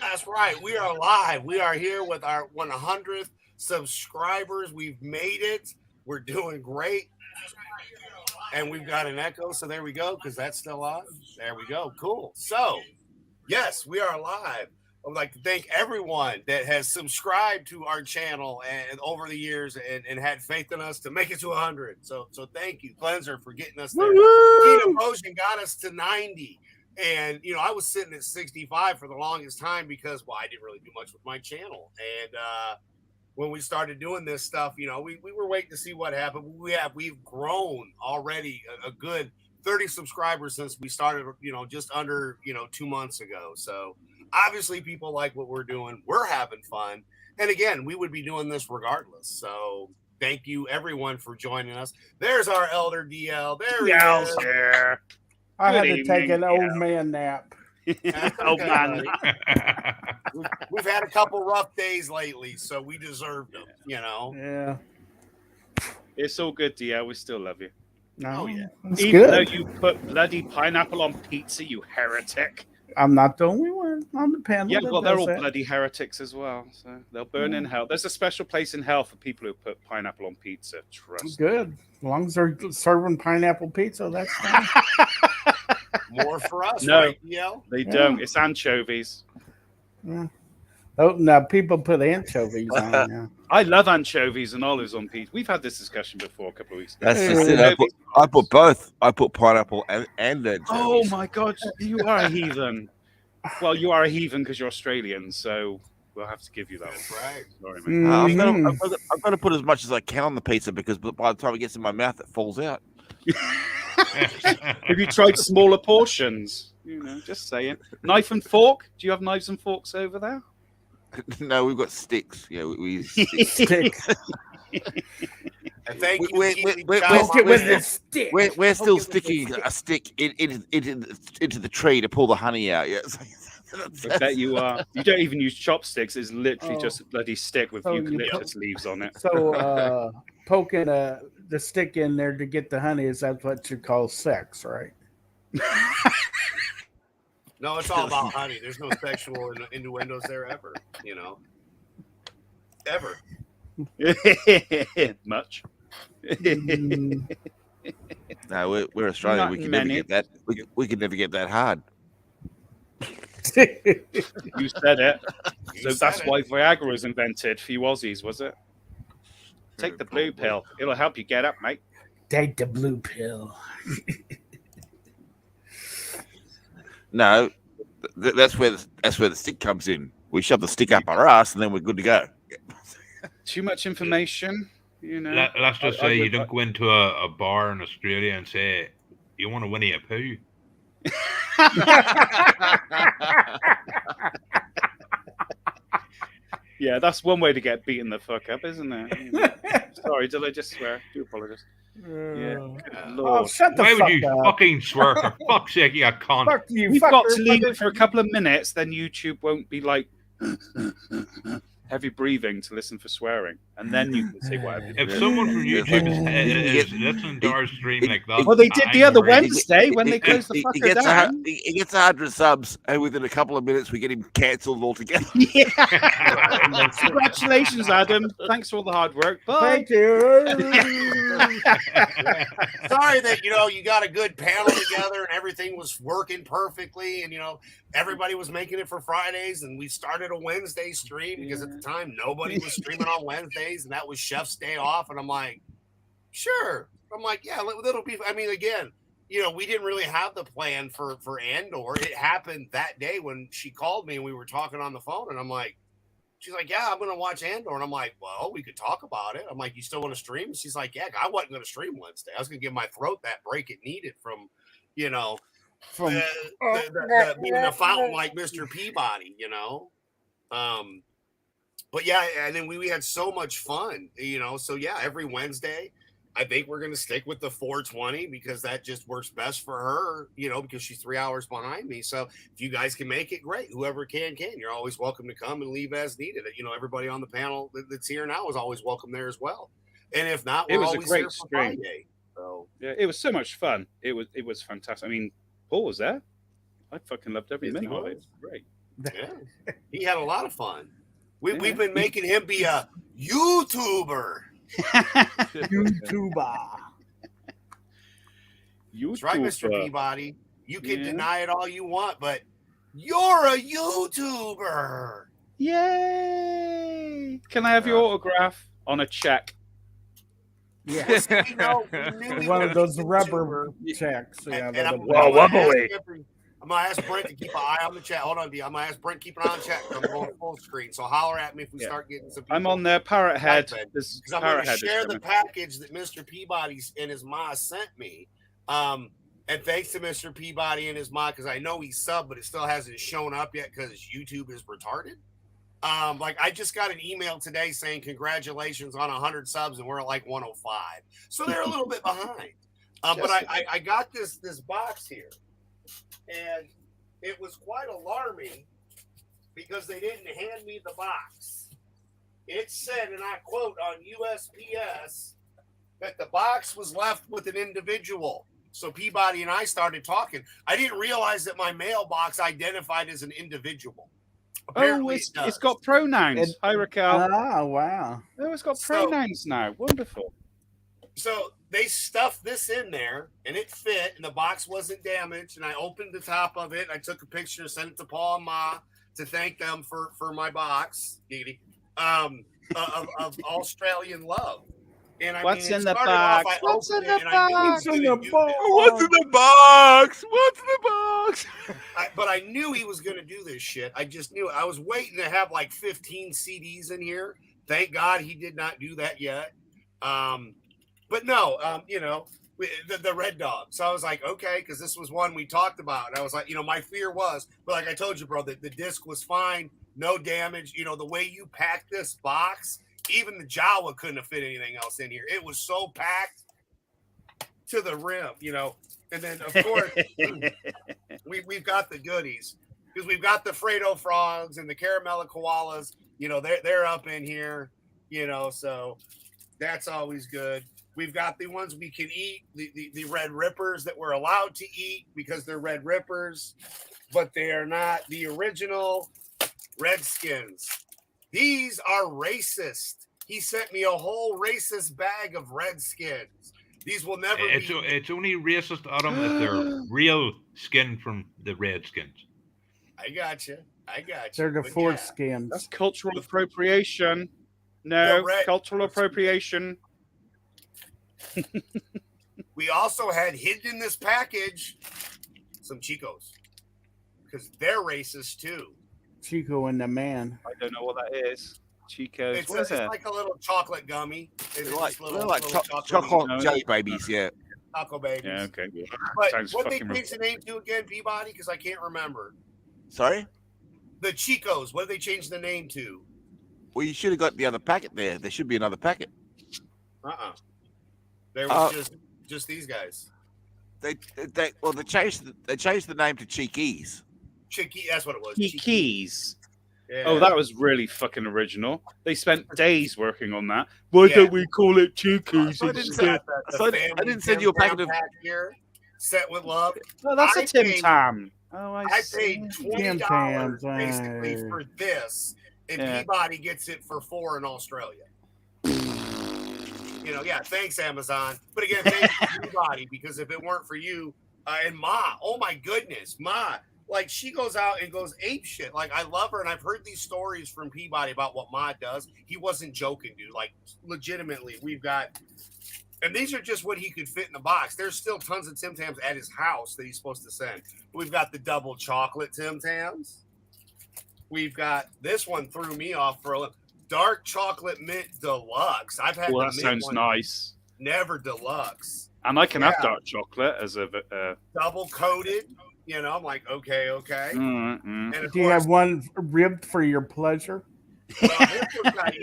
That's right. We are live. We are here with our 100th subscribers. We've made it. We're doing great. And we've got an echo. So there we go, because that's still on. There we go. Cool. So, yes, we are live. I would like to thank everyone that has subscribed to our channel and over the years and had faith in us to make it to 100. So thank you, Cleanser, for getting us there. Tina Potion got us to 90. And, you know, I was sitting at 65 for the longest time because, well, I didn't really do much with my channel. And when we started doing this stuff, you know, we were waiting to see what happened. We've grown already a good 30 subscribers since we started, you know, just under, 2 months ago. So obviously people like what we're doing. We're having fun. And again, we would be doing this regardless. So thank you, everyone, for joining us. There's our Elder DL. There he is. Here. I had to take an old man nap. Old man. We've had a couple rough days lately, so we deserved them, you know? Yeah. It's all good, DL. We still love you. No, yeah. It's Even good. though you put bloody pineapple on pizza, you heretic. I'm not the only one on the panel. Yeah, that well, they're does all that. bloody heretics as well. So they'll burn in hell. There's a special place in hell for people who put pineapple on pizza. Trust me. Good. As long as they're serving pineapple pizza, that's fine. More for us, No. right, DL? They don't. It's anchovies. Yeah. Oh, now people put anchovies on now. I love anchovies and olives on pizza. We've had this discussion before a couple of weeks ago. That's just it. I put both. I put pineapple and anchovies. Oh my God, you are a heathen. Well, you are a heathen because you're Australian, so we'll have to give you that. That's right. Sorry, man. I'm gonna put as much as I can on the pizza because by the time it gets in my mouth, it falls out. Have you tried smaller portions? You know, just saying. Knife and fork? Do you have knives and forks over there? No, we've got sticks. Yeah, we Sticks. And thank you. we're still sticking a stick into the tree to pull the honey out. Yeah, I bet you are. You don't even use chopsticks. It's literally Oh. just a bloody stick with So you eucalyptus leaves on it. So poking the stick in there to get the honey is that what you call sex, right? No, it's all about honey. There's no sexual innuendos there ever, you know. Ever. Much. No, we're Australian. Not We can many. never get that. We can never get that hard. You said it. You So said that's it. why Viagra was invented for you Aussies, was it? Take the blue pill. It'll help you get up, mate. Take the blue pill. No, that's where the stick comes in. We shove the stick up our ass, and then we're good to go. Too much information, you know. Let's just I say you would- don't go into a bar in Australia and say, you want to Winnie a Pooh? Yeah, that's one way to get beaten the fuck up, isn't it? You know. Sorry, did I just swear? I do apologize. Yeah. Oh, Lord. shut the Why fuck would you up. fucking swear? For fuck's sake, you cunt. Fuck you, We've fucker, got to leave fucker. it for a couple of minutes, then YouTube won't be like heavy breathing to listen for swearing, and then you can say whatever. If someone from YouTube is listening to our stream like that, Well, they did the other I'm worried. Wednesday when they closed the He fucker down. he gets 100 subs, and within a couple of minutes, we get him cancelled altogether. Yeah. Congratulations, Adam. Thanks for all the hard work. Bye. Thank you. Sorry that, you got a good panel together and everything was working perfectly. And, everybody was making it for Fridays. And we started a Wednesday stream because at the time, nobody was streaming on Wednesdays. And that was Chef's day off. And I'm like, sure. I'm like, yeah, it'll be. I mean, again, we didn't really have the plan for Andor. It happened that day when she called me and we were talking on the phone. And I'm like, she's like, yeah, I'm going to watch Andor. And I'm like, well, we could talk about it. I'm like, you still want to stream? And she's like, yeah, I wasn't going to stream Wednesday. I was going to give my throat that break it needed from, From being a fountain like Mr. Peabody, but yeah, and then we had so much fun, so yeah, every Wednesday, I think we're going to stick with the 420 because that just works best for her, because she's 3 hours behind me. So if you guys can make it, great. Whoever can. You're always welcome to come and leave as needed. Everybody on the panel that's here now is always welcome there as well. And if not, we're always here for FriYAY. So yeah, it was so much fun. It was fantastic. I mean, Paul was there. I fucking loved every minute of it. It was great. Yeah, he had a lot of fun. We've been making him be a YouTuber. YouTuber. That's right, Mr. Peabody. You can deny it all you want, but you're a YouTuber. Yay! Can I have your autograph on a check? Yes. We knew One of those rubber checks. Yeah, I'm gonna ask Brent to keep an eye on the chat. Hold on, D. I'm gonna ask Brent to keep an eye on the chat. I'm going full screen, so holler at me if we start getting some people. I'm on there, Parrot Head. Because I'm going to share the package that Mr. Peabody and his ma sent me. And thanks to Mr. Peabody and his ma, because I know he's subbed, but it still hasn't shown up yet because YouTube is retarded. I just got an email today saying congratulations on 100 subs, and we're at like 105. So they're a little bit behind. But I got this box here. And it was quite alarming because they didn't hand me the box. It said, and I quote on USPS, that the box was left with an individual. So Peabody and I started talking. I didn't realize that my mailbox identified as an individual. Apparently it's got pronouns. Hi, Raquel. Oh, wow. Oh, it's got pronouns now. Wonderful. So they stuffed this in there, and it fit, and the box wasn't damaged. And I opened the top of it. I took a picture, sent it to Paul and Ma to thank them for my box, of Australian love. And What's in the box? What's in the box? What's in the box? What's in the box? But I knew he was going to do this shit. I just knew it. I was waiting to have like 15 CDs in here. Thank God he did not do that yet. But no, the Red Dog. So I was like, okay, because this was one we talked about. And I was like, my fear was, but like I told you, bro, the disc was fine, no damage. The way you packed this box, even the Jawa couldn't have fit anything else in here. It was so packed to the rim, And then, of course, we've got the goodies because we've got the Fredo frogs and the caramel koalas. They're up in here, so that's always good. We've got the ones we can eat, the Red Rippers that we're allowed to eat because they're Red Rippers, but they are not the original Redskins. These are racist. He sent me a whole racist bag of Redskins. These will never be. It's only racist, Adam, if they're real skin from the Redskins. I got you. They're the foreskins. That's cultural appropriation. No, cultural appropriation. We also had hidden in this package some Chicos because they're racist too. Chico and the Man. I don't know what that is. Chicos. It's like a little chocolate gummy. They're like chocolate jelly babies, yeah. Choco babies. Yeah, okay. But what they changed the name to again, Peabody? Because I can't remember. Sorry? The Chicos. What did they change the name to? Well, you should have got the other packet there. There should be another packet. There was just these guys. They changed the name to Cheekies. Cheeky, that's what it was. Cheekies. Yeah. Oh, that was really fucking original. They spent days working on that. Why don't we call it Cheekies instead? I didn't send you a packet of here. Set with love. Oh, that's a Tim Tam. Oh, I paid $20 basically for this, and Peabody gets it for $4 in Australia. Thanks, Amazon. But again, thanks to Peabody, because if it weren't for you and Ma, oh my goodness, Ma, like she goes out and goes ape shit. Like I love her, and I've heard these stories from Peabody about what Ma does. He wasn't joking, dude. Like legitimately, we've got, and these are just what he could fit in the box. There's still tons of Tim Tams at his house that he's supposed to send. We've got the double chocolate Tim Tams. We've got this one threw me off for a little. Dark chocolate mint deluxe. I've had. Well, that sounds nice. Never deluxe. And I can have dark chocolate as a double coated. I'm like, okay. Mm-hmm. Do you have one ribbed for your pleasure? Well, this was got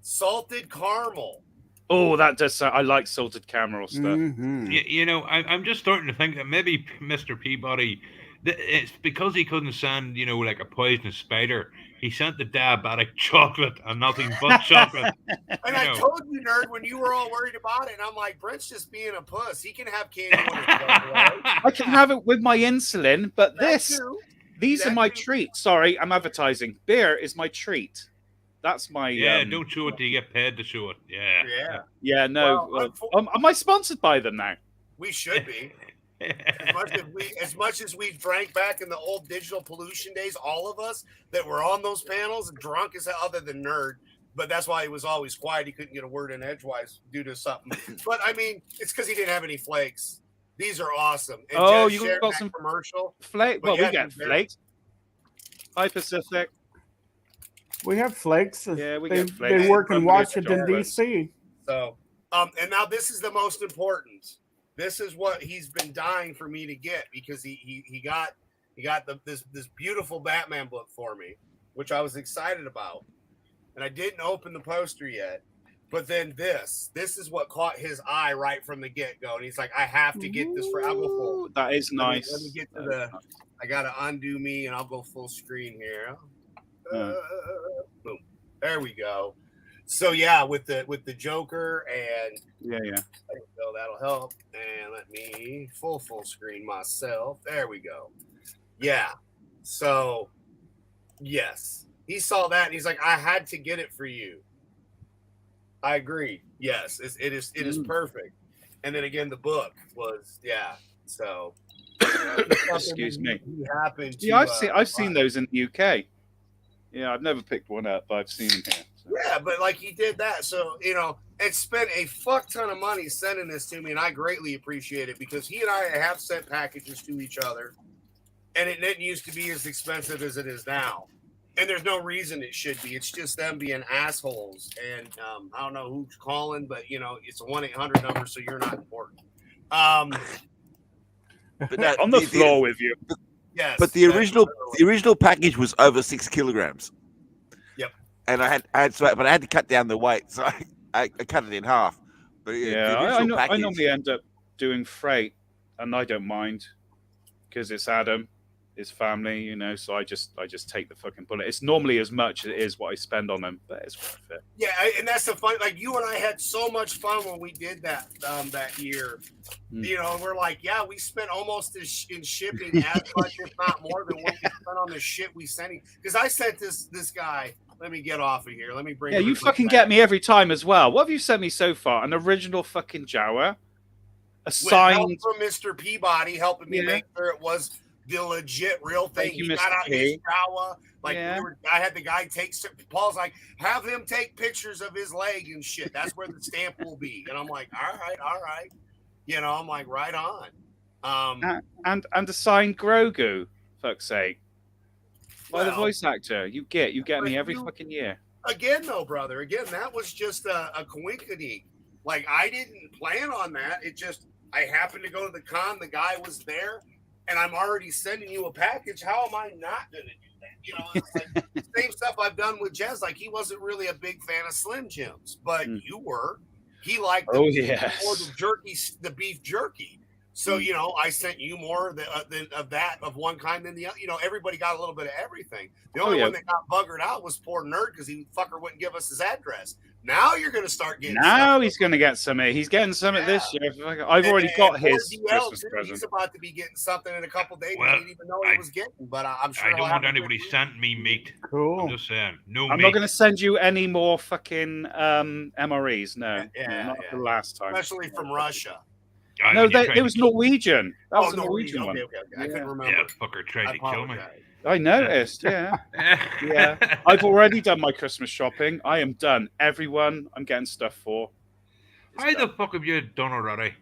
salted caramel. Oh, that does sound. I like salted caramel stuff. Mhm. You know, I'm just starting to think that maybe Mr. Peabody, it's because he couldn't send, you know, like a poisonous spider. He sent the diabetic chocolate and nothing but chocolate. And You I know. told you, nerd, when you were all worried about it, and I'm like, Brent's just being a puss. He can have candy when it's over, right? I can have it with my insulin, but That too. these are That my too. treats. Sorry, I'm advertising. Beer is my treat. That's my. Yeah, don't show it till you get paid to show it. Yeah. Yeah, Yeah, no. Well, Am I sponsored by them now? we should be. As much as we drank back in the old digital pollution days, all of us that were on those panels, drunk as hell, other than Nerd. But that's why he was always quiet. He couldn't get a word in edgewise due to something. But I mean, it's because he didn't have any flakes. These are awesome. And Oh, Jez you shared got that some commercial. flake. But Well, yeah, we get they're- flakes. Hi, Pacific. We have flakes. Yeah, we they, get flakes. They work in From Washington, Bitchute. D.C. So, and now this is the most important. This is what he's been dying for me to get because he got this beautiful Batman book for me, which I was excited about, and I didn't open the poster yet. But then this is what caught his eye right from the get go, and he's like, "I have to get this for." I'll go full. Ooh, that is nice. Let me get to the. I gotta undo me, and I'll go full screen here. Boom. There we go. So yeah, with the Joker and Yeah. there we go, that'll help. And let me full screen myself. There we go. Yeah. So yes, he saw that and he's like, I had to get it for you. I agree. Yes, it is perfect. And then again, the book was So Excuse me. He happened to, Yeah, I've seen those in the UK. Yeah, I've never picked one up, but I've seen them here. So. Yeah, but like he did that, so and spent a fuck ton of money sending this to me, and I greatly appreciate it because he and I have sent packages to each other, and it didn't used to be as expensive as it is now. And there's no reason it should be. It's just them being assholes. And I don't know who's calling, but it's a 1-800 number, so you're not important. But no, On the floor with you. Yes. But the original package was over 6 kilograms. Yep. And I had to cut down the weight, so I cut it in half. But I normally end up doing freight, and I don't mind because it's Adam, his family, so I just take the fucking bullet. It's normally as much as it is what I spend on them, but it's worth it. Yeah, and that's the fun. Like you and I had so much fun when we did that that year. And we're like, yeah, we spent almost in shipping as much, if not more, than what we spent on the shit we sent him. Because I sent this guy. Let me get off of here. Let me bring. Yeah, you fucking get me every time as well. What have you sent me so far? An original fucking Jawa, a signed help from Mr. Peabody, helping me make sure it was the legit real thing. He got out his Jawa. Like I had the guy take. Paul's like, have him take pictures of his leg and shit. That's where the stamp will be. And I'm like, all right. I'm like, right on. And a signed Grogu, fuck's sake. By the voice actor. You get me every fucking year. Again, though, brother. Again, that was just a coincidence. Like, I didn't plan on that. It just, I happened to go to the con. The guy was there, and I'm already sending you a package. How am I not going to do that? It's like the same stuff I've done with Jez. Like, he wasn't really a big fan of Slim Jims, but you were. He liked the beef jerky. So, I sent you more of one kind than the other. Everybody got a little bit of everything. The only one that got buggered out was poor Nerd because he fucker wouldn't give us his address. Now you're going to start getting he's going to get some. He's getting some this year. I've already got his Christmas present. He's about to be getting something in a couple days. Well, he didn't even know he was getting, but I'm sure I don't want anybody sending me meat. Cool. I'm just saying, no I'm meat. not going to send you any more fucking MREs. No, not the last time. Especially from Russia. No, it was Norwegian. That was a Norwegian one. Okay. I couldn't remember. Yeah, fucker tried to kill me. I noticed, yeah. I've already done my Christmas shopping. I am done. Everyone I'm getting stuff for. How the fuck have you done already?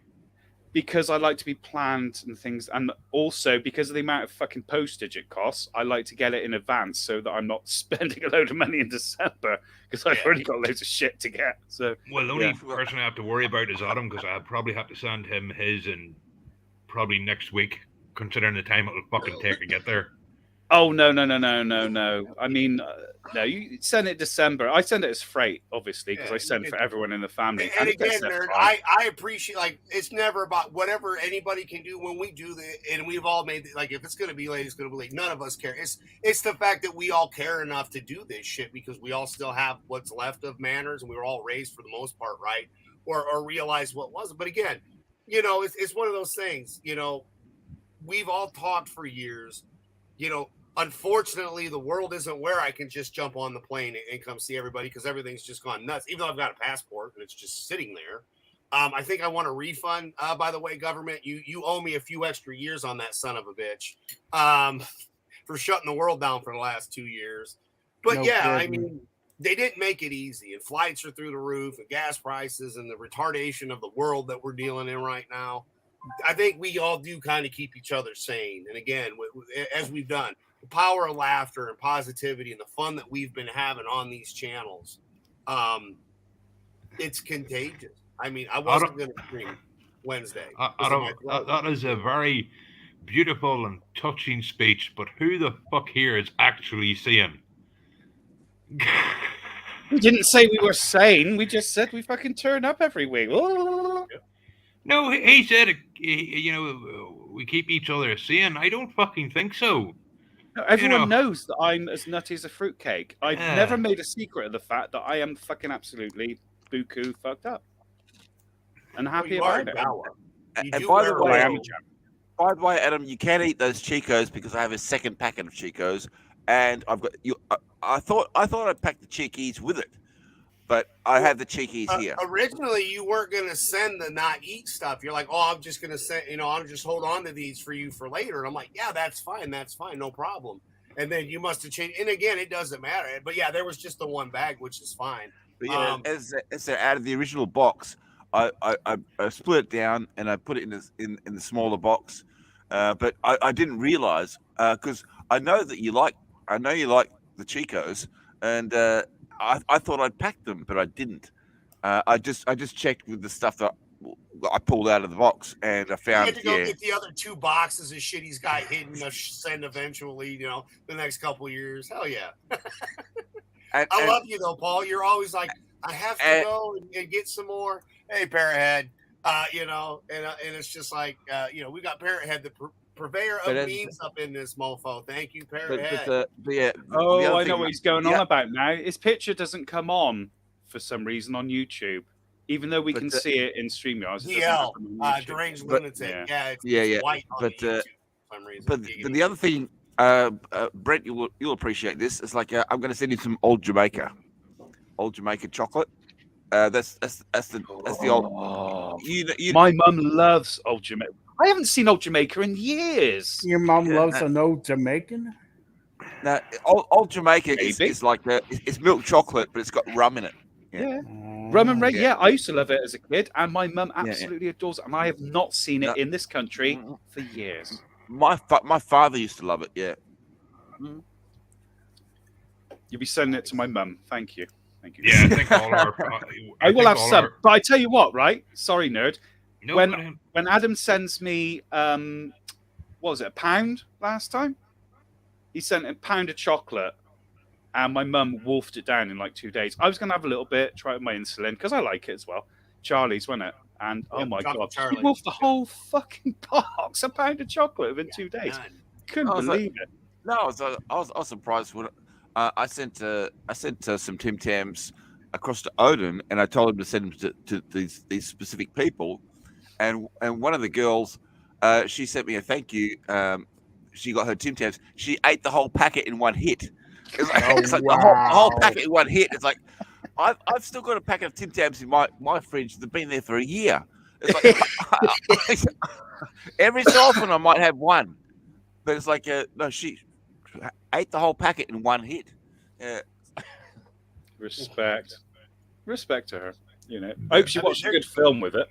Because I like to be planned and things, and also because of the amount of fucking postage it costs, I like to get it in advance so that I'm not spending a load of money in December because I've already got loads of shit to get. So, well, the only person I have to worry about is Adam because I probably have to send him his in probably next week, considering the time it'll fucking take to get there. Oh no. I mean, no. You send it December. I send it as freight, obviously, because I send for everyone in the family. And it gets again, there nerd, fine. I appreciate, like, it's never about whatever anybody can do when we do the, and we've all made like, if it's gonna be late, it's gonna be late. None of us care. It's the fact that we all care enough to do this shit because we all still have what's left of manners, and we were all raised for the most part right, or realize what wasn't. But again, it's one of those things. We've all talked for years. Unfortunately, the world isn't where I can just jump on the plane and come see everybody because everything's just gone nuts. Even though I've got a passport and it's just sitting there, I think I want a refund. By the way, government, you owe me a few extra years on that son of a bitch for shutting the world down for the last 2 years. But I mean, they didn't make it easy, and flights are through the roof, and gas prices, and the retardation of the world that we're dealing in right now. I think we all do kind of keep each other sane. And again, as we've done, the power of laughter and positivity and the fun that we've been having on these channels, it's contagious. I mean, I wasn't going to stream Wednesday. That is a very beautiful and touching speech, but who the fuck here is actually seeing? We didn't say we were sane. We just said we fucking turn up every week. No, he said, we keep each other sane. I don't fucking think so. No, everyone knows that I'm as nutty as a fruitcake. I've never made a secret of the fact that I am fucking absolutely buku fucked up and happy about it. And by the way, Adam, you can eat those Chicos because I have a second packet of Chicos, and I've got you. I thought I'd pack the Cheekies with it, but I have the Cheekies here. Originally, you weren't going to send the not eat stuff. You're like, oh, I'm just going to send, I'll just hold on to these for you for later. And I'm like, yeah, that's fine, no problem. And then you must have changed. And again, it doesn't matter. But yeah, there was just the one bag, which is fine. But yeah, as they're out of the original box, I split it down and I put it in the smaller box. But I didn't realize because I know you like the Chicos, and I thought I'd packed them, but I didn't. I just checked with the stuff that I pulled out of the box, and I found. You had to go get the other 2 boxes of shit he's got hidden to send eventually. The next couple of years. Hell yeah. I love you though, Paul. You're always like, I have to go and get some more. Hey, Parrothead. And it's just like, we got Parrothead, the purveyor of memes up in this mofo. Thank you, Parrothead. I know what he's going on about now. His picture doesn't come on for some reason on YouTube, even though we can see it in StreamYard. Deranged Lunatic. Yeah. White on YouTube for some reason. But the other thing, Brent, you'll appreciate this. It's like I'm going to send you some old Jamaica chocolate. That's the old. My mum loves old Jamaica. I haven't seen old Jamaica in years. Your mom loves an old Jamaican. Now, old Jamaica is like it's milk chocolate, but it's got rum in it. Yeah. Rum and Ray. Yeah, I used to love it as a kid, and my mum absolutely adores it. And I have not seen it in this country for years. My father used to love it. Yeah. You'll be sending it to my mum. Thank you. Yeah, I think all our. I will have some. But I tell you what, right? Sorry, nerd. No, when Adam sends me, what was it, £1 last time? He sent a pound of chocolate, and my mum wolfed it down in like 2 days. I was going to have a little bit, try it with my insulin, because I like it as well. Charlie's, wasn't it? And oh my God, he wolfed the whole fucking box, a pound of chocolate within 2 days. Couldn't believe it. No, I was surprised when I sent some Tim Tams across to Odin, and I told him to send them to these specific people. And one of the girls, she sent me a thank you. She got her Tim Tams. She ate the whole packet in one hit. It's like the whole packet in one hit. It's like I've still got a packet of Tim Tams in my fridge that's been there for a year. It's like every so often I might have one, but it's like no, she ate the whole packet in one hit. Respect to her. I hope she watched a good film with it.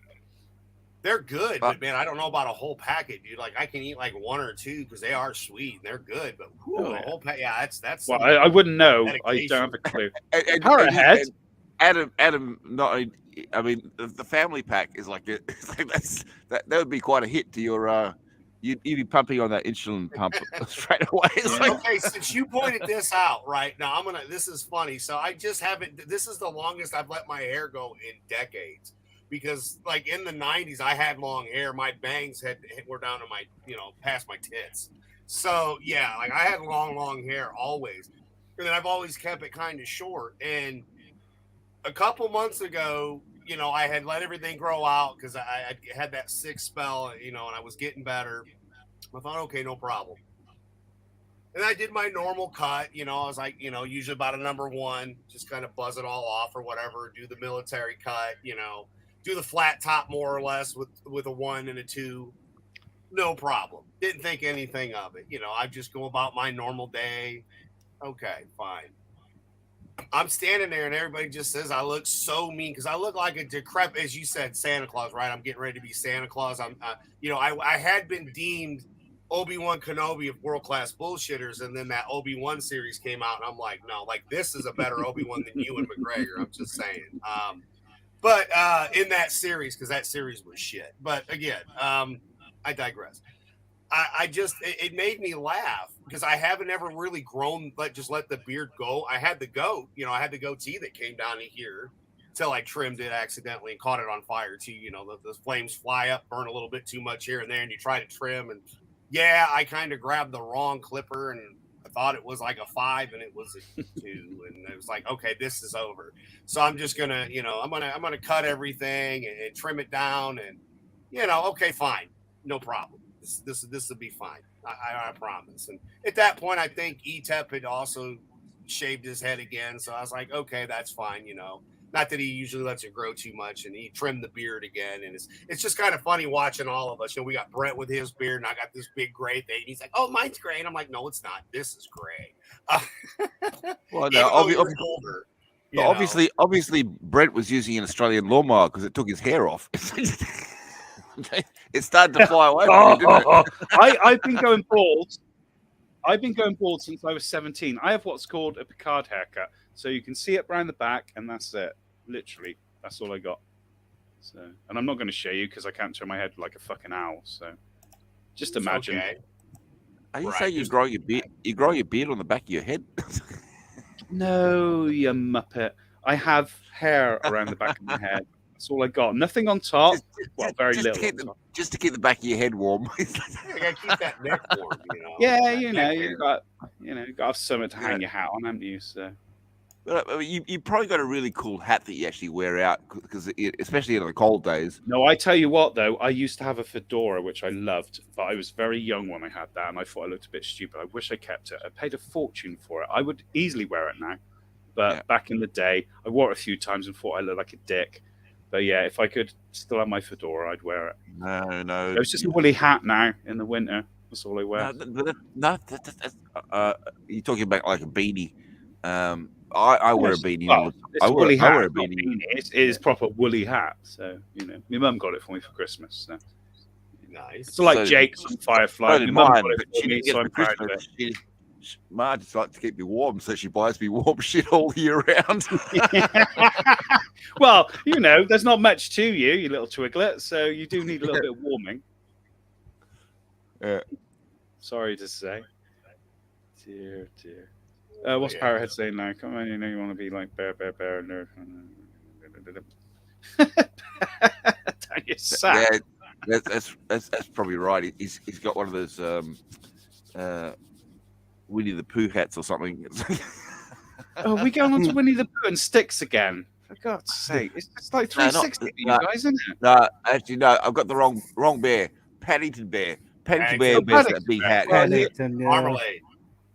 They're good, but man, I don't know about a whole packet, dude. Like I can eat like 1 or 2 because they are sweet and they're good. But a whole packet, that's. Well, I wouldn't know. I don't have a clue. And Adam, not. I mean, the family pack is like that would be quite a hit to your you'd be pumping on that insulin pump straight away. It's like, Okay, since you pointed this out, right now this is funny. So I just haven't, this is the longest I've let my hair go in decades, because like in the 90s, I had long hair. My bangs were down to my, past my tits. So yeah, like I had long hair always. And then I've always kept it kind of short. And a couple months ago, I had let everything grow out because I had that sick spell, and I was getting better. I thought, okay, no problem. And I did my normal cut, I was like, usually about a number 1, just kind of buzz it all off or whatever, do the military cut, do the flat top more or less with a 1 and a 2. No problem. Didn't think anything of it. I just go about my normal day. Okay, fine. I'm standing there and everybody just says I look so mean because I look like a decrepit, as you said, Santa Claus, right? I'm getting ready to be Santa Claus. I had been deemed Obi-Wan Kenobi of World Class Bullshitters, and then that Obi-Wan series came out, and I'm like, no, like this is a better Obi-Wan than Ewan McGregor. I'm just saying. But in that series, because that series was shit. But again, I digress. It made me laugh because I haven't ever really grown, just let the beard go. I had the goat, I had the goatee that came down to here till I trimmed it accidentally and caught it on fire too. The flames fly up, burn a little bit too much here and there, and you try to trim. And yeah, I kind of grabbed the wrong clipper and I thought it was like a 5 and it was a 2. And it was like, okay, this is over. So I'm just gonna, I'm gonna cut everything and trim it down and, okay, fine, no problem. This will be fine. I promise. And at that point, I think Etep had also shaved his head again. So I was like, okay, that's fine. Not that he usually lets it grow too much, and he trimmed the beard again. And it's just kind of funny watching all of us. We got Brent with his beard, and I got this big gray thing. He's like, oh, mine's gray. And I'm like, no, it's not. This is gray. Well, no, obviously, Brent was using an Australian lawnmower because it took his hair off. It started to fly away from me, didn't it? I've been going bald. I've been going bald since I was 17. I have what's called a Picard haircut. So you can see it around the back, and that's it. Literally, that's all I got. So, and I'm not going to show you because I can't turn my head like a fucking owl. So, just imagine. Okay. Are you saying you grow your beard? You grow your beard on the back of your head? No, you muppet. I have hair around the back of my head. That's all I got. Nothing on top. Very little. Just to keep the back of your head warm. You gotta keep that neck warm. Yeah, you got to have something to hang your hat on, haven't you? So. But you probably got a really cool hat that you actually wear out, because especially in the cold days. No, I tell you what, though, I used to have a fedora, which I loved, but I was very young when I had that, and I thought I looked a bit stupid. I wish I kept it. I paid a fortune for it. I would easily wear it now, but back in the day, I wore it a few times and thought I looked like a dick. But yeah, if I could still have my fedora, I'd wear it. No. It's just a woolly hat now in the winter. That's all I wear. You're talking about like a beanie. I wear a beanie. Well, I wear a beanie. It is proper woolly hat. So, my mum got it for me for Christmas. So. Nice. It's like Jake's and Firefly. My mum got it for me, so I'm proud of it. Ma just likes to keep me warm, so she buys me warm shit all year round. Well, there's not much to you little twiglet, so you do need a little bit of warming. Yeah. Sorry to say. Dear. What's Powerhead saying now? Come on, you want to be like bear, nerd. You're sad. Yeah, that's probably right. He's got one of those Winnie the Pooh hats or something. Oh, we going on to Winnie the Pooh and Sticks again? For God's sake, it's like 360 for you guys, isn't it? No, actually, no. I've got the wrong bear. Paddington Bear. Paddington Bear wears that big hat.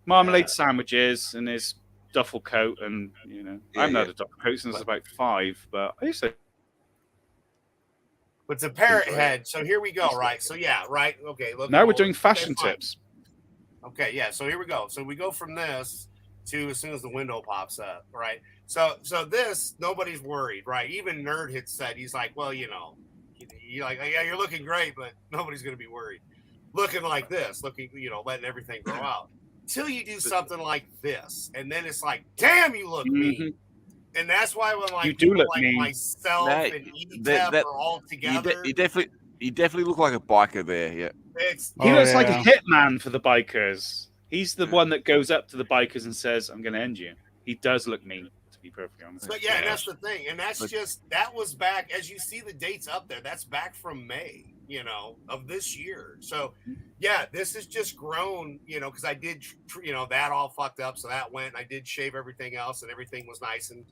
Marmalade sandwiches and his duffel coat, and I haven't had a duffel coat since I was about 5, but I used to. It's a parrot head. So here we go, right? So yeah, right. Okay. Look. Now we're doing fashion tips. Okay, yeah. So here we go. So we go from this to as soon as the window pops up, right? So this, nobody's worried, right? Even Nerd had said, he's like, well, you're like, yeah, you're looking great, but nobody's gonna be worried. Looking like this, letting everything grow out. Till you do something like this, and then it's like, damn, you look mean. And that's why when you do look like mean. Myself and Etep are all together. You definitely look like a biker there, yeah. He looks like a yeah. hitman for the bikers. He's the one that goes up to the bikers and says, "I'm going to end you." He does look mean, to be perfectly honest. But yeah, and that's the thing, and that's that was back, as you see the dates up there. That's back from May, of this year. So yeah, this has just grown, because I did, that all fucked up, so that went. I did shave everything else, and everything was nice and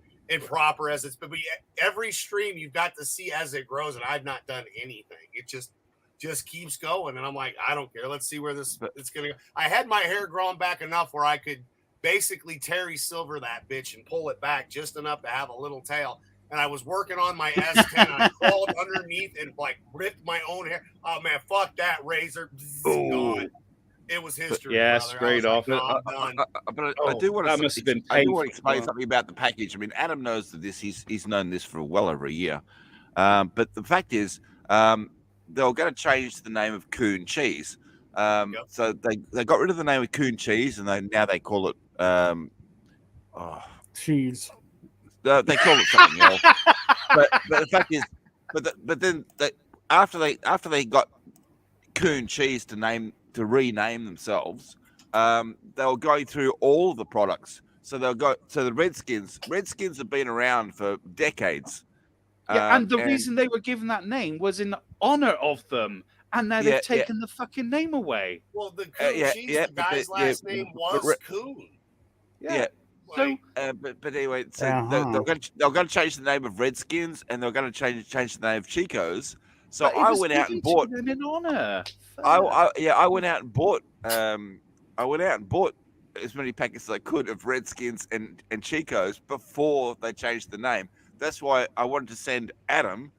proper as it's been. But every stream you've got to see as it grows, and I've not done anything. It just keeps going, and I'm like, I don't care. Let's see where it's gonna go. I had my hair grown back enough where I could basically Terry Silver that bitch and pull it back just enough to have a little tail. And I was working on my S10. And I crawled underneath and ripped my own hair. Oh man, fuck that razor. God. It was history. Yeah, brother. straight off. Like, no, I'm done. But I do want that must have been I do want to painful. explain something about the package. I mean, Adam knows that he's known this for well over a year. But the fact is, they were going to change the name of Coon Cheese. So they got rid of the name of Coon Cheese, and now they call it cheese. They call it something else. But the fact is, but then after they got Coon Cheese to rename themselves, they were going through all of the products. So the Redskins have been around for decades. Yeah, and the reason they were given that name was in honor of them. And now they've taken the fucking name away. Well, the Coon Cheese, the guy's last name was Coon. Yeah. So, but anyway, so they're going to change the name of Redskins, and they're going to change the name of Chico's. So I went out and bought them in honor. I went out and bought as many packets as I could of Redskins and Chico's before they changed the name. That's why I wanted to send Adam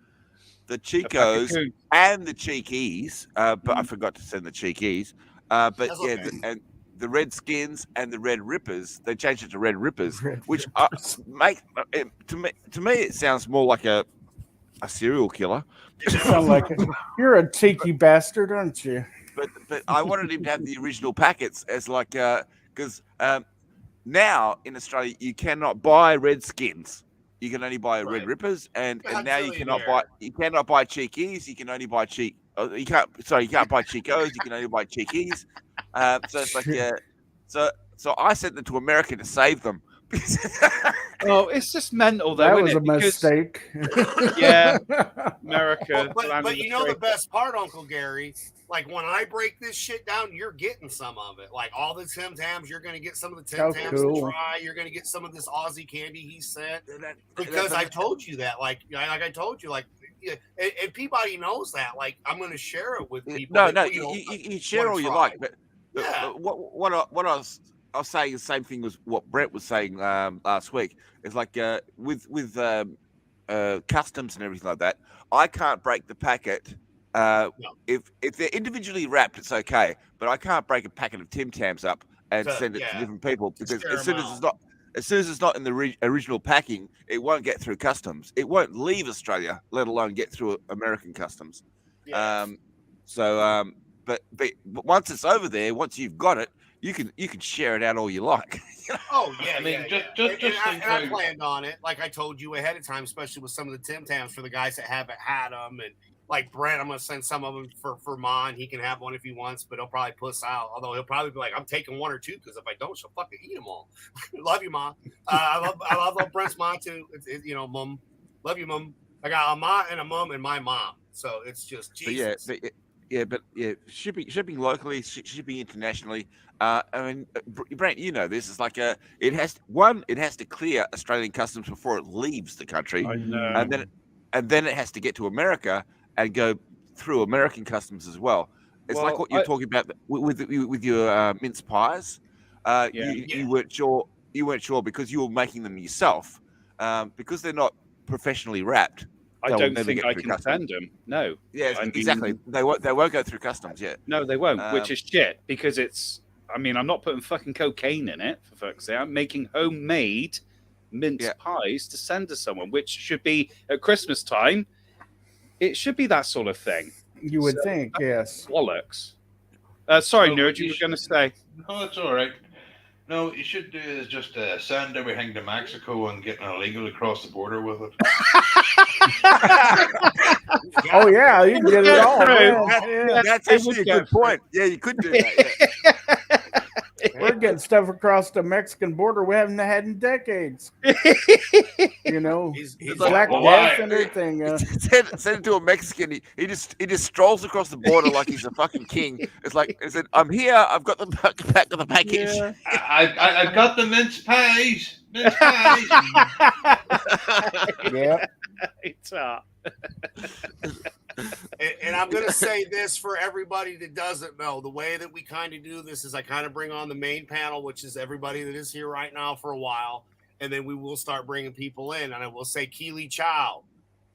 the Chicos and the Cheekies, but I forgot to send the Cheekies. But and the Redskins and the Red Rippers, they changed it to Red Rippers, which to me it sounds more like a serial killer. You sound like you're a cheeky bastard, aren't you? But I wanted him to have the original packets as because now in Australia you cannot buy Redskins. You can only buy Red Rippers, and now you cannot buy Cheekies. You can only buy you can't buy Chicos. You can only buy Cheekies. So it's like so I sent them to America to save them. Oh, it's just mental, though. That was a mistake. Yeah, America. But the best part, Uncle Gary, like when I break this shit down, you're getting some of it. Like all the Tim Tams, you're going to get some of the Tim Tams to try. You're going to get some of this Aussie candy he sent because I told you that. Like I told you, and Peabody knows that. Like I'm going to share it with people. No, you share all you like, but what I was saying the same thing as what Brent was saying last week. It's like with customs and everything like that. I can't break the packet. If they're individually wrapped, it's okay. But I can't break a packet of Tim Tams up and send it to different people because as soon as it's not in the original packing, it won't get through customs. It won't leave Australia, let alone get through American customs. Yes. But once it's over there, once you've got it, you can share it out all you like. Oh yeah, I mean, I planned on it, like I told you ahead of time, especially with some of the Tim Tams for the guys that haven't had them, and like Brent, I'm gonna send some of them for Mon. He can have one if he wants, but he'll probably puss out. Although he'll probably be like, "I'm taking one or two because if I don't, she'll fucking eat them all." Love you, Mom. I love Brent's mom too. Mom. Love you, Mom. I got a mom and a mom and my mom, so it's just Jesus. But shipping locally, shipping internationally. I mean, Brent, you know this. It's like it has to clear Australian customs before it leaves the country. I know. And then it has to get to America and go through American customs as well. It's like what you're talking about with your mince pies. You weren't sure. You weren't sure because you were making them yourself. Because they're not professionally wrapped. I don't think I can send them. No. Yeah, exactly. They won't go through customs yet. No, they won't, which is shit because it's. I mean, I'm not putting fucking cocaine in it, for fuck's sake. I'm making homemade mince pies to send to someone, which should be at Christmas time. It should be that sort of thing. You would think, yes. Bollocks. Sorry, Nerd, you were going to say. No, it's all right. No, what you should do is just send everything to Mexico and get an illegal across the border with it. Oh yeah, you can get it all. True. Man. That's It actually a would good go. point. Yeah, you could do that. Yeah. We're getting stuff across the Mexican border we haven't had in decades. You know, He's Black Well, Death why? and everything. Send it to a Mexican. He just strolls across the border like he's a fucking king. It's like he said, "I'm here. I've got the back of the package." Yeah. I got the mince pies. Mince pies. Yeah. It's, and I'm going to say this for everybody that doesn't know. The way that we kind of do this is I kind of bring on the main panel, which is everybody that is here right now for a while. And then we will start bringing people in. And I will say Keely Chow,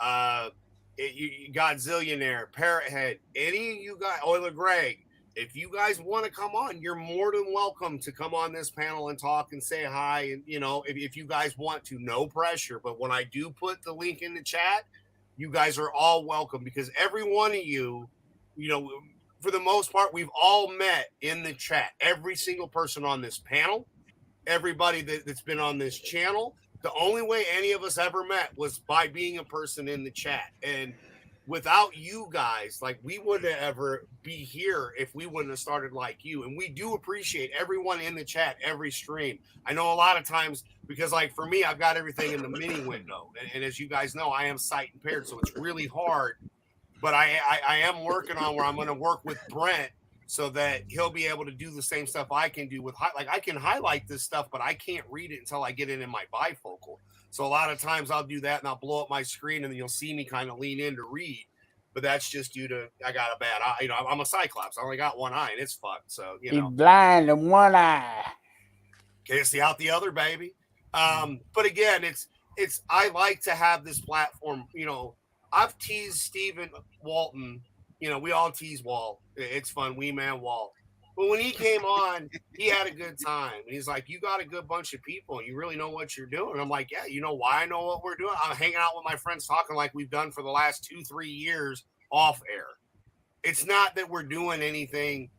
Godzillionaire, Parrothead, any of you guys, Euler Greg, if you guys want to come on, you're more than welcome to come on this panel and talk and say hi. And, you know, if you guys want to, no pressure. But when I do put the link in the chat, you guys are all welcome, because every one of you, you know, for the most part, we've all met in the chat. Every single person on this panel, everybody that's been on this channel. The only way any of us ever met was by being a person in the chat. And without you guys, like, we wouldn't ever be here if we wouldn't have started like you. And we do appreciate everyone in the chat, every stream. I know a lot of times, because like for me, I've got everything in the mini window. And as you guys know, I am sight impaired, so it's really hard. But I am working on where I'm going to work with Brent so that he'll be able to do the same stuff I can do with, like, I can highlight this stuff, but I can't read it until I get it in my bifocal. So a lot of times I'll do that and I'll blow up my screen and then you'll see me kind of lean in to read. But that's just due to, I got a bad eye. You know, I'm a Cyclops. I only got one eye and it's fucked. So, you know. He's blind in one eye. Can't see out the other, baby. But again, it's I like to have this platform. You know, I've teased Stephen Walton. You know, we all tease Walt. It's fun. We man Walt. But when he came on, he had a good time. And he's like, you got a good bunch of people and you really know what you're doing. And I'm like, yeah, you know why I know what we're doing? I'm hanging out with my friends talking like we've done for the last 2-3 years off air. It's not that we're doing anything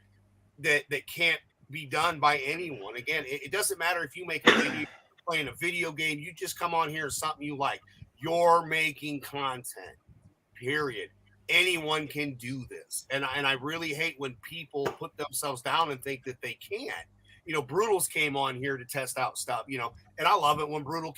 that can't be done by anyone. Again, it doesn't matter if you make a video, playing a video game, you just come on here, something you like. You're making content, period. Anyone can do this. And I really hate when people put themselves down and think that they can't. You know, Brutals came on here to test out stuff, you know, and I love it when Brutal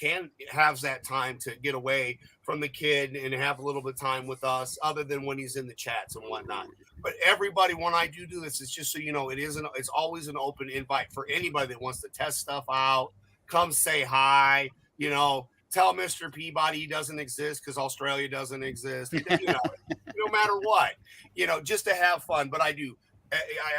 has that time to get away from the kid and have a little bit of time with us, other than when he's in the chats and whatnot. But everybody, when I do this, it's just so you know, it's always an open invite for anybody that wants to test stuff out. Come say hi, you know, tell Mr. Peabody he doesn't exist because Australia doesn't exist. You know, no matter what, you know, just to have fun. But I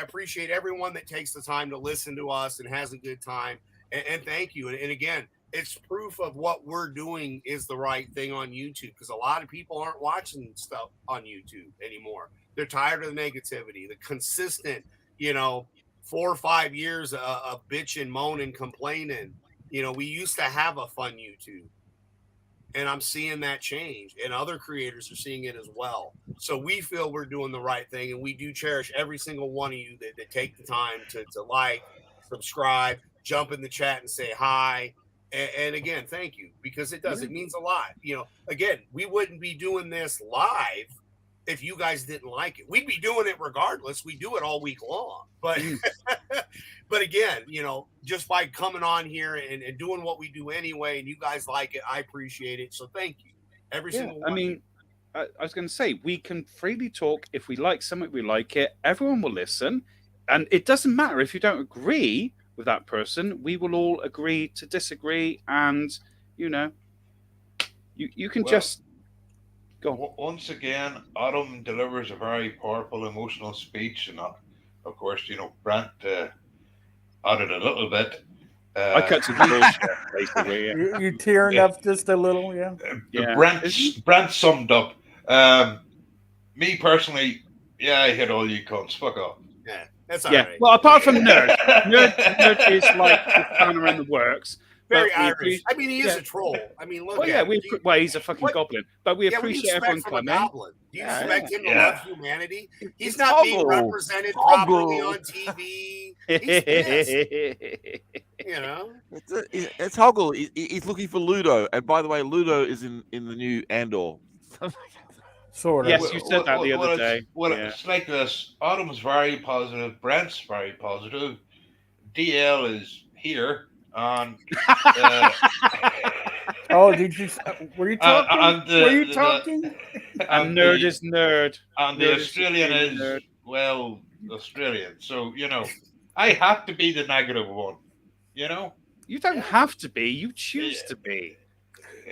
appreciate everyone that takes the time to listen to us and has a good time. And thank you. And again, it's proof of what we're doing is the right thing on YouTube, because a lot of people aren't watching stuff on YouTube anymore. They're tired of the negativity, the consistent, you know, 4 or 5 years of bitching, moaning, complaining. You know, we used to have a fun YouTube. And I'm seeing that change, and other creators are seeing it as well. So we feel we're doing the right thing, and we do cherish every single one of you that take the time to like, subscribe, jump in the chat and say hi. And again, thank you, because it does. It means a lot. You know, again, we wouldn't be doing this live if you guys didn't like it. We'd be doing it regardless. We do it all week long. But but again, you know, just by coming on here and doing what we do anyway, and you guys like it, I appreciate it. So thank you. Every single one. I mean, I was going to say, we can freely talk. If we like something, we like it. Everyone will listen. And it doesn't matter if you don't agree with that person. We will all agree to disagree. And, you know, you can just go. Once again, Adam delivers a very powerful emotional speech. And of course, you know, Brent added a little bit. I cut to the bullshit, basically. Yeah. You tearing up just a little, yeah. Brent summed up. Me personally, yeah, I hit all you cunts. Fuck off. Yeah, that's all right. Well, apart from Nerd is like kind of in the works. Very Irish. I mean, he is a troll. I mean, look. Well, yeah, he's a fucking goblin. But we appreciate everyone coming. Do you expect him to love humanity? He's not being represented properly on TV. He's pissed. You know, it's Hoggle. He's looking for Ludo, and by the way, Ludo is in the new Andor. Sort of. Yes, you said that the other day. It's like this. Autumn's very positive. Brent's very positive. DL is here, and Oh, did you? Were you talking? and Were you talking? And nerd is nerd. And Nerd the is Australian supreme is nerd. well Australian. So I have to be the negative one. You don't have to be. You choose to be.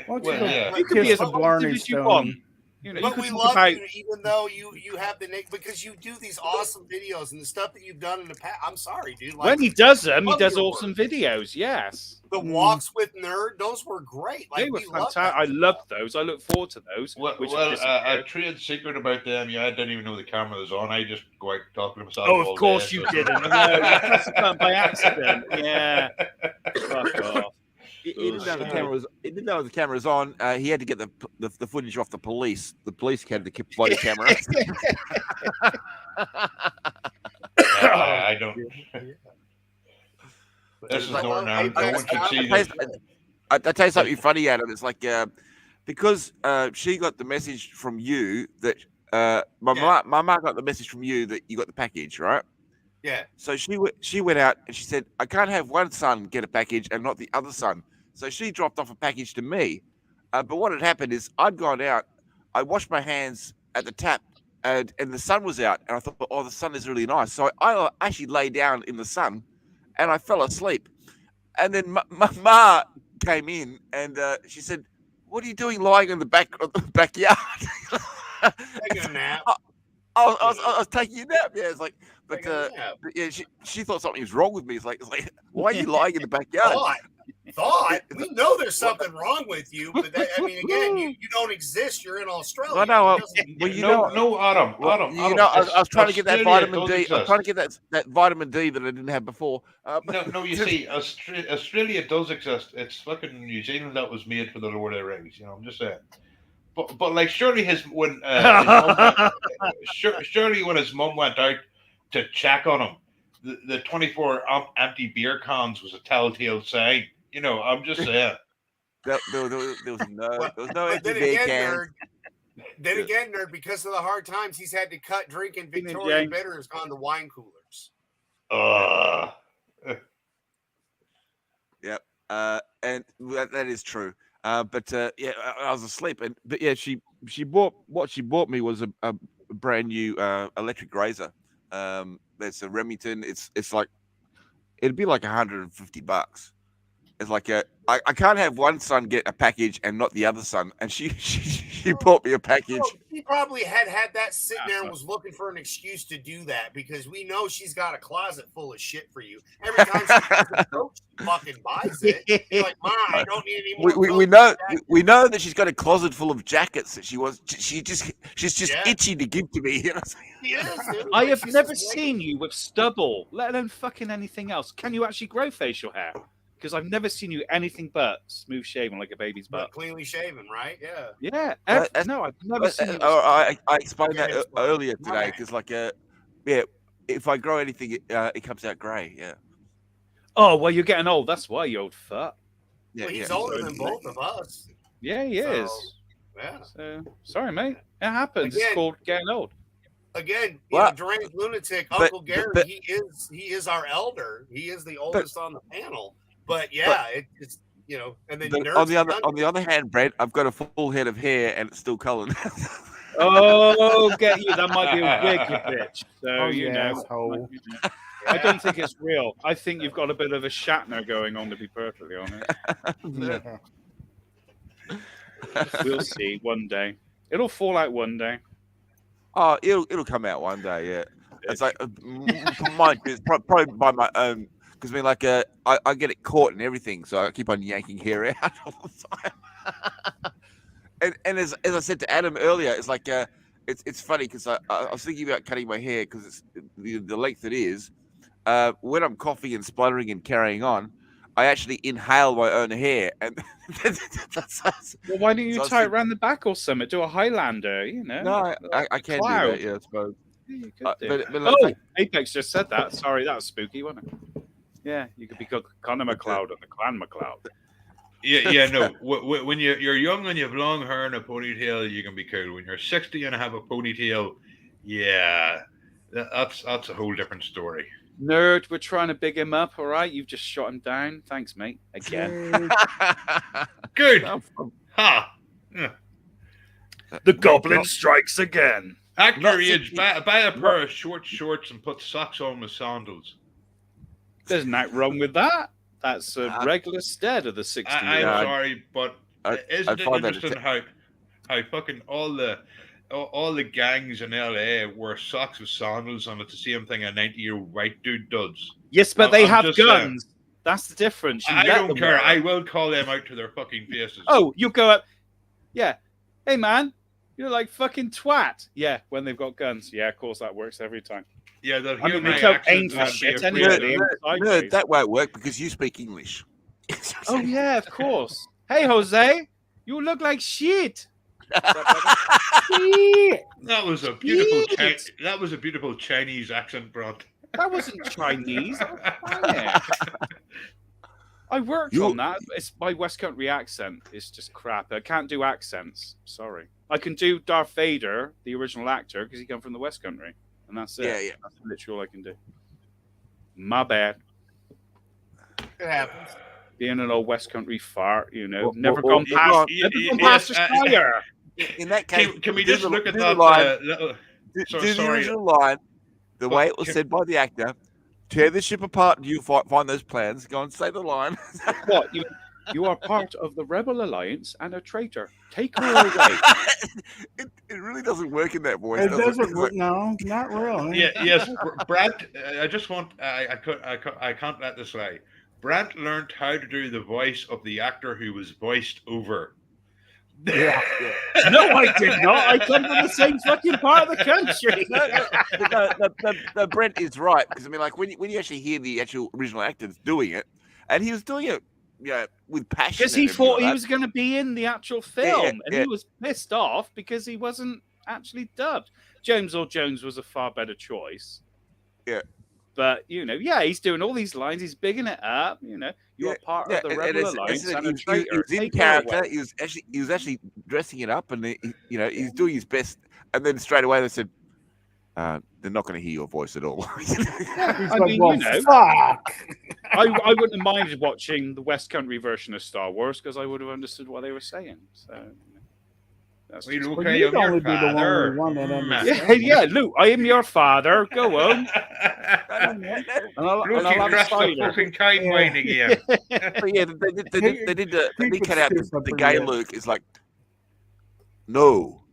Well, yeah. You can be Kiss as the positive Blarney as you want. Stone. You know, But you we could love talk about. you, even though you have the because you do these awesome videos and the stuff that you've done in the past. I'm sorry, dude. When he does them, he love does your awesome videos. Yes, The walks with Nerd, those were great. they Like were we love fantastic. that. I loved those. I look forward to those. Well, which a trade secret about them. Yeah, I didn't even know the camera was on. I just go out talking to myself. Oh, all of course day, you so- didn't. No, you pressed the button by accident. Yeah. Fuck off. He didn't know the camera was. He didn't know the camera was on. He had to get the footage off the police. The police had the body camera. I don't. This is Like, Northern Ireland. I- No one can see this. I tell you something funny, Adam. It's like because she got the message from you that my mum got the message from you that you got the package, right? Yeah. So she went out and she said, I can't have one son get a package and not the other son. So she dropped off a package to me. But what had happened is I'd gone out, I washed my hands at the tap, and the sun was out, and I thought, oh, the sun is really nice. So I actually lay down in the sun, and I fell asleep. And then my ma came in, and she said, "What are you doing lying in the backyard?" Taking a nap. I was taking a nap. Yeah, it's like, but Taking a nap. yeah, she thought something was wrong with me. It's like, why are you lying in the backyard? Thought. We know there's something wrong with you, but that, I mean, again, you don't exist. You're in Australia. I know. It doesn't- Well, you No, know, Adam. you know, I was trying to get that Australia vitamin does D. I was exist. trying to get that vitamin D that I didn't have before. No, you see, Australia does exist. It's fucking New Zealand that was made for the Lord of the Rings. I'm just saying. But like, surely his mum surely when his mum went out to check on him, the 24 empty beer cans was a telltale sign. I'm just saying. There was no But empty then beer again, cans. Nerd, because of the hard times, he's had to cut drinking James. Victoria Bitter has gone to wine coolers. Yep. And that is true. But yeah, I was asleep, but yeah, she bought me was a brand new electric razor. That's a Remington. It's like it'd be like $150. It's like I can't have one son get a package and not the other son, and she bought me a package. Well, she probably had that sitting there and was looking for an excuse to do that because we know she's got a closet full of shit for you. Every time she gets a coat, she fucking buys it. You're like, Ma, I don't need any more. We know that she's got a closet full of jackets that she's just itchy to give to me. You know? She is, dude. I Like, have she's never just seen you with stubble, let alone fucking anything else. Can you actually grow facial hair? Because I've never seen you anything but smooth shaven like a baby's but butt. cleanly shaven, right? Yeah. Yeah. No, I've never seen you. I explained that Yeah, earlier my today bad. because yeah, if I grow anything, it comes out grey. Yeah. Oh, well, you're getting old. That's why, you old fuck. Yeah. Well, he's yeah. older than both of us. Yeah, he So, is. Yeah. So, sorry, mate. It happens. Again- It's called getting old. Again, Well, Deranged Lunatic, but- Uncle Gary, but- he is our elder. He is the oldest on the panel. But yeah, it's and then But Nerd's on the other hand, Brent, I've got a full head of hair and it's still coloured. Oh, get you. That might be a wig, you bitch. So, Oh, you know. asshole. I don't think it's real. I think you've got a bit of a Shatner going on, to be perfectly honest. Yeah. We'll see one day. It'll fall out one day. Oh, it'll come out one day. Yeah. It's like mine is probably by my own. Because I mean, like, I get it caught and everything, so I keep on yanking hair out all the time. and as I said to Adam earlier, it's like it's funny because I was thinking about cutting my hair because it's the length it is. When I'm coughing and spluttering and carrying on, I actually inhale my own hair, and Well, why don't you So I was tie it think- around the back or something? Do a Highlander, you know? no, I can't do cloud. that. Yeah, I suppose. Yeah, you could do. But Oh, like, Apex just said that. Sorry, that was spooky, wasn't it? Yeah, you could be Connor McLeod or the Clan McLeod. Yeah, no. When you're young and you have long hair and a ponytail, you can be cool. When you're 60 and have a ponytail, yeah, that's a whole different story. Nerd, we're trying to big him up, all right? You've just shot him down. Thanks, mate. Again. Good. Ha. Yeah. The goblin strikes again. Act your age. Buy a pair of short shorts and put socks on with sandals. There's nothing wrong with that. That's a regular stead of the 60. I'm sorry, but isn't it interesting how fucking all the gangs in LA wear socks with sandals and it's the same thing a 90-year-old white dude does? Yes, but they have guns. That's the difference. I don't care. I will call them out to their fucking faces. Oh, you go up. Yeah. Hey, man. You're like fucking twat. Yeah, when they've got guns. Yeah, of course, that works every time. Yeah, they'll I hear mean, my they don't accent aim for and shit be anyway. Nerd, that won't work because you speak English. Oh, yeah, of course. Hey, Jose. You look like shit. That was a beautiful Chinese accent, Brent. That wasn't Chinese. That was I worked on that. It's my West Country accent. It's just crap. I can't do accents. Sorry. I can do Darth Vader, the original actor, because he come from the West Country, and that's it. Yeah. That's literally all I can do. My bad. It happens. Being an old West Country fart, never gone past the fire. In that case, can we just look at that little? Do the original line, the way it was said by the actor. Tear the ship apart and you find those plans. Go and say the line. What? You are part of the Rebel Alliance and a traitor. Take her away. It really doesn't work in that voice. It doesn't work. No, not really. Yeah, yes, Brent. I just want. I can't let this lie. Brent learned how to do the voice of the actor who was voiced over. Yeah. No, I did not. I come from the same fucking part of the country. No, Brent is right because I mean, like when you actually hear the actual original actor doing it, and he was doing it, with passion. Because he thought he was going to be in the actual film, and he was pissed off because he wasn't actually dubbed. James Earl Jones was a far better choice. Yeah. But, he's doing all these lines. He's bigging it up. You're part of the Rebel Alliance. He was in character. He was actually dressing it up, and he's doing his best. And then straight away they said, "They're not going to hear your voice at all." I mean, fuck. I wouldn't have minded watching the West Country version of Star Wars because I would have understood what they were saying. So. That's you'd only be the one that understands. Yeah, Luke, I am your father. Go home. Luke, you dressed the fucking kite wine again. But yeah, they cut out the gay Luke is like, no,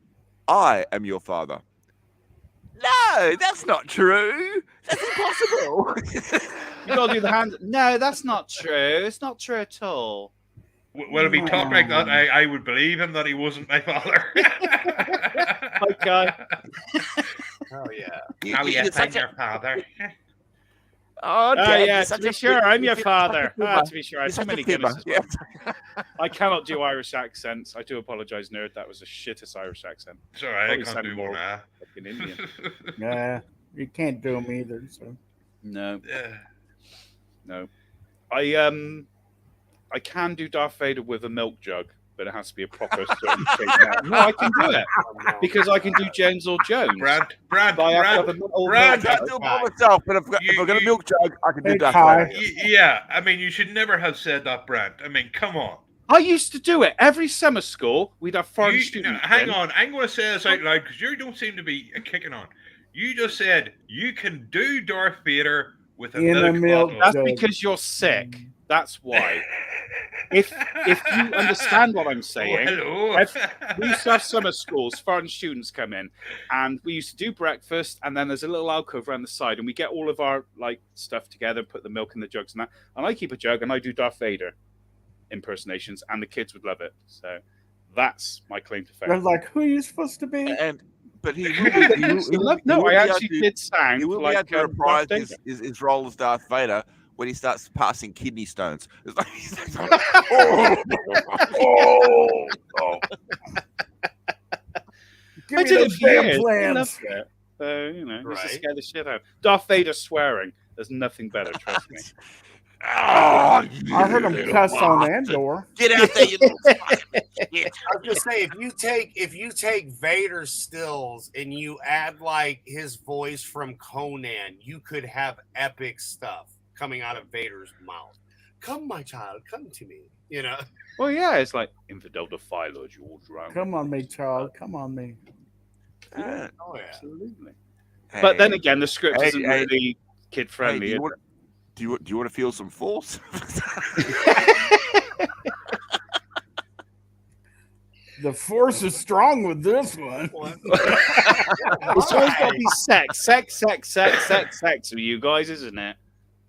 I am your father. No, that's not true. That's impossible. You gotta do the hand. No, that's not true. It's not true at all. Well, if he talked like that, I would believe him that he wasn't my father. Okay. Oh yeah. Oh yes, I'm your father. Oh, Dad, yeah. To be sure, I'm your father. To be sure, I have too many Guinnesses. Yeah. I cannot do Irish accents. I do apologize, Nerd. That was the shittest Irish accent. It's all right. I can't do one. Fucking Indian. Yeah, you can't do them either. So. No. Yeah. No. I can do Darth Vader with a milk jug, but it has to be a proper certain shape. No, I can do it because I can do James Earl Jones. Brad, I can't do it by myself, but if I've got a milk jug, I can do Darth Vader. Yeah, I mean, you should never have said that, Brad. I mean, come on. I used to do it every summer school. We'd have foreign students. Hang on, I'm going to say this out loud because you don't seem to be kicking on. You just said you can do Darth Vader with a milk bottle. That's because you're sick. That's why. If you understand what I'm saying, we used to have summer schools, foreign students come in, and we used to do breakfast, and then there's a little alcove around the side, and we get all of our stuff together, put the milk in the jugs and that, and I keep a jug, and I do Darth Vader impersonations, and the kids would love it. So that's my claim to fame. They're like, who are you supposed to be? But he will be. I actually did sound. He will be able to reprise his role as Darth Vader when he starts passing kidney stones. It's like, he's like, I did it for years. I loved it. So, used to scare the shit out. Darth Vader swearing. There's nothing better, trust me. Oh, I heard him you cuss on bastard. Andor. Get out there, you little fucking shit. I was just saying, if you take Vader's stills and you add like his voice from Conan, you could have epic stuff coming out of Vader's mouth. Come, my child, come to me. You know. Well, yeah, it's like infidel defiler, you'll drown. Come on, me, child. Come on, me. Yeah, Oh yeah. absolutely. Hey, But then again, the script Hey, isn't hey, really kid hey, friendly. do you want to feel some force? The force is strong with this one. It's always got to be sex with you guys, isn't it?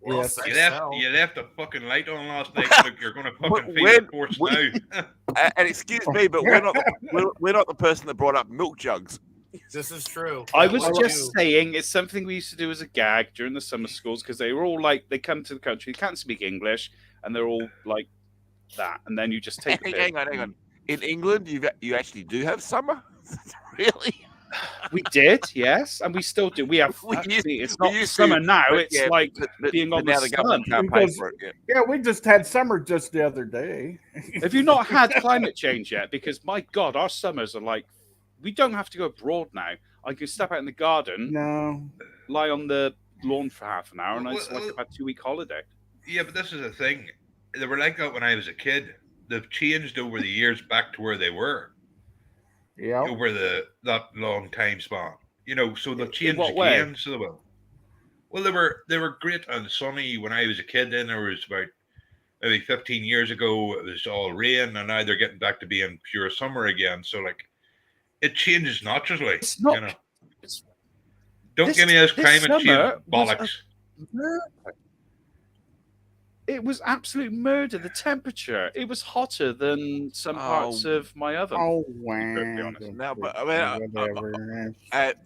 Well, Yes. sex You left, sells. you left the fucking light on last night. Look, you're going to fucking feel when- the force when- now. And excuse me, but we're not the person that brought up milk jugs. This is true. I That was was just you. saying it's something we used to do as a gag during the summer schools because they were all like, they come to the country, can't speak English, and they're all like that. And then you just take the piss. Hang on. In England, you actually do have summer? Really? We did, yes, and we still do. We have. We Actually, used- it's we not used summer to, now. but It's yeah, like but being on now the the government sun. can't pay Because- for it. Yeah. Yeah, we just had summer just the other day. Have you not had climate change yet? Because my God, our summers are like, we don't have to go abroad now. I can step out in the garden, No. lie on the lawn for half an hour, and it's Well, like about a 2-week holiday. Yeah, but this is the thing. They were like that when I was a kid. They've changed over the years back to where they were Yeah. over that long time span. You know, so they've changed what way? again. So they will. Well, they were great and sunny when I was a kid. Then there was about maybe 15 years ago. It was all rain, and now they're getting back to being pure summer again. So like, it changes naturally. It's not. You know? It's Don't this- give me this this climate change summer was bollocks. murder. It was absolute murder. The temperature. It was hotter than some parts of my oven. Oh, perfectly wow. honest. No, but I mean, Whatever.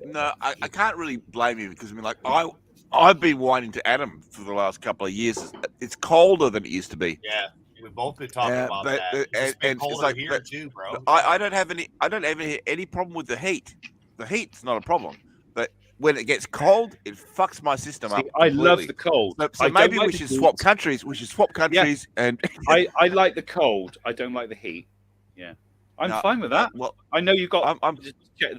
no, I can't really blame you because I mean, like I've been whining to Adam for the last couple of years. It's colder than it used to be. Yeah, we've both been talking about but, that. It's been and it's colder like, here but- too, bro. I don't have any problem with the heat. The heat's not a problem, but when it gets cold, it fucks my system up. See, I love completely. the cold. So I don't maybe like we the should heat. swap countries. We should swap countries and I like the cold. I don't like the heat. Yeah, I'm No, fine with that. Well, I know you got I'm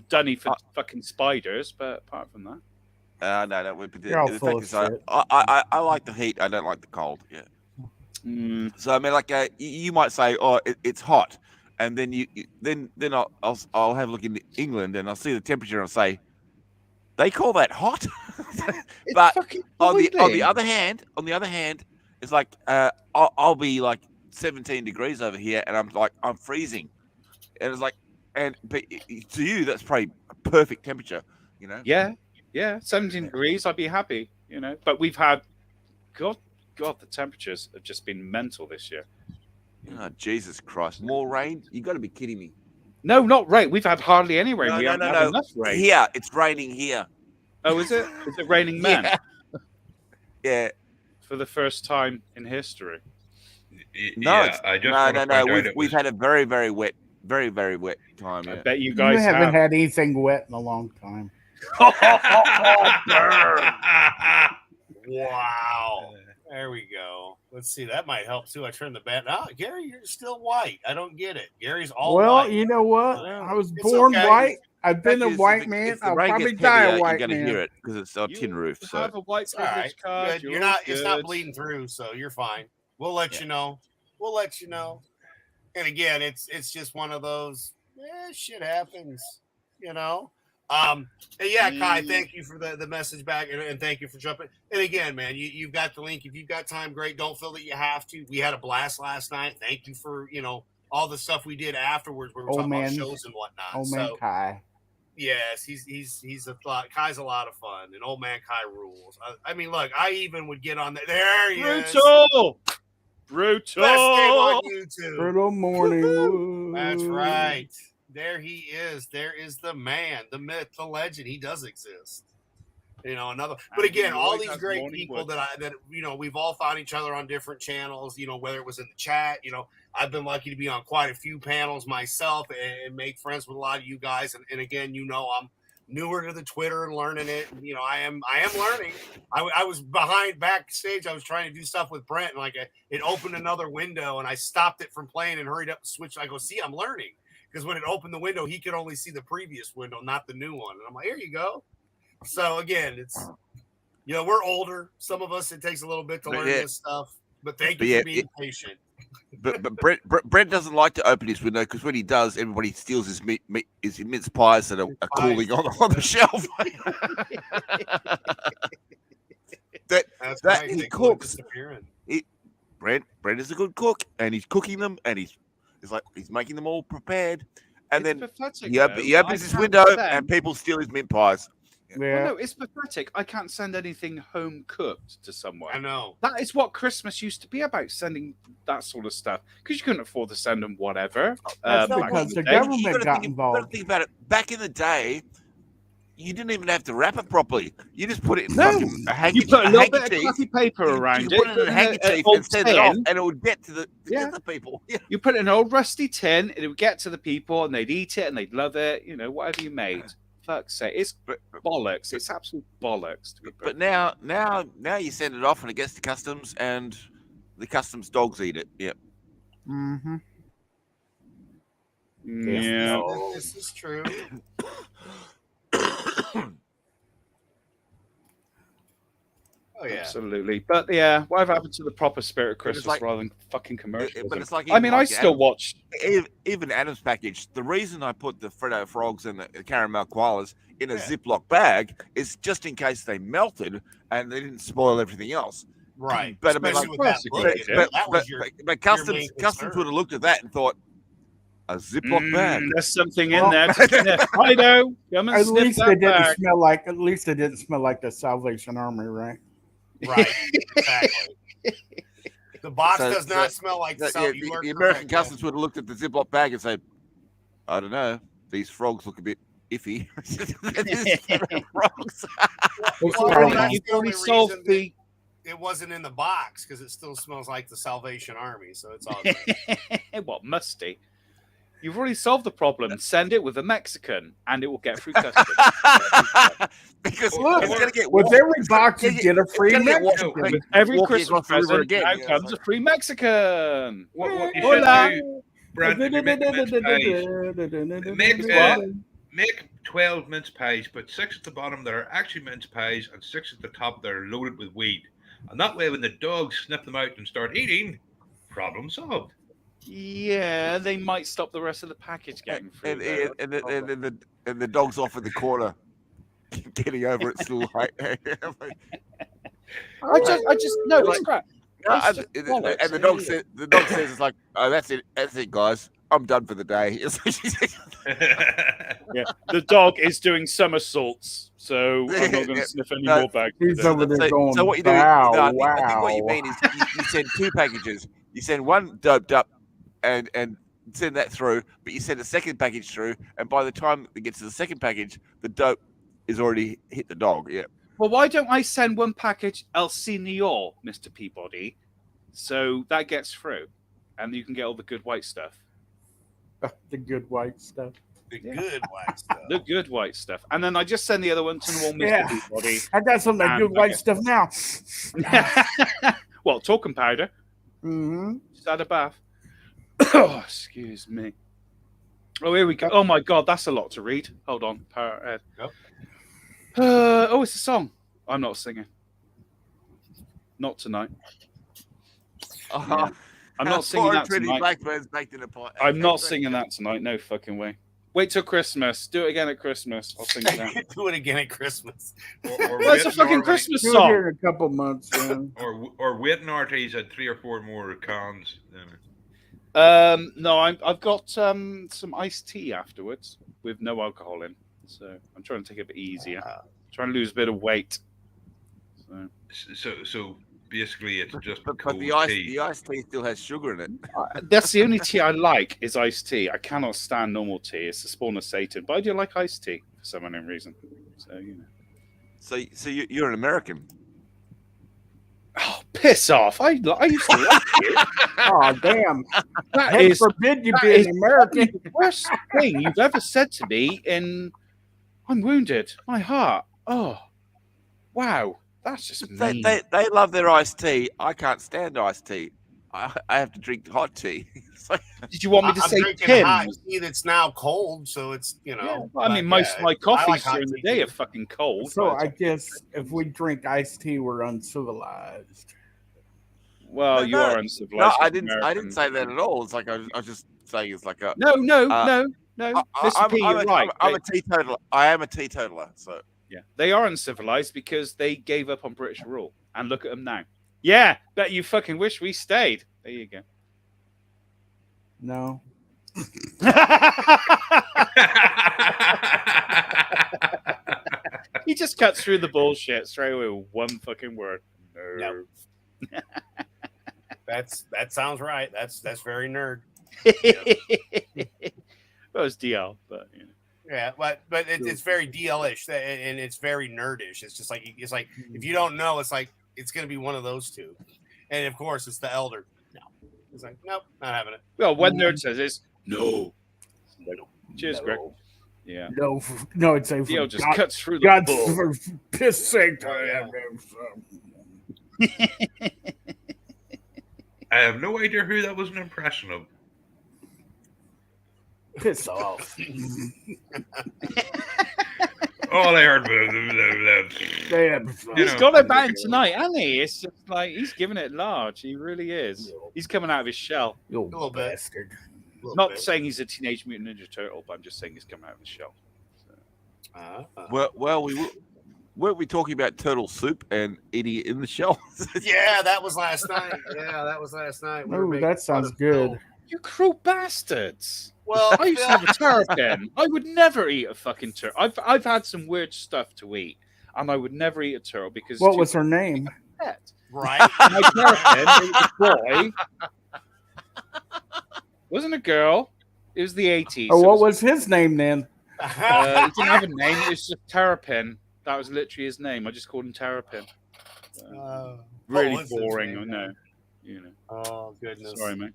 Dunny for fucking spiders, but apart from that, no. But You're all the full fact of is, shit. I like the heat. I don't like the cold. Yeah. So I mean, like you might say, oh, it's hot, and then then I'll have a look in England and I'll see the temperature and say, they call that hot. It's But fucking on the boiling. other hand, it's like I'll be like 17 degrees over here, and I'm freezing, and it's like, but to you that's probably a perfect temperature, you know. Yeah, 17 degrees, I'd be happy, you know. But we've had, God, the temperatures have just been mental this year. Oh, Jesus Christ, more rain? You got to be kidding me. No, not rain. We've had hardly any rain. No, we no, haven't no, had no. enough rain. Here, it's raining here. Oh, is it? Is it raining men Yeah. for the first time in history? No, Yeah, it's- I just no. want to point out We've had a very, very wet time. I Yeah. bet you You guys haven't have. had anything wet in a long time. Wow. There we go. Let's see. That might help too. I turned the bat. Oh, Gary, you're still white. I don't get it. Gary's all Well, white. you know what? Yeah. I was It's born okay. white. I've been Fact a is, white if man. the I'll rain probably gets die heavier, a white you're going to man. hear it because it's a tin roof. So have a white It's all right. privilege card. Good. You're not. It's not good. bleeding through, so you're fine. We'll let you know. We'll let you know. And again, it's just one of those. Shit happens, you know. And yeah, Kai, thank you for the message back, and thank you for jumping. And again, man, you've got the link. If you've got time, great. Don't feel that you have to. We had a blast last night. Thank you for all the stuff we did afterwards. We were talking about shows and whatnot. Oh man, So Kai. yes, he's a thought. Kai's a lot of fun, and old man Kai rules. I mean, look, I even would get on there. There he is. Brutal. Best game on YouTube. Brutal morning. wood. That's right. There he is. There is the man, the myth, the legend. He does exist. Another. But And again, he all always these has great morning people wood. that we've all found each other on different channels. Whether it was in the chat. I've been lucky to be on quite a few panels myself and make friends with a lot of you guys. And again, I'm newer to the Twitter and learning it. And, I am learning. I was behind backstage. I was trying to do stuff with Brent, and it opened another window, and I stopped it from playing and hurried up to switch. I go, see, I'm learning, because when it opened the window, he could only see the previous window, not the new one. And I'm like, here you go. So again, it's we're older. Some of us, it takes a little bit to learn this stuff. But thank you for being patient. But Brent doesn't like to open his window, because when he does, everybody steals his mince pies that are cooling on the shelf. that he cooks. Brent is a good cook, and he's cooking them, and he's making them all prepared, and then he opens his window, and people steal his mint pies. Yeah. Well, no, it's pathetic. I can't send anything home cooked to someone. I know. That is what Christmas used to be about, sending that sort of stuff, because you couldn't afford to send them whatever. That's because the government got involved. You've got to think about it. Back in the day, you didn't even have to wrap it properly. You just put it in a handkerchief. You put a little bit of fluffy paper around it. You put it in a handkerchief and send it off, and it would get to the people. Yeah. You put it in an old rusty tin, and it would get to the people, and they'd eat it, and they'd love it. Whatever you made. Fuck's sake, it's bollocks. It's absolute bollocks. But now you send it off, and it gets to customs, and the customs dogs eat it. Yep. Mm-hmm. Yeah. This is true. Oh yeah, absolutely. But yeah, whatever happened to the proper spirit of Christmas rather than fucking commercials? But it's like, I still watch even Adam's package. The reason I put the Freddo frogs and the caramel koalas in a Ziploc bag is just in case they melted and they didn't spoil everything else. Right. But I mean, but customs would have looked at that and thought, a Ziploc bag. There's something in there. I know. Come and at least they didn't bag. smell like. At least they didn't smell like the Salvation Army, right? Right. Exactly. The box does not smell like the American customs would have looked at the Ziploc bag and said, I don't know, these frogs look a bit iffy. Frogs. You've only solved the. It wasn't in the box because it still smells like the Salvation Army, so it's all good. What, musty? You've already solved the problem. Send it with a Mexican, and it will get through customs. Because look, it's going to get with every box you get a free Mexican. With every Christmas present, now comes a free Mexican. What you should do, Brent, make 12 mince pies, put 6 at the bottom that are actually mince pies, and 6 at the top that are loaded with weed. And that way, when the dogs sniff them out and start eating, problem solved. Yeah, they might stop the rest of the package getting through. And the dog's off in the corner, getting over it still. I just no, it's crap. And the dog says, it's like, oh, that's it, guys. I'm done for the day. Yeah, the dog is doing somersaults, so I'm not going to sniff any more bags. He's over there going, so what you do? I think what you mean is you send 2 packages. You send one doped up and send that through, but you send a second package through, and by the time it gets to the second package, the dope is already hit the dog. Yeah. Well, why don't I send one package El Señor, Mr. Peabody, so that gets through, and you can get all the good white stuff. The good white stuff. The good white stuff. The good white stuff. And then I just send the other one to normal Mr. Peabody. I got some of that good white stuff now. Well, talcum powder. Mm-hmm. Just had a bath. Oh, excuse me. Oh, here we go. Oh, my God. That's a lot to read. Hold on. Yep. Oh, it's a song. I'm not singing. Not tonight. Yeah. I'm not singing that tonight. Blackbirds baked in a pot. I'm not singing that tonight. No fucking way. Wait till Christmas. Do it again at Christmas. I'll sing it then. Do it again at Christmas. That's a fucking Christmas Do it song. here in a couple months. Or Wiener he's had 3 or 4 more cans. No, I've got some iced tea afterwards with no alcohol in. So I'm trying to take it a bit easier. Trying to lose a bit of weight. So basically, it's just but cold the iced tea still has sugar in it. That's the only tea I like is iced tea. I cannot stand normal tea. It's the spawn of Satan. But I do like iced tea for some unknown reason. So you know. So you're an American. Oh, piss off! I used to like you. Oh, damn! That is forbid you be an American. The worst thing you've ever said to me in I'm wounded. My heart. Oh, wow. That's just mean. They love their iced tea. I can't stand iced tea. I have to drink hot tea. It's like, Did you want me to I'm say drinking hot Tim's? tea that's now cold, so it's Yeah, know. well, I mean, but most of my I coffees like hot during the tea day too. are fucking cold. So but I guess if we drink iced tea, we're uncivilized. well, you no, are no, uncivilized. I with didn't American- say that at all. It's like I was just saying it's like a. No. Uh, Mr. P, you're right. I'm a teetotaler. I am a teetotaler. So Yeah, they are uncivilized because they gave up on British rule. And look at them now. Yeah, bet you fucking wish we stayed. There you go. No. He just cuts through the bullshit straight away with one fucking word. No. That sounds right. That's very nerd. Well, it's DL, but you know. Yeah, but it's very DL-ish and it's very nerdish. It's just like if you don't know, it's like it's gonna be one of those two, and of course it's the elder. No, it's like nope, not having it. Well, what nerd says is no. Cheers, No. Greg. Yeah. No, it's a DL just God, cuts through the God's bull. for piss sake. I have no idea who that was an impression of. Piss off. All I heard was He's got it back tonight, hasn't he? It's just like he's giving it large. He really is. He's coming out of his shell. You little bit. bastard. Not saying he's a Teenage Mutant Ninja Turtle, but I'm just saying he's coming out of his shell. So. well, weren't we talking about turtle soup and eating it in the shell? Yeah, that was last night. Yeah, that was last night. We were Oh, making that sounds fun of good. Phil. You cruel bastards! Well, I used to have a terrapin. I would never eat a fucking turtle. I've had some weird stuff to eat, and I would never eat a turtle because What was her name? pet. right. My terrapin, it was a boy. Wasn't a girl. It was the 80s. Oh, so what it was his name then? he didn't have a name. It was just Terrapin. That was literally his name. I just called him Terrapin. Really what's his boring. name, I know. man? You know. Oh goodness. Sorry, mate.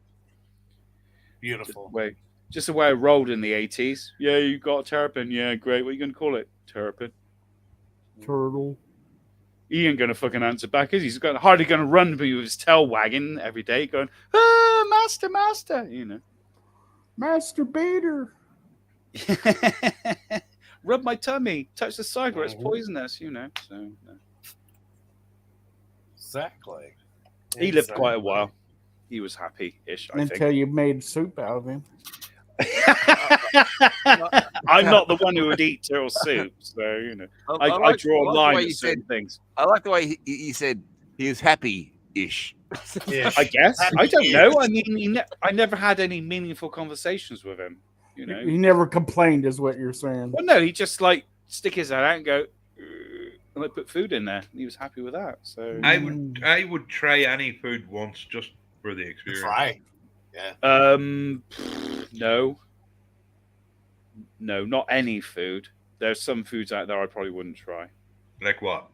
Beautiful. Wait. Just the way I rolled in the 80s. Yeah, you got a Terrapin. Yeah, great. What are you going to call it? Terrapin. Turtle. He ain't going to fucking answer back, is he? He's hardly going to run me with his tail wagging every day going, master, master, you know. Master Peter. Rub my tummy. Touch the side where it's poisonous, you know. So, no. Exactly. He lived quite a while. He was happy-ish, I Until think. you made soup out of him. I'm not the one who would eat turtle soup, so you know. I draw a line at certain things. I like the way he said he was happy-ish. I guess. I don't know. I mean, I never had any meaningful conversations with him. You know. He never complained, is what you're saying. Well, no, he just like stick his head out and go, and I put food in there. And he was happy with that. So I would try any food once just for the experience. Try. Yeah. No, not any food. There's some foods out there I probably wouldn't try. Like what?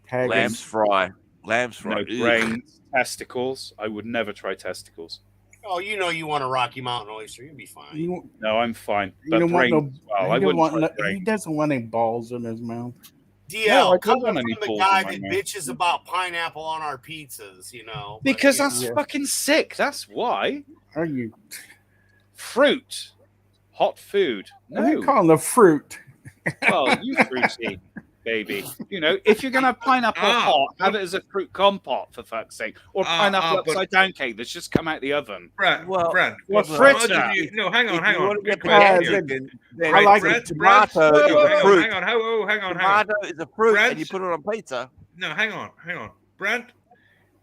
Haggis. Lamb's fry. Lamb's fry. No Ugh. brains, testicles. I would never try testicles. Oh, you know you want a Rocky Mountain oyster, you'll be fine. You, No, I'm fine. you But don't want brains, no. well, he I don't wouldn't want try no- brains. he doesn't want any balls in his mouth. DL, No, I don't coming want from any the balls guy in my that mouth. bitches about pineapple on our pizzas, you know. but, Because you that's know. Yeah. fucking sick. That's why. Are you? Fruit. Hot food. What are you No. calling the fruit? Well, you fruity, baby. You know, if you're going to have pineapple hot, have it as a fruit compote, for fuck's sake. Or pineapple but- upside down cake that's just come out the oven. Brent, Well, Brent. Or imagine fritter. No, hang on, hang If you on. want to Good get question Brent, here. I Right, like Brent, tomato Brent, is a hang fruit. on, hang on. Tomato is a fruit, Brent- and you put it on pizza. No, hang on. Brent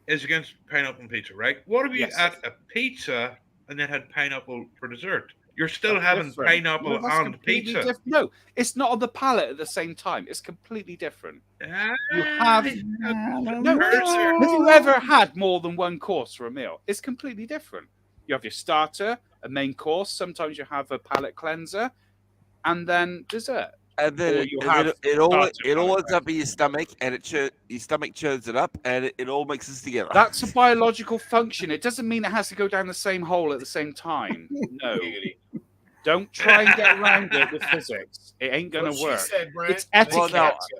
is against pineapple on pizza, right? What if you Yes. had a pizza and then had pineapple for dessert? You're still That's having different. pineapple No, that's on completely pizza. No, it's not on the palate at the same time. It's completely different. Ah, You have- No, Have you ever had more than one course for a meal? It's completely different. You have your starter, a main course. Sometimes you have a palate cleanser, and then dessert. And then Or it, you and have then it all starter it all palate ends up in your stomach, and your stomach churns it up, and it all mixes together. That's a biological function. It doesn't mean it has to go down the same hole at the same time. No. Don't try and get around it with physics. It ain't gonna What work. she said, Brent. It's etiquette,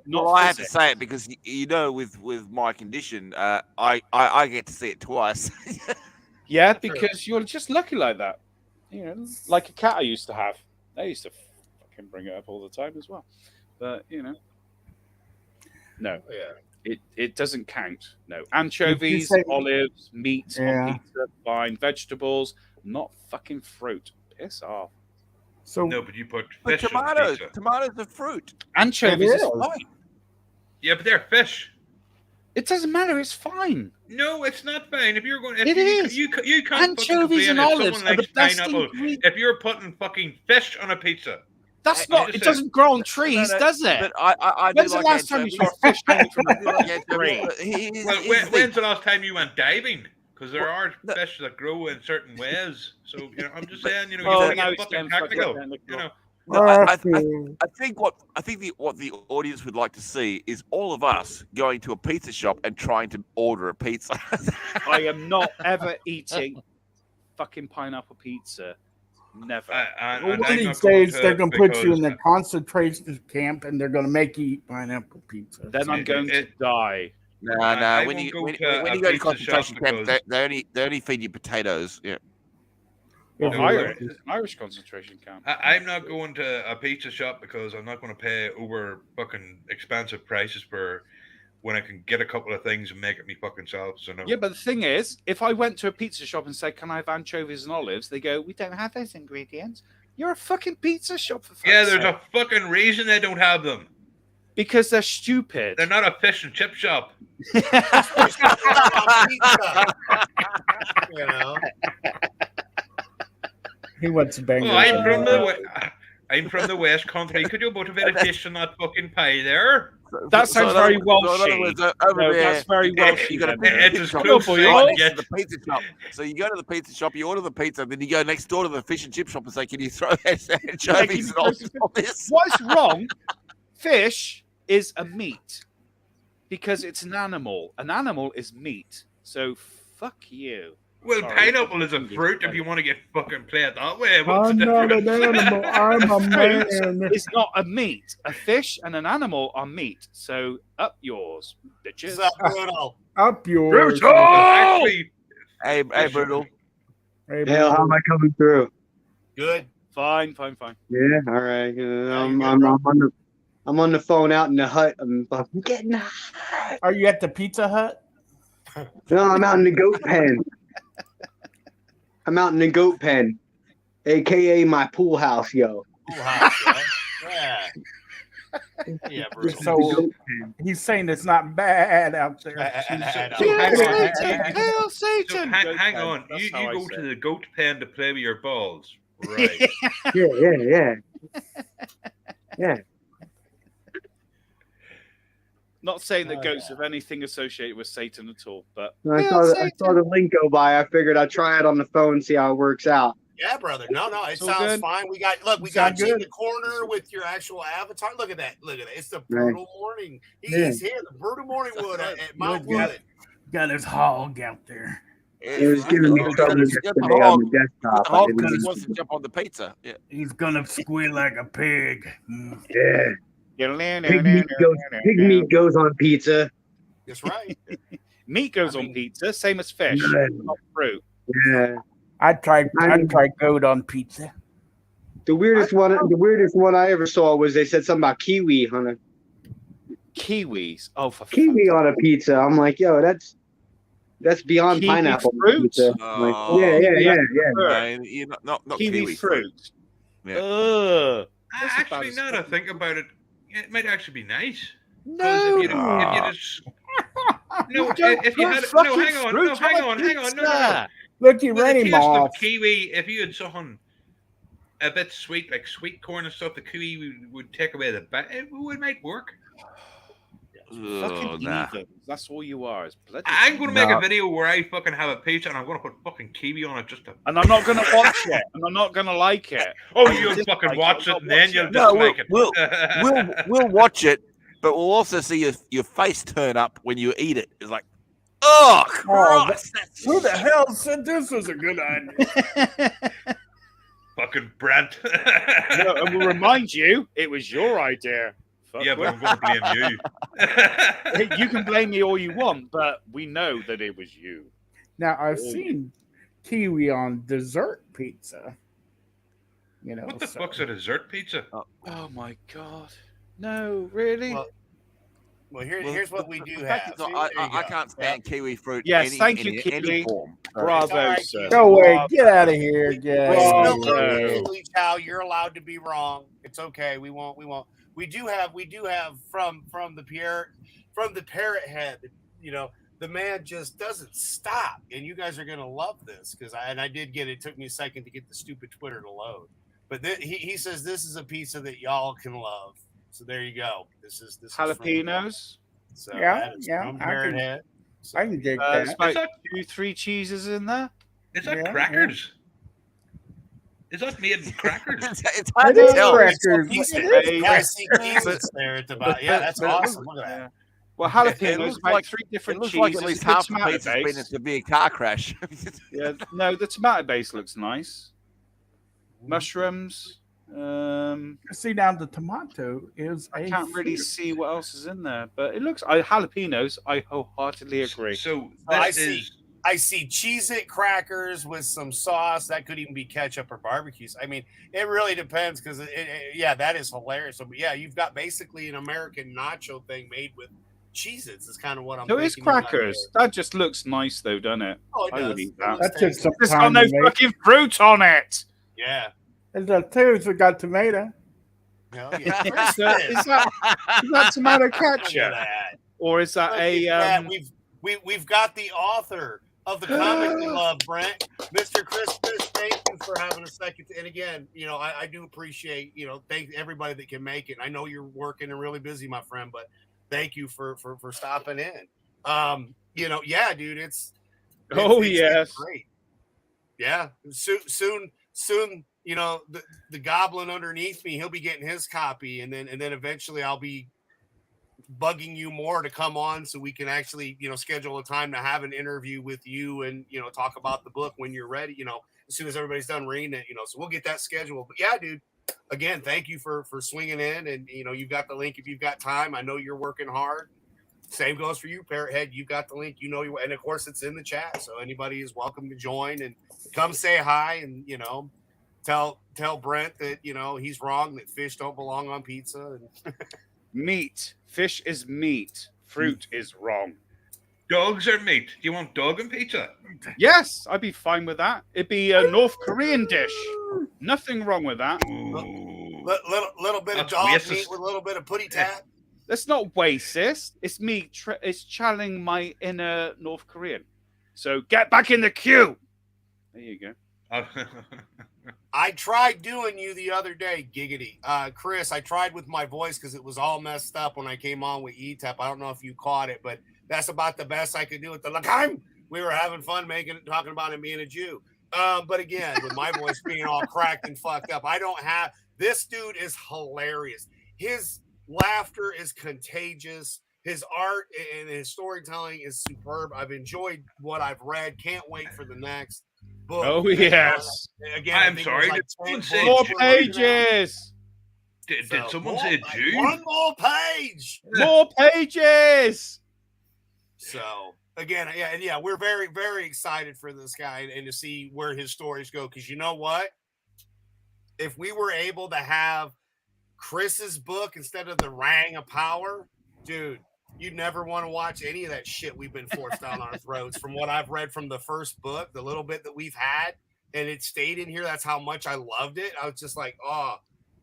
not I have to physics. say it because with my condition, I get to see it twice. Yeah, because you're just lucky like that. You know, like a cat I used to have. They used to fucking bring it up all the time as well. But no, it doesn't count. No, anchovies, olives, meat on pizza, fine. Vegetables, not fucking fruit. Piss off. So No, but you put But fish on tomatoes, pizza. tomatoes are fruit. Anchovies is is. fine. Yeah, but they're fish. It doesn't matter. It's fine. No, it's not fine. If you're going, It is. You can't Anchovies fucking and complain if olives someone are the likes best pineapple. ingredient. If you're putting fucking fish on a pizza, That's I not. just It said- doesn't grow on trees, does it? But I do When's the like last time you anchovies. saw a fish hanging from a Yeah, tree? but here's well, the thing. when's the last time you went diving? Because there are no. fish that grow in certain ways. So I'm just saying, you Oh, gotta now get it's fucking getting fucking technical. technical. No, I think what the audience would like to see is all of us going to a pizza shop and trying to order a pizza. I am not ever eating fucking pineapple pizza. Never. one of these days they're gonna put you in a concentration camp and they're gonna make you eat pineapple pizza. Then I'm going to die. No. When you go to concentration camps, they only feed you potatoes. Yeah. Well, Irish concentration camp. I'm not going to a pizza shop because I'm not going to pay over fucking expensive prices for when I can get a couple of things and make it me fucking self. So no. Yeah, but the thing is, if I went to a pizza shop and said, "Can I have anchovies and olives?" They go, "We don't have those ingredients." You're a fucking pizza shop for fuck's Yeah, there's sake. a fucking reason they don't have them. Because they're stupid. They're not a fish and chip shop. You know. He went to Bangor. Oh, I'm from the West Country. Could you put a bit of fish in that fucking pie there? That sounds very Welsh. That's very Welsh. You got It's as Come close on, as boy. I can get. the pizza shop. So you go to the pizza shop, you order the pizza, then you go next door to the fish and chip shop and say, "Can you throw anchovies and olives on this?" What's wrong? Fish is a meat because it's an animal. An animal is meat. So fuck you. Well, Sorry. pineapple is a fruit if you want to get fucking play it that way. What's I'm the not difference? an animal. I'm a man. It's not a meat. A fish and an animal are meat. So up yours, bitches. What's up, Bruno? Up yours. Actually, Hey, Brutal. Hey, Hell, how am I coming through? Good. Fine. Yeah, all right. I'm on the phone out in the hut. I'm getting hot. Are you at the Pizza Hut? No, I'm out in the goat pen. I'm out in the goat pen, aka my pool house, yo. Yeah. Yeah, Bruno. So he's saying it's not bad out there. Hang on. That's You how I go say to it. the goat pen to play with your balls. Right. Yeah. Not saying that goats have anything associated with Satan at all, but I saw the link go by. I figured I'd try it on the phone, see how it works out. Yeah, brother. No, it So sounds good. fine. We got you in the corner with your actual avatar. Look at that. It's the brutal morning. He's here, the brutal morning wood at Mount Wood. Got his hog out there. It was giving me trouble yesterday on the desktop. I didn't Because he know. wants to jump on the pizza. Yeah. He's gonna squeal like a pig. Yeah. Pig meat goes on pizza. That's right. meat goes on pizza, same as fish, Good. not fruit. Yeah. I'd try goat on pizza. The weirdest one I ever saw was they said something about kiwi, Hunter. Kiwis. Oh, for Kiwi fuck's on a pizza. I'm like, yo, that's beyond Kiwi pineapple fruit? pizza. Oh. Like, yeah. Not kiwi kiwi fruit. Yeah. Ugh. That's as bad Actually, as now that I fucking- think about it, it might actually be nice. 'Cause No. if you just no, You don't if you put had fucking hang on, fruit no, hang a on, pizza. no. Look, you Well, ran the him taste of off. kiwi, if you had something a bit sweet, like sweet corn and stuff, the kiwi would take away the bite. It might work. Fucking heathens. That's all you are. Is bloody I'm going to make No. a video where I fucking have a pizza and I'm going to put fucking kiwi on it just to. And I'm not going to watch it. And I'm not going to like it. Oh, I you'll dislike fucking it, watch I'll it and then watch you'll it. No, dislike it. we'll watch it, but we'll also see your face turn up when you eat it. It's like, oh, Christ! Who the hell said this was a good idea? Fuck fucking Brent. No, and we'll remind you, it was your idea. Fuck Yeah, but well. I'm going to blame you. You can blame me all you want, but we know that it was you. Now I've Oh. seen kiwi on dessert pizza. You know, What the so- fuck's a dessert pizza? Oh my god. No, really? Well, here's what we do The fact have. is, See, I there you go. can't stand kiwi fruit. Yes, thank in you, any Kiwi. form. Bravo, all right, sir. No way! Bravo. Get out of here! Get We out still of love here. you, Lee Chow. You're allowed to be wrong. It's okay. We won't. We do have from the parrot head. You know, the man just doesn't stop, and you guys are gonna love this because I did get it. It took me a second to get the stupid Twitter to load, but he says this is a pizza that y'all can love. So there you go. This is Jalapenos. So Yeah, that is yeah, from I Parrot can- Head. So, I can dig There's that. about Is that- 2-3 cheeses in there. Is that Yeah, crackers? Is that made in crackers? It's hard It to is tell. crackers. Yeah, I see Jesus there at the bottom. Yeah, that's But- awesome. Look at that. Yeah. Well, It jalapenos, looks about like- 3 It different looks cheeses. like at least the half the tomato pizza's been base. to be a car crash. Yeah, no, the tomato base looks nice. Mushrooms. See, now the tomato is I a can't really fruit. see what else is in there, but it looks. Jalapenos. I wholeheartedly agree. So I this see. is I see Cheez-It crackers with some sauce. That could even be ketchup or barbecues. I mean, it really depends because, yeah, that is hilarious. So, yeah, you've got basically an American nacho thing made with Cheez-Its is kind of what I'm So it's thinking you got crackers. there. That just looks nice, though, doesn't it? Oh, it I would does. eat It that. looks That took tasty. some It's got time no to make. fucking fruit on it. Yeah. And the tubes we got tomato. Hell yeah. Chris Is that, did. is that tomato Look at ketchup, that. or is that Look a? at that. We've got the author of the comic we love, Brent, Mr. Chris Fisk. Thank you for having a second. And again, you know, I do appreciate, you know, thank everybody that can make it. I know you're working and really busy, my friend, but thank you for stopping in. You know, yeah, dude, it's yes. great. Yeah, soon, you know, the goblin underneath me, he'll be getting his copy, and then eventually I'll be bugging you more to come on so we can actually, you know, schedule a time to have an interview with you and, you know, talk about the book when you're ready, you know, as soon as everybody's done reading it, you know, so we'll get that scheduled. But yeah, dude, again, thank you for swinging in, and, you know, you've got the link if you've got time. I know you're working hard. Same goes for you, Parrot Head. You got the link, you know, and of course it's in the chat, so anybody is welcome to join and come say hi, and, you know, tell Brent that, you know, he's wrong, that fish don't belong on pizza. And Meat. Fish is meat. Fruit is wrong. dogs are meat. Do you want dog and pizza? Yes, I'd be fine with that. It'd be a North Korean dish. Nothing wrong with that. Ooh. little bit of That's dog racist. meat with a little bit of putty tap. That's not racist. It's me. It's channeling my inner North Korean. So get back in the queue. There you go. I tried doing you the other day, giggity. Chris, I tried with my voice because it was all messed up when I came on with Etep. I don't know if you caught it, but that's about the best I could do with the Lakheim. We were having fun talking about him being a Jew. But again, with my voice being all cracked and fucked up, I don't have. This dude is hilarious. His laughter is contagious. His art and his storytelling is superb. I've enjoyed what I've read. Can't wait for the next book. Oh yes. Again, I'm I think sorry, it was did 10 someone say books More we're looking at. pages. Did So, someone more- say Jew? One more page. More pages. So again, yeah, we're very, very excited for this guy and to see where his stories go. Because you know what? If we were able to have Chris's book instead of the Rang of Power, dude, you'd never want to watch any of that shit we've been forced down our throats. From what I've read from the first book, the little bit that we've had, and it stayed in here. That's how much I loved it. I was just like, oh,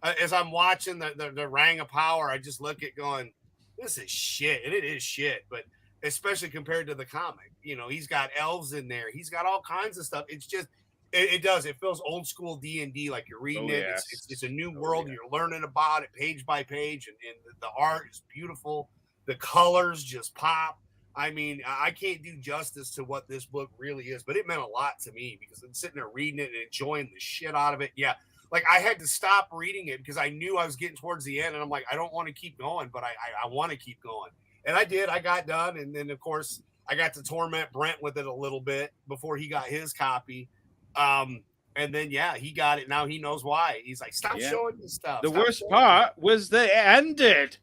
as I'm watching the Rang of Power, I just look at going, this is shit, and it is shit, but especially compared to the comic, you know, he's got elves in there, he's got all kinds of stuff. It's just, it feels old school D&D, like you're reading it. Yes. It's a new world, and you're learning about it page by page, and the art is beautiful. The colors just pop. I mean, I can't do justice to what this book really is, but it meant a lot to me because I'm sitting there reading it and enjoying the shit out of it. Yeah. Like I had to stop reading it because I knew I was getting towards the end, and I'm like, I don't want to keep going, but I want to keep going. And I did. I got done. And then, of course, I got to torment Brent with it a little bit before he got his copy. And And then he got it. Now he knows why. He's like, stop showing this stuff. The Stop worst showing part was that it ended.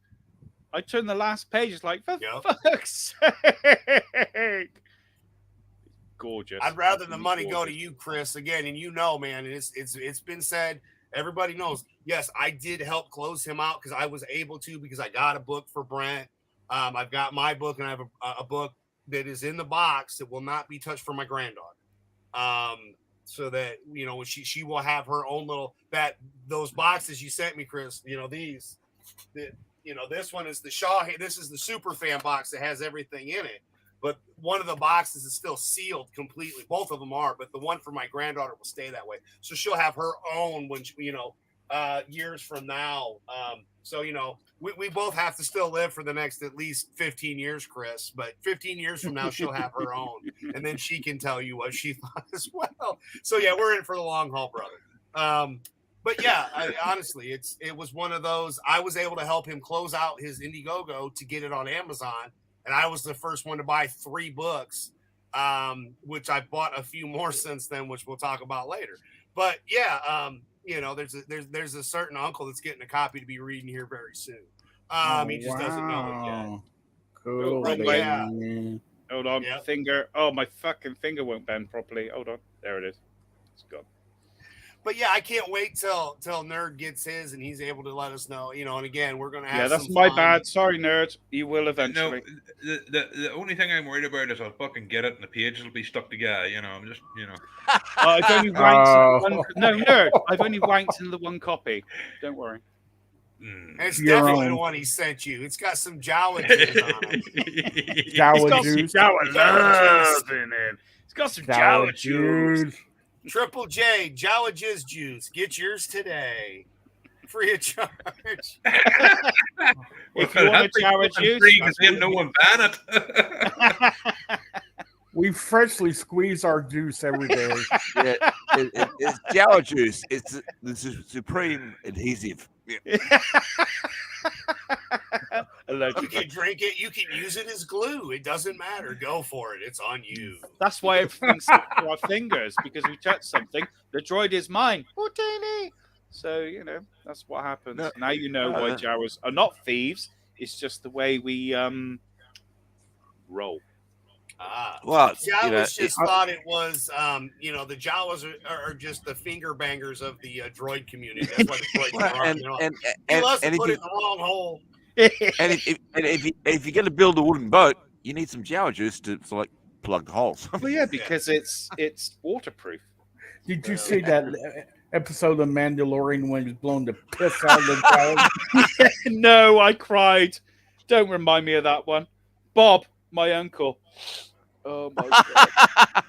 I turned the last page. It's like, for fuck's sake. Gorgeous. I'd rather the money go to you, Chris, again. And you know, man, it's been said. Everybody knows. Yes, I did help close him out because I was able to, because I got a book for Brent. I've got my book, and I have a book that is in the box that will not be touched for my granddaughter. So that, you know, she will have her own little, those boxes you sent me, Chris, you know, this one is the Shawhan. This is the super fan box that has everything in it. But one of the boxes is still sealed completely. Both of them are, but the one for my granddaughter will stay that way. So she'll have her own when she, years from now. So, you know, we both have to still live for the next at least 15 years, Chris. But 15 years from now, she'll have her own. And then she can tell you what she thought as well. So, yeah, we're in for the long haul, brother. But, yeah, honestly, it was one of those. I was able to help him close out his Indiegogo to get it on Amazon. And I was the first one to buy 3 books, which I bought a few more since then, which we'll talk about later. But, yeah, you know, there's a certain uncle that's getting a copy to be reading here very soon. He just doesn't know it yet. Cool. But yeah. Hold on, finger. Oh, my fucking finger won't bend properly. Hold on, there it is. It's gone. But yeah, I can't wait till Nerd gets his and he's able to let us know. You know, and again, we're gonna have. Yeah, that's some my fun. bad. Sorry, Nerd. You will eventually. No, the only thing I'm worried about is I'll fucking get it and the pages will be stuck together. You know, I'm just, you know. I've only wanked no, Nerd. I've only wanked in the one copy. Don't worry. And it's definitely the one he sent you. It's got some Jawa juice on it. Jawa juice. Jawa love in it. It's got some Jawa juice. Triple J, Jawa Jizz Juice. Get yours today. Free of charge. If you want a Jawa juice, no one ban it. We freshly squeeze our juice every day. Yeah, it's Jawa juice. It's the supreme adhesive. Yeah. You can drink it. You can use it as glue. It doesn't matter. Go for it. It's on you. That's why everything's stuck to our fingers, because we touched something. The droid is mine. Ootini. So, you know, that's what happens. No, now you know why Jawas are not thieves. It's just the way we roll. Well, Jawas just thought it was, the Jawas are just the finger bangers of the droid community. That's why the droids are wrong. He loves to put it in the wrong hole. And if you're going to build a wooden boat, you need some Jawa juice to plug the holes. Well, yeah, because it's waterproof. Did you see that episode of Mandalorian when he was blowing the piss out of the dog? No, I cried. Don't remind me of that one. Bob, my uncle. Oh my god!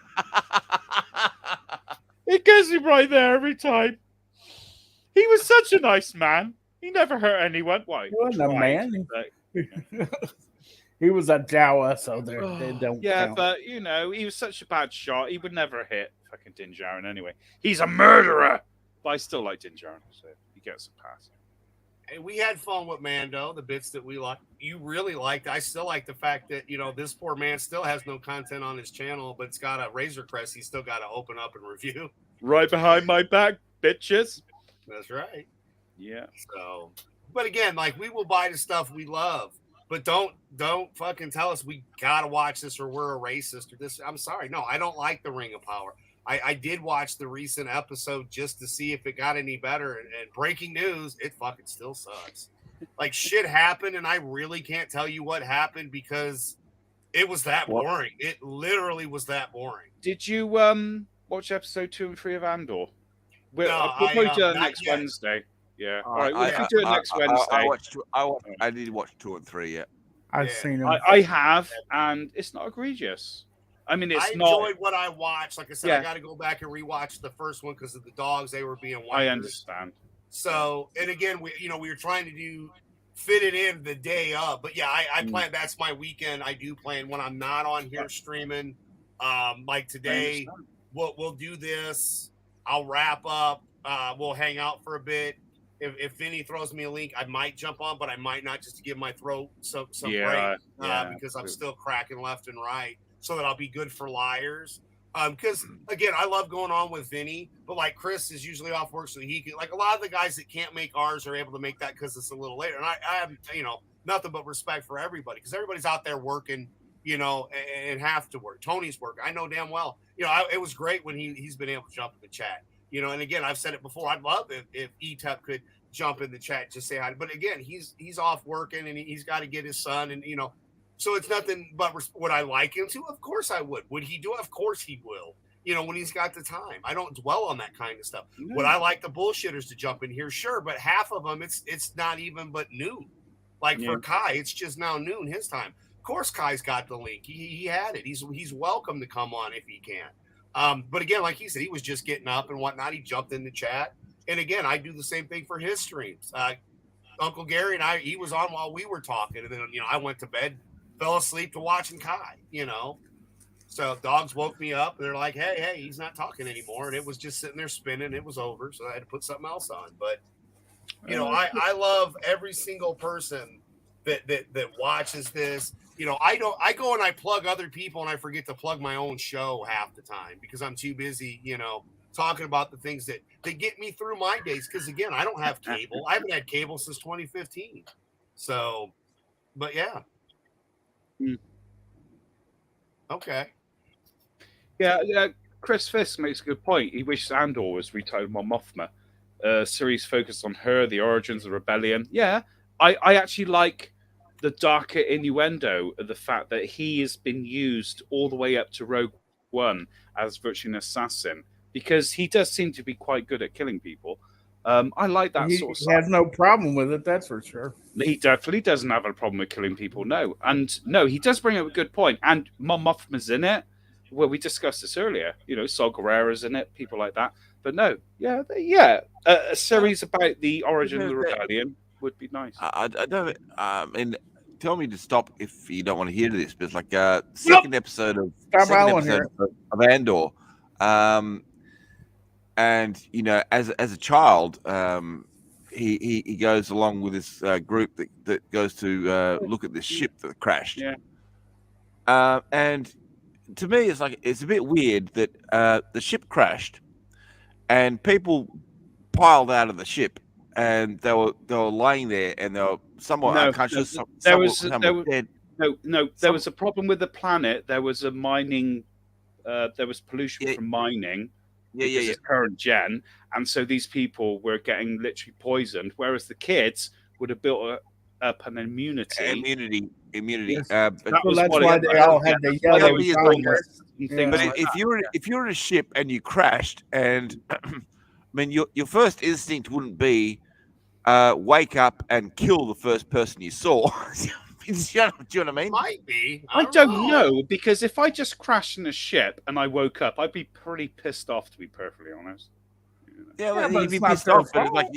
It gets me right there every time. He was such a nice man. He never hurt anyone. Why? He wasn't a man. He was a Jawa, so they don't. Yeah, count. but you know, he was such a bad shot. He would never hit fucking Din Djarin anyway. He's a murderer. But I still like Din Djarin, so he gets a pass. And we had fun with Mando, the bits that we liked. You really liked. I still like the fact that, you know, this poor man still has no content on his channel, but it's got a Razor Crest he's still got to open up and review. Right behind my back, bitches. That's right. Yeah. So, but again, like, we will buy the stuff we love, but don't fucking tell us we gotta watch this or we're a racist or this. I'm sorry. No, I don't like the Ring of Power. I did watch the recent episode just to see if it got any better. And breaking news, it fucking still sucks. Like, shit happened, and I really can't tell you what happened because it was that boring. It literally was that boring. Did you watch episode 2 and 3 of Andor? We'll No, probably do it not next yet. Wednesday. Yeah. All right, we'll do it next Wednesday. I did watch 2 and 3 yet. I've seen him. I have, and it's not egregious. I mean, I enjoyed what I watched. Like I said, I got to go back and rewatch the first one because of the dogs. They were being white. I understand. So, and again, we were trying to fit it in the day of. But yeah, I plan. That's my weekend. I do plan when I'm not on here streaming. Like today, we'll do this. I'll wrap up. We'll hang out for a bit. If Vinny throws me a link, I might jump on, but I might not, just to give my throat some break because I'm still cracking left and right, so that I'll be good for liars. Because again, I love going on with Vinny, but like Chris is usually off work, so he can, like a lot of the guys that can't make ours are able to make that because it's a little later. And I have, nothing but respect for everybody because everybody's out there working, and have to work. Tony's work. I know damn well. It was great when he's been able to jump in the chat. And again, I've said it before. I'd love if Etep could jump in the chat, just say hi. But again, he's off working and he's got to get his son, and so it's nothing but would I like him to? Of course I would. Would he do it? Of course he will. When he's got the time. I don't dwell on that kind of stuff. No. Would I like the bullshitters to jump in here? Sure, but half of them, it's not even but noon. Like for Kai, it's just now noon his time. Of course, Kai's got the link. He had it. He's welcome to come on if he can. But again, like he said, he was just getting up and whatnot. He jumped in the chat. And again, I do the same thing for his streams. Uncle Gary and he was on while we were talking. And then, I went to bed, fell asleep to watching Kai, So dogs woke me up and they're like, hey, he's not talking anymore. And it was just sitting there spinning. It was over. So I had to put something else on. But, I love every single person that watches this. I go and I plug other people and I forget to plug my own show half the time because I'm too busy, talking about the things that get me through my days. Because again, I don't have cable. I haven't had cable since 2015. So, but yeah. Okay. Yeah. Chris Fisk makes a good point. He wishes Andor was retitled Mon Mothma. Series focused on her, the origins of the rebellion. Yeah, I actually like the darker innuendo of the fact that he has been used all the way up to Rogue One as virtually an assassin, because he does seem to be quite good at killing people. I like that sort of stuff. He has no problem with it, that's for sure. He definitely doesn't have a problem with killing people, no. And no, he does bring up a good point. And Mon Mothma's in it. Well, we discussed this earlier. Saul Guerrera's in it, people like that. But no, a series about the origin of the rebellion would be nice. I don't. Tell me to stop if you don't want to hear this. But it's like second episode of Andor, and as a child, he goes along with this group that goes to look at this ship that crashed. Yeah. And to me, it's a bit weird that the ship crashed, and people piled out of the ship, and they were laying there, and they were somewhat unconscious. There was a problem with the planet. There was a mining. There was pollution from mining. It's current gen, and so these people were getting literally poisoned, whereas the kids would have built up an immunity. Yes. That's why they all had the yellow things. But if you're in a ship and you crashed, and your first instinct wouldn't be wake up and kill the first person you saw. Do you know what I mean? Might be. I don't know, because if I just crashed in a ship and I woke up, I'd be pretty pissed off, to be perfectly honest. Yeah, you'd be pissed off, but like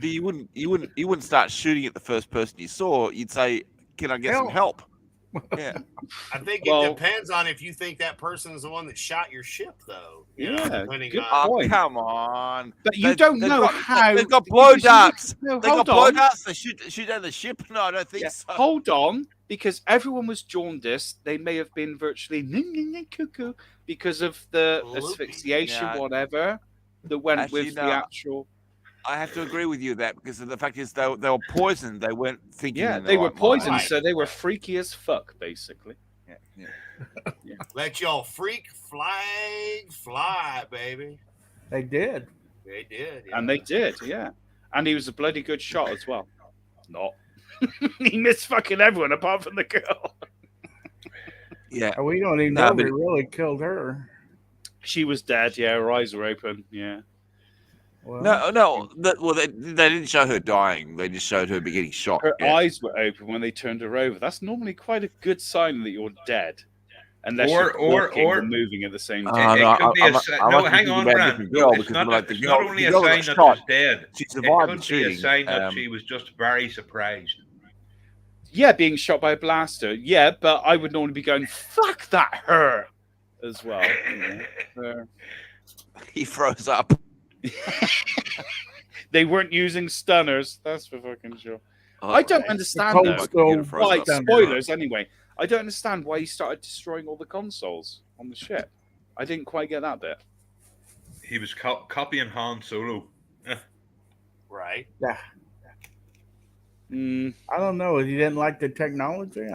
you wouldn't start shooting at the first person you saw. You'd say, "Can I get some help?" Yeah, I think it depends on if you think that person is the one that shot your ship, though. Come on! But you don't know how they've got blow darts. They've got blow darts. They shoot down the ship. No, I don't think so. Hold on, because everyone was jaundiced. They may have been virtually cuckoo because of the asphyxiation, whatever. That went with the actual. I have to agree with you that because the fact is they were poisoned. They weren't thinking. Yeah, they were poisoned, so they were freaky as fuck, basically. Yeah. Let your freak flag fly, baby. They did. They did. And they did, yeah. And he was a bloody good shot as well. Not. He missed fucking everyone apart from the girl. Yeah. We don't even know we really killed her. She was dead, yeah. Her eyes were open, yeah. Well, no. They didn't show her dying. They just showed her getting shot. Her eyes were open when they turned her over. That's normally quite a good sign that you're dead, unless you're walking or moving at the same time. Hang on, Brent. It's not only a sign that she's dead. She survived. It could be a sign that she was just very surprised. Yeah, being shot by a blaster. Yeah, but I would normally be going, "Fuck that her," as well. He froze up. They weren't using stunners, that's for fucking sure. I don't understand why, spoilers anyway. I don't understand why he started destroying all the consoles on the ship. I didn't quite get that bit. He was copying Han Solo. Right. Yeah. I don't know. He didn't like the technology.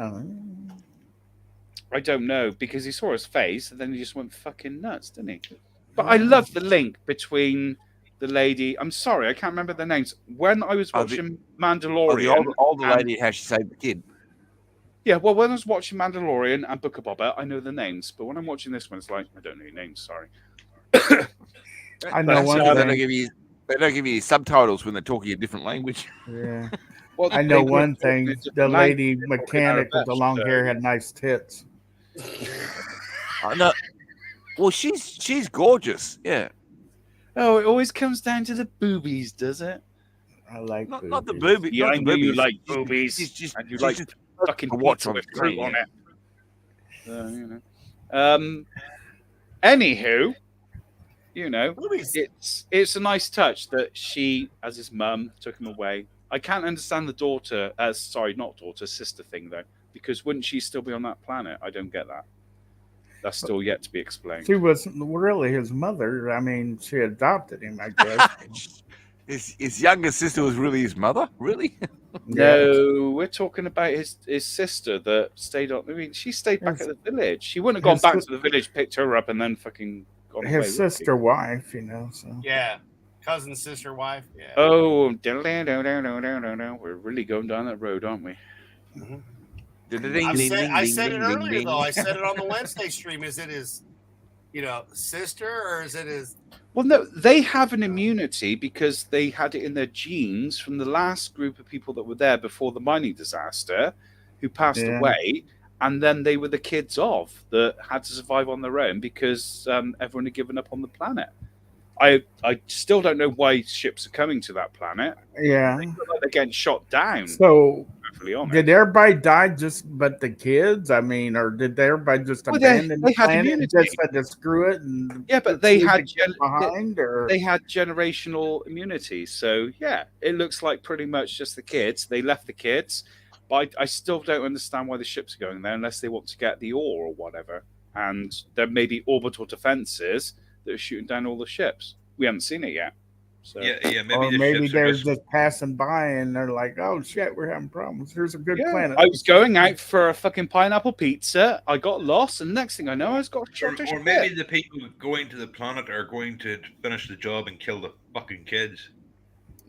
I don't know, because he saw his face and then he just went fucking nuts, didn't he? But I love the link between the lady. I'm sorry, I can't remember their names. When I was watching Mandalorian, the older lady, how she saved the kid. yeah, well, when I was watching Mandalorian and Book of Boba, I know the names. But when I'm watching this one, it's like I don't know your names. Sorry. I know one They thing. don't give you subtitles when they're talking a different language. Yeah. Well, I know they one were thing. talking The a lady language, mechanic with the Arabic, long so- hair had nice tits. No, well, she's gorgeous. Yeah, Oh, it always comes down to the boobies, does it? I like not the boobies. booby. Yeah, not I the know you boobies. like She's- boobies, she's and you she's like just fucking to watch pizza on with screen, fruit on yeah. it. So, you know. Anywho, you know, Movies. it's a nice touch that she, as his mum, took him away. I can't understand the daughter, not daughter, sister thing though, because wouldn't she still be on that planet? I don't get that. That's still yet to be explained. She wasn't really his mother. I mean, she adopted him, I guess. His younger sister was really his mother. Really? No, we're talking about his sister that stayed on. I mean, she stayed back at the village. She wouldn't have gone his back sis- to the village, picked her up, and then fucking gone away. His would she? sister wife, So Yeah. Cousin, sister, wife. Yeah. Oh, we're really going down that road, aren't we? I said it earlier though. I said it on the Wednesday stream. Is it his, sister, or is it his? Well, no, they have an immunity because they had it in their genes from the last group of people that were there before the mining disaster, who passed away, and then they were the kids of that had to survive on their own because everyone had given up on the planet. I still don't know why ships are coming to that planet. Yeah. They feel like they're getting shot down. So Honest. did everybody die but the kids? I mean, or did everybody just abandon the planet and just had to screw it? And yeah, but they had behind, or they had generational immunity. So yeah, it looks like pretty much just the kids. They left the kids, but I still don't understand why the ships are going there unless they want to get the ore or whatever. And there may be orbital defenses that are shooting down all the ships. We haven't seen it yet. So. Yeah, maybe they're just passing by and they're like, "Oh shit, we're having problems. Here's a good planet." I was going out for a fucking pineapple pizza. I got lost, and next thing I know, I was got shot. Or maybe the people going to the planet are going to finish the job and kill the fucking kids.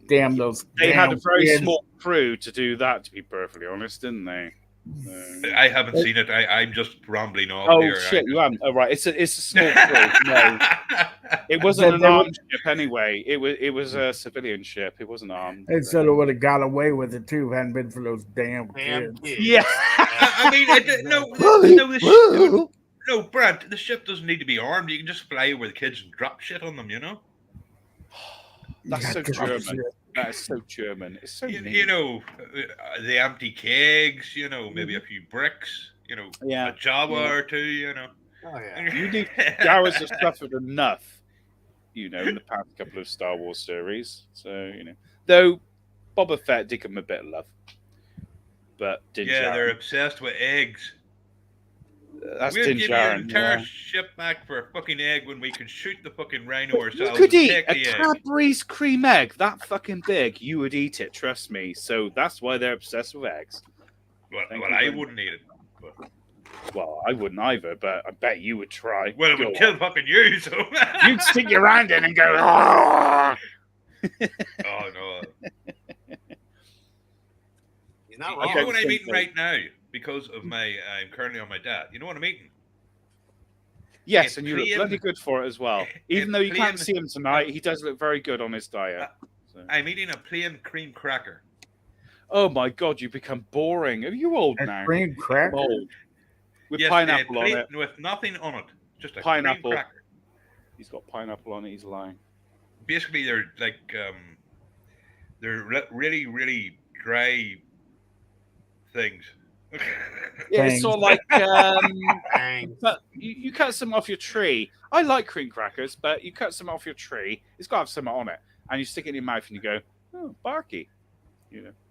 Damn those! They had a very kids. small crew to do that. To be perfectly honest, didn't they? I haven't seen it. I'm just rambling off. Oh here. shit, you haven't. Oh right, it's a small crew. No, it wasn't an armed ship anyway. It was a civilian ship. It wasn't armed. They said it would have got away with it too if it hadn't been for those damn kids. Yeah. I mean, no, Brent. The ship doesn't need to be armed. You can just fly over the kids and drop shit on them. That's so German. That is so German. It's so the empty kegs, maybe a few bricks, a Java or two, Oh yeah. You need Garrus have suffered enough, in the past couple of Star Wars series. So, though Boba Fett did give him a bit of love. But Din Djarin, they're obsessed with eggs. That's we'll Din give Djarin, you an entire ship back for a fucking egg when we could shoot the fucking rhino you ourselves. could and eat take a the egg. Cadbury's cream egg that fucking big. You would eat it, trust me. So that's why they're obsessed with eggs. Well, I wouldn't eat it. But... Well, I wouldn't either, but I bet you would try. Well, it would kill fucking you, so... You'd stick your hand in and go... Oh no. You're not You wrong. know what I'm eating right now? Because of I'm currently on my diet. You know what I'm eating? Yes, and you look bloody good for it as well. Even though you can't see him tonight, he does look very good on his diet. So. I'm eating a plain cream cracker. Oh my god, you become boring. Are you old now? Cream cracker? Old. With pineapple on it. With nothing on it. Just a pineapple. Cream cracker. He's got pineapple on it, he's lying. Basically, they're like, really, really dry things. Yeah, it's sort of like you cut some off your tree. I like cream crackers, but you cut some off your tree, it's got to have something on it, and you stick it in your mouth and you go, "Oh, barky,"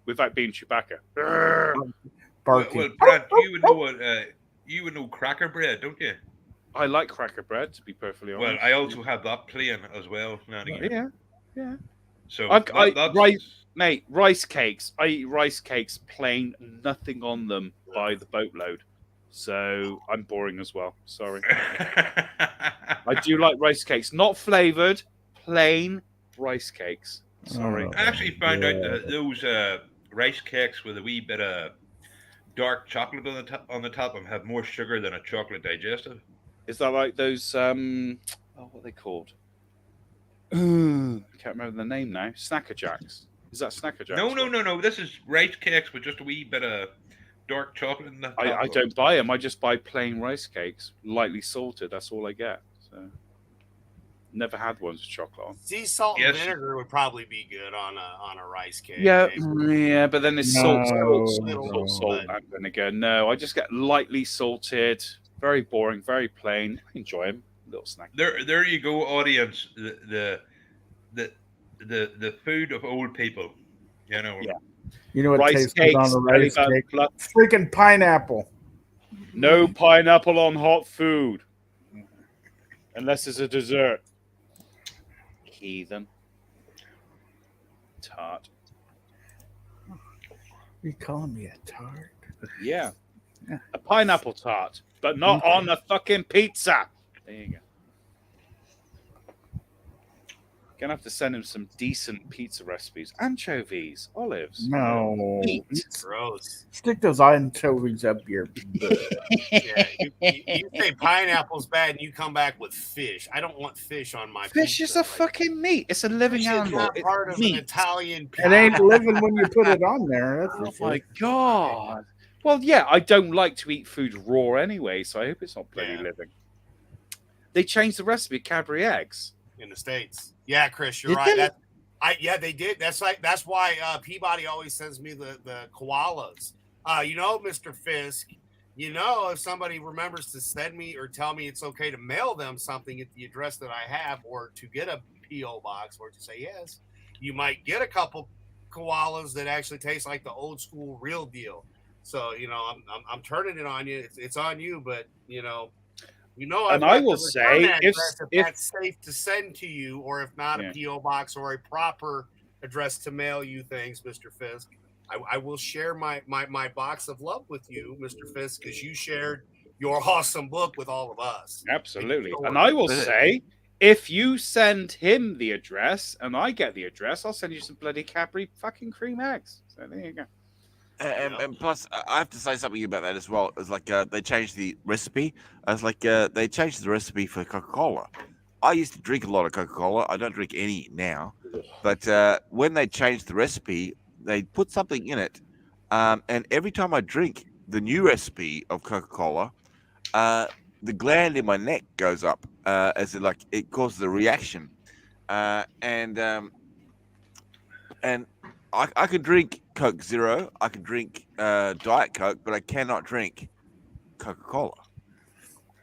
without being Chewbacca. Barky. Well, Brent, you would know cracker bread, don't you? I like cracker bread, to be perfectly honest. Well, I also have that playing as well. Now and again. Yeah. So Mate, rice cakes. I eat rice cakes plain, nothing on them by the boatload. So I'm boring as well. Sorry. I do like rice cakes, not flavored, plain rice cakes. Sorry. I actually found out that those rice cakes with a wee bit of dark chocolate on the top have more sugar than a chocolate digestive. Is that like those what are they called? I can't remember the name now. Snacker Jacks. Is that Snacker Jacks? No. This is rice cakes with just a wee bit of dark chocolate in the top. I don't buy them. I just buy plain rice cakes, lightly salted. That's all I get. So never had ones with chocolate on. Sea salt and vinegar would probably be good on a rice cake. Yeah, but then it's salt, but... and vinegar. No, I just get lightly salted. Very boring, very plain. I enjoy them. Little snack. There you go, audience. The food of old people. You know. Yeah. You know what rice tastes cakes, good on a rice cake? Plus. Freaking pineapple. No pineapple on hot food. Unless it's a dessert. Heathen. Tart. You calling me a tart? Yeah. A pineapple tart, but not on a fucking pizza. There you go. Gonna have to send him some decent pizza recipes. Anchovies, olives. No. Gross. Stick those anchovies up your butt. Yeah, you say pineapple's bad and you come back with fish. I don't want fish on my Fish pizza. is a fucking meat. It's a living fish animal. is not part of meat. an Italian It ain't living when you put it on there. That's Oh for my sure. god. Well, yeah, I don't like to eat food raw anyway, so I hope it's not bloody living. They changed the recipe, Cadbury eggs. In the States. Yeah, Chris, you're right. They did. That's why Peabody always sends me the koalas. Mr. Fisk, if somebody remembers to send me or tell me it's okay to mail them something at the address that I have or to get a P.O. box or to say yes, you might get a couple koalas that actually taste like the old school real deal. So, I'm turning it on you. It's on you, but and I will say, if that's safe to send to you, or if not, a P.O. box or a proper address to mail you things, Mr. Fisk, I will share my box of love with you, Mr. Fisk, because you shared your awesome book with all of us. Absolutely. And I will say, if you send him the address and I get the address, I'll send you some bloody Cadbury fucking cream eggs. So there you go. And plus, I have to say something about that as well. It's like they changed the recipe. It's like they changed the recipe for Coca-Cola. I used to drink a lot of Coca-Cola. I don't drink any now. But when they changed the recipe, they put something in it. And every time I drink the new recipe of Coca-Cola, the gland in my neck goes up as it causes a reaction. And I can drink Coke Zero, I can drink Diet Coke, but I cannot drink Coca-Cola.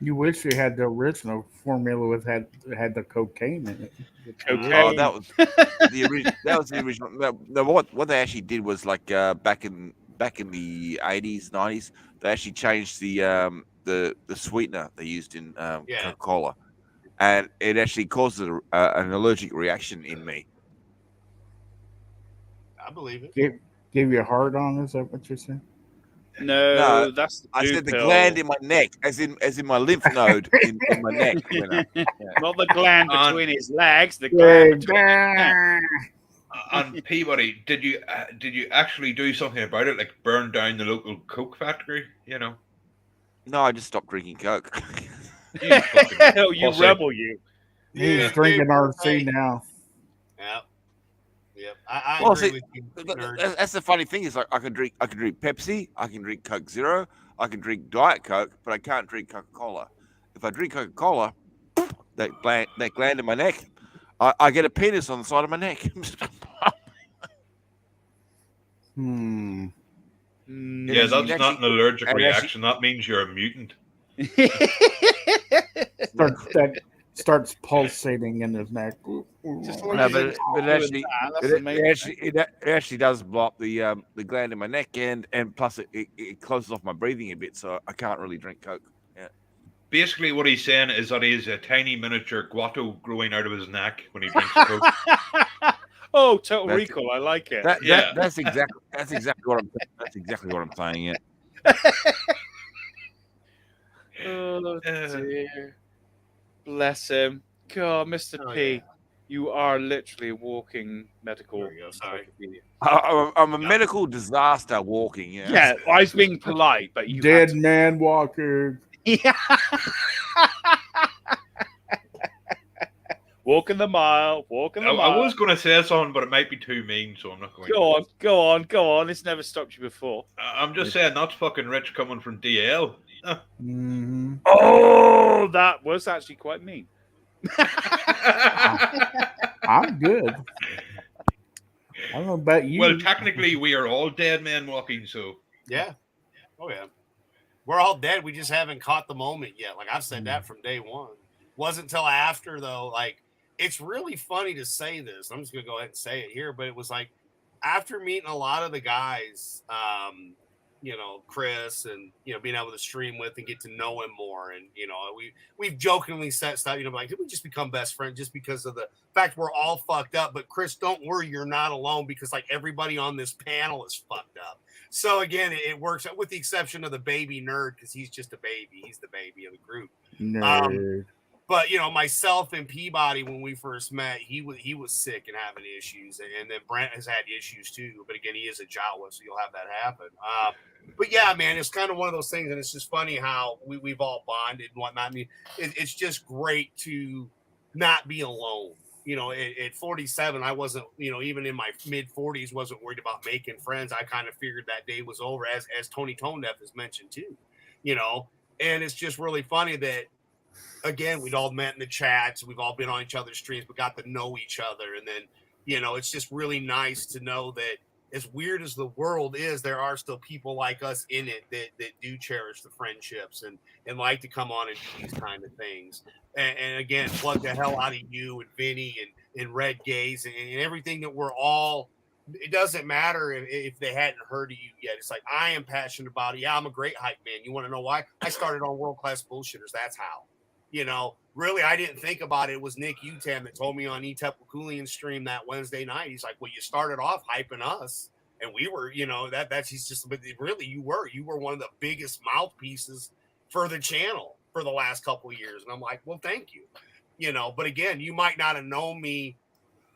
You wish you had the original formula had the cocaine in it. Cocaine. Oh, that was the original. That was the original. No, what they actually did was back in the 80s, 90s, they actually changed the sweetener they used in Coca-Cola, and it actually caused an allergic reaction in me. I believe it. Gave you a hard on? Is that what you're saying? No, that's the I said the pill. gland in my neck, as in my lymph node in my neck. Not the gland between his legs. The gland between And Peabody, did you actually do something about it, like burn down the local Coke factory? No, I just stopped drinking Coke. You rebel, you. He's drinking RC now. Yep. I Well, agree see, with you. that's the funny thing is, like, I can drink Pepsi, I can drink Coke Zero, I can drink Diet Coke, but I can't drink Coca-Cola. If I drink Coca-Cola, that gland in my neck, I get a penis on the side of my neck. Yeah, that's not an allergic reaction. That means you're a mutant. Starts pulsating in his neck. It actually does blow up the gland in my neck, and plus it closes off my breathing a bit, so I can't really drink Coke. Yeah. basically what he's saying is that he has a tiny miniature guato growing out of his neck when he drinks Coke. Oh, Total Recall. I like it. That's exactly what I'm saying. Yeah. Oh dear. Bless him. God, Mr. Oh, P, yeah. you are literally a walking medical. There we go, sorry. I'm a medical disaster walking. Yeah, I was being polite, but you Dead had to... man walker. Yeah. Walking the mile, walking the mile. I was going to say something, but it might be too mean, so I'm not going to. Go on. It's never stopped you before. I'm just saying that's fucking rich coming from DL. Mm-hmm. Oh, that was actually quite mean. I'm good. I don't know about you. Well, technically, we are all dead men walking, so. Yeah. Oh, yeah. We're all dead. We just haven't caught the moment yet. Like, I've said that from day one. Wasn't until after, though. Like, it's really funny to say this. I'm just going to go ahead and say it here. But it was like, after meeting a lot of the guys, you know, Chris and, you know, being able to stream with and get to know him more. And, you know, we've jokingly said stuff, you know, like, did we just become best friends just because of the fact we're all fucked up? But Chris, don't worry, you're not alone, because like everybody on this panel is fucked up. So again, it works out with the exception of the baby nerd, because he's just a baby. He's the baby of the group. Nerd. But you know, myself and Peabody, when we first met, he was sick and having issues, and then Brent has had issues too. But again, he is a Jawa, so you'll have that happen. But yeah, man, it's kind of one of those things, and it's just funny how we've all bonded and whatnot. I mean, it's just great to not be alone. You know, at 47, I wasn't, you know, even in my mid 40s, wasn't worried about making friends. I kind of figured that day was over, as Tony Tonedeaf has mentioned too. You know, and it's just really funny that, again, we'd all met in the chats. We've all been on each other's streams, but got to know each other. And then, you know, it's just really nice to know that as weird as the world is, there are still people like us in it that do cherish the friendships and like to come on and do these kind of things. And again, plug the hell out of you and Vinny and Red Gaze and everything that we're all. It doesn't matter if they hadn't heard of you yet. It's like, I am passionate about it. Yeah, I'm a great hype man. You want to know why? I started on WorldClassBullshitters. That's how. You know, really, I didn't think about it. It was Nick Utam that told me on Etep Wokuian stream that Wednesday night. He's like, well, you started off hyping us. And we were, you know, he's just, but really, you were one of the biggest mouthpieces for the channel for the last couple of years. And I'm like, well, thank you. You know, but again, you might not have known me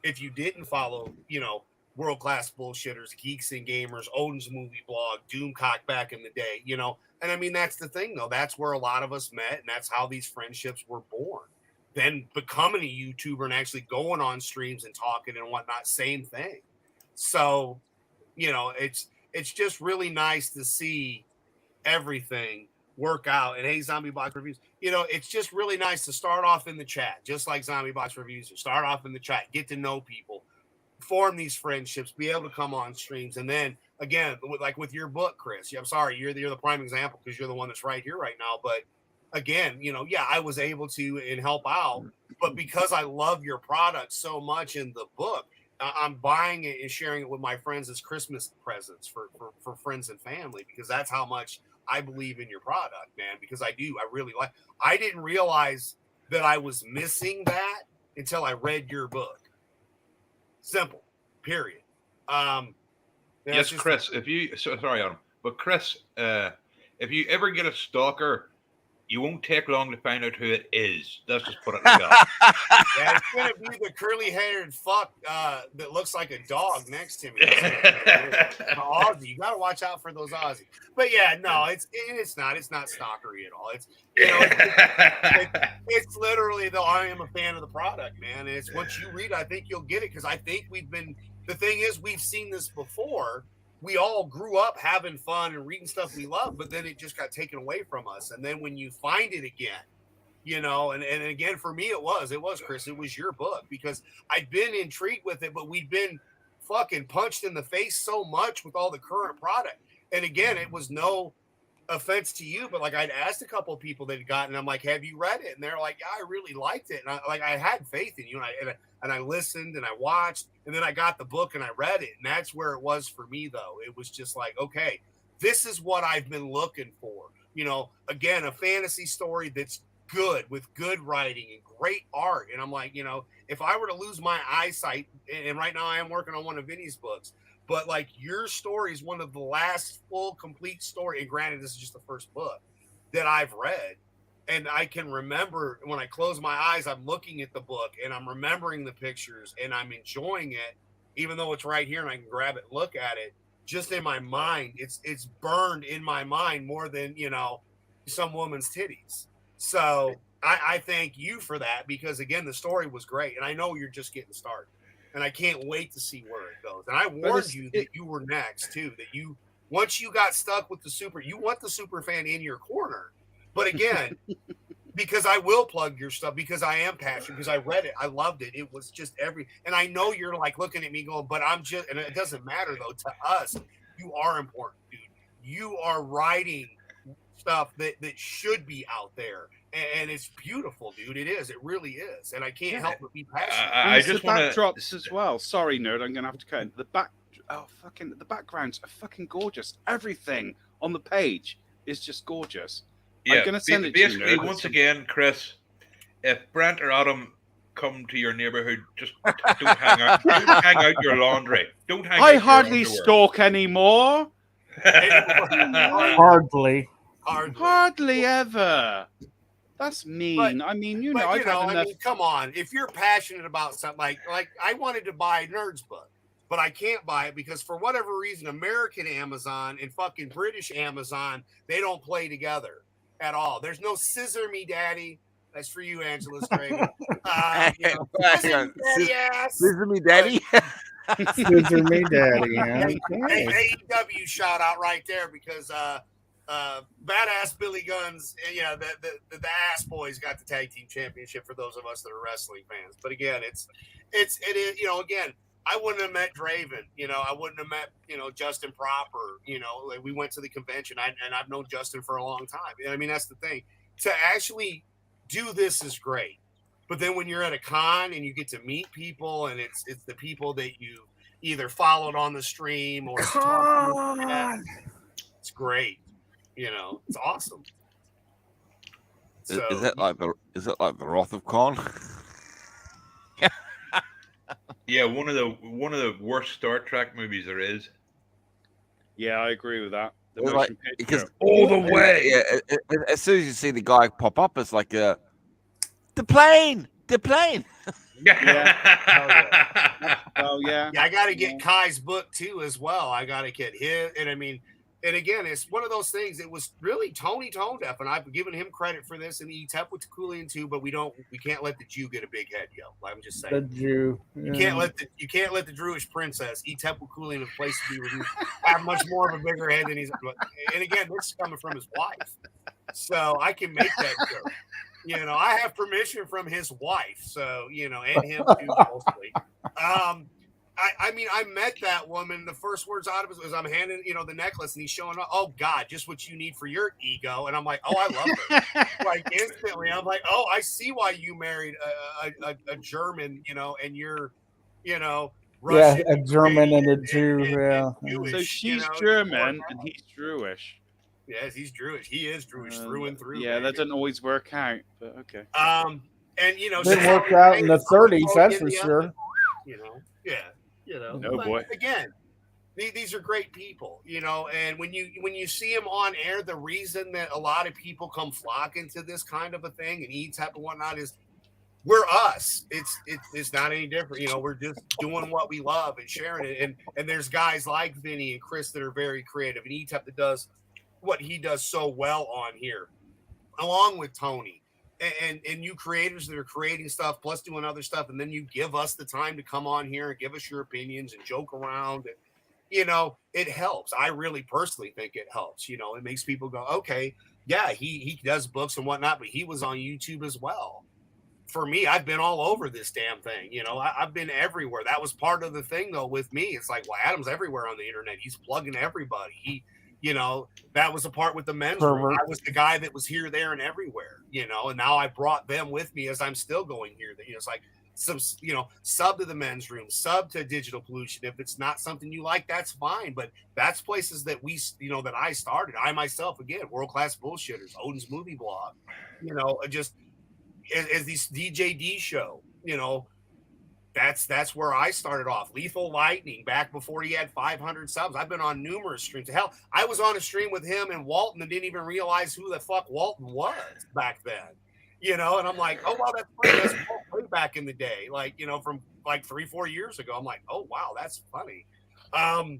if you didn't follow, you know, WorldClassBullshitters, Geeks and Gamers, Odin's Movie Blog, Doomcock back in the day, you know. And I mean, that's the thing, though. That's where a lot of us met, and that's how these friendships were born. Then becoming a YouTuber and actually going on streams and talking and whatnot, same thing. So, you know, it's just really nice to see everything work out. And hey, Zombie Box Reviews, you know, it's just really nice to start off in the chat, just like Zombie Box Reviews. You start off in the chat, get to know people, form these friendships, be able to come on streams, and then again, like with your book, Chris. I'm sorry, you're the prime example because you're the one that's right here right now. But again, you know, yeah, I was able to and help out, but because I love your product so much in the book, I'm buying it and sharing it with my friends as Christmas presents for friends and family, because that's how much I believe in your product, man. Because I do, I really like. I didn't realize that I was missing that until I read your book. Simple, period. Yes, Chris. Sorry, Adam, but Chris, if you ever get a stalker, you won't take long to find out who it is. Let's just put it like that. Yeah, it's gonna be the curly-haired fuck that looks like a dog next to me. Aussie, you gotta watch out for those Aussie. But yeah, no, it's not stalkery at all. It's, you know, it's literally though I am a fan of the product, man. And it's once you read, I think you'll get it, because I think the thing is, we've seen this before. We all grew up having fun and reading stuff we love, but then it just got taken away from us. And then when you find it again, you know, and again, for me, it was Chris, it was your book, because I'd been intrigued with it, but we'd been fucking punched in the face so much with all the current product. And again, it was no offense to you, but like I'd asked a couple of people that had gotten, I'm like, have you read it? And they're like, yeah, I really liked it. And I had faith in you, and I listened and I watched, and then I got the book and I read it. And that's where it was for me, though. It was just like, okay, this is what I've been looking for. You know, again, a fantasy story that's good with good writing and great art. And I'm like, you know, if I were to lose my eyesight, and right now I am working on one of Vinny's books, but like your story is one of the last full complete story. And granted, this is just the first book that I've read. And I can remember when I close my eyes, I'm looking at the book and I'm remembering the pictures and I'm enjoying it, even though it's right here and I can grab it and look at it. Just in my mind, it's burned in my mind more than, you know, some woman's titties. So I thank you for that, because again, the story was great, and I know you're just getting started, and I can't wait to see where it goes. And I warned you that you were next too. That you, once you got stuck with the super, you want the super fan in your corner. But again, because I will plug your stuff, because I am passionate, because I read it, I loved it. It was just and I know you're like looking at me going, but I'm just, and it doesn't matter though, to us, you are important, dude. You are writing stuff that should be out there. And it's beautiful, dude. It is. It really is. And I can't help but be passionate. I just want to backdrops as well. Sorry, nerd. I'm gonna have to cut in. The backgrounds are fucking gorgeous. Everything on the page is just gorgeous. Yeah, I'm gonna send it basically, to you, nerd. once again, Chris, if Brent or Adam come to your neighborhood, just don't hang out. Don't hang out your laundry. Don't hang out I your hardly underwear. stalk anymore. Hardly. Hardly ever. That's mean. I mean, you know, I've had enough. Come on. If you're passionate about something, like I wanted to buy Nerd's book, but I can't buy it because for whatever reason, American Amazon and fucking British Amazon, they don't play together at all. There's no Scissor Me Daddy. That's for you, AngelousDraven. Scissor Me Daddy. Scissor Me Daddy. Hey, Okay. AEW shout out right there, because Badass Billy Guns, you know, the Ass Boys got the tag team championship for those of us that are wrestling fans. But again, it is, you know, again, I wouldn't have met Draven, you know, I wouldn't have met, you know, Justin Proper, you know, like we went to the convention, and I've known Justin for a long time. I mean, that's the thing. To actually do this is great. But then when you're at a con and you get to meet people, and it's the people that you either followed on the stream or it's great. You know, it's awesome. So, Is it like the Wrath of Khan? Yeah, one of the worst Star Trek movies there is. Yeah, I agree with that. The It's motion like, picture. because all the way, yeah, as soon as you see the guy pop up, it's like the plane. Yeah. Oh yeah. Yeah, I got to get Kai's book too as well. I got to get his, and I mean, and again, it's one of those things. It was really Tony Tone Deaf, and I've given him credit for this, and Etep with Wokuian too. But we can't let the Jew get a big head, yo. I'm just saying. The Jew. You can't let the Druish princess Etep Wokuian, a place to be reduced, have much more of a bigger head than he's. And again, this is coming from his wife, so I can make that joke. You know, I have permission from his wife, so you know, and him too, mostly. I mean, I met that woman. The first words out of it was, "I'm handing, you know, the necklace," and he's showing up. Oh God, just what you need for your ego. And I'm like, oh, I love her. Like instantly, I'm like, oh, I see why you married a German, you know, and you're, you know, Russian, a German and a Jew. Yeah. Jewish, So she's you know, German and he's Jewish. Yes, he's Jewish. He is Jewish through and through. Yeah, baby. that doesn't always work out, but okay. And you know, Didn't work out in the 30s, that's for sure. You know, yeah. You know, Oh, boy. Again, these are great people, you know, and when you see them on air, the reason that a lot of people come flocking to this kind of a thing and Etep and whatnot is we're us. It's not any different. You know, we're just doing what we love and sharing it. And there's guys like Vinny and Chris that are very creative, and Etep that does what he does so well on here, along with Tony. And you creators that are creating stuff plus doing other stuff, and then you give us the time to come on here and give us your opinions and joke around, and you know, it helps. I really personally think it helps. You know, it makes people go, okay, yeah, he does books and whatnot, but he was on YouTube as well. For me, I've been all over this damn thing. You know, I've been everywhere. That was part of the thing though with me. It's like, well, Adam's everywhere on the internet. He's plugging everybody. You know, that was the part with the men's room. I was the guy that was here, there, and everywhere, you know, and now I brought them with me as I'm still going here. You know, it's like, sub to the men's room, sub to Digital Pollution. If it's not something you like, that's fine. But that's places that that I started. I myself, again, World Class Bullshitters, Odin's Movie Blog, just as this DJD show, that's where I started off. Lethal Lightning, back before he had 500 subs. I've been on numerous streams. Hell, I was on a stream with him and Walton and didn't even realize who the fuck Walton was back then. And I'm like, oh wow, that's funny. That's way back in the day, from 3-4 years ago. I'm like, oh wow, that's funny. And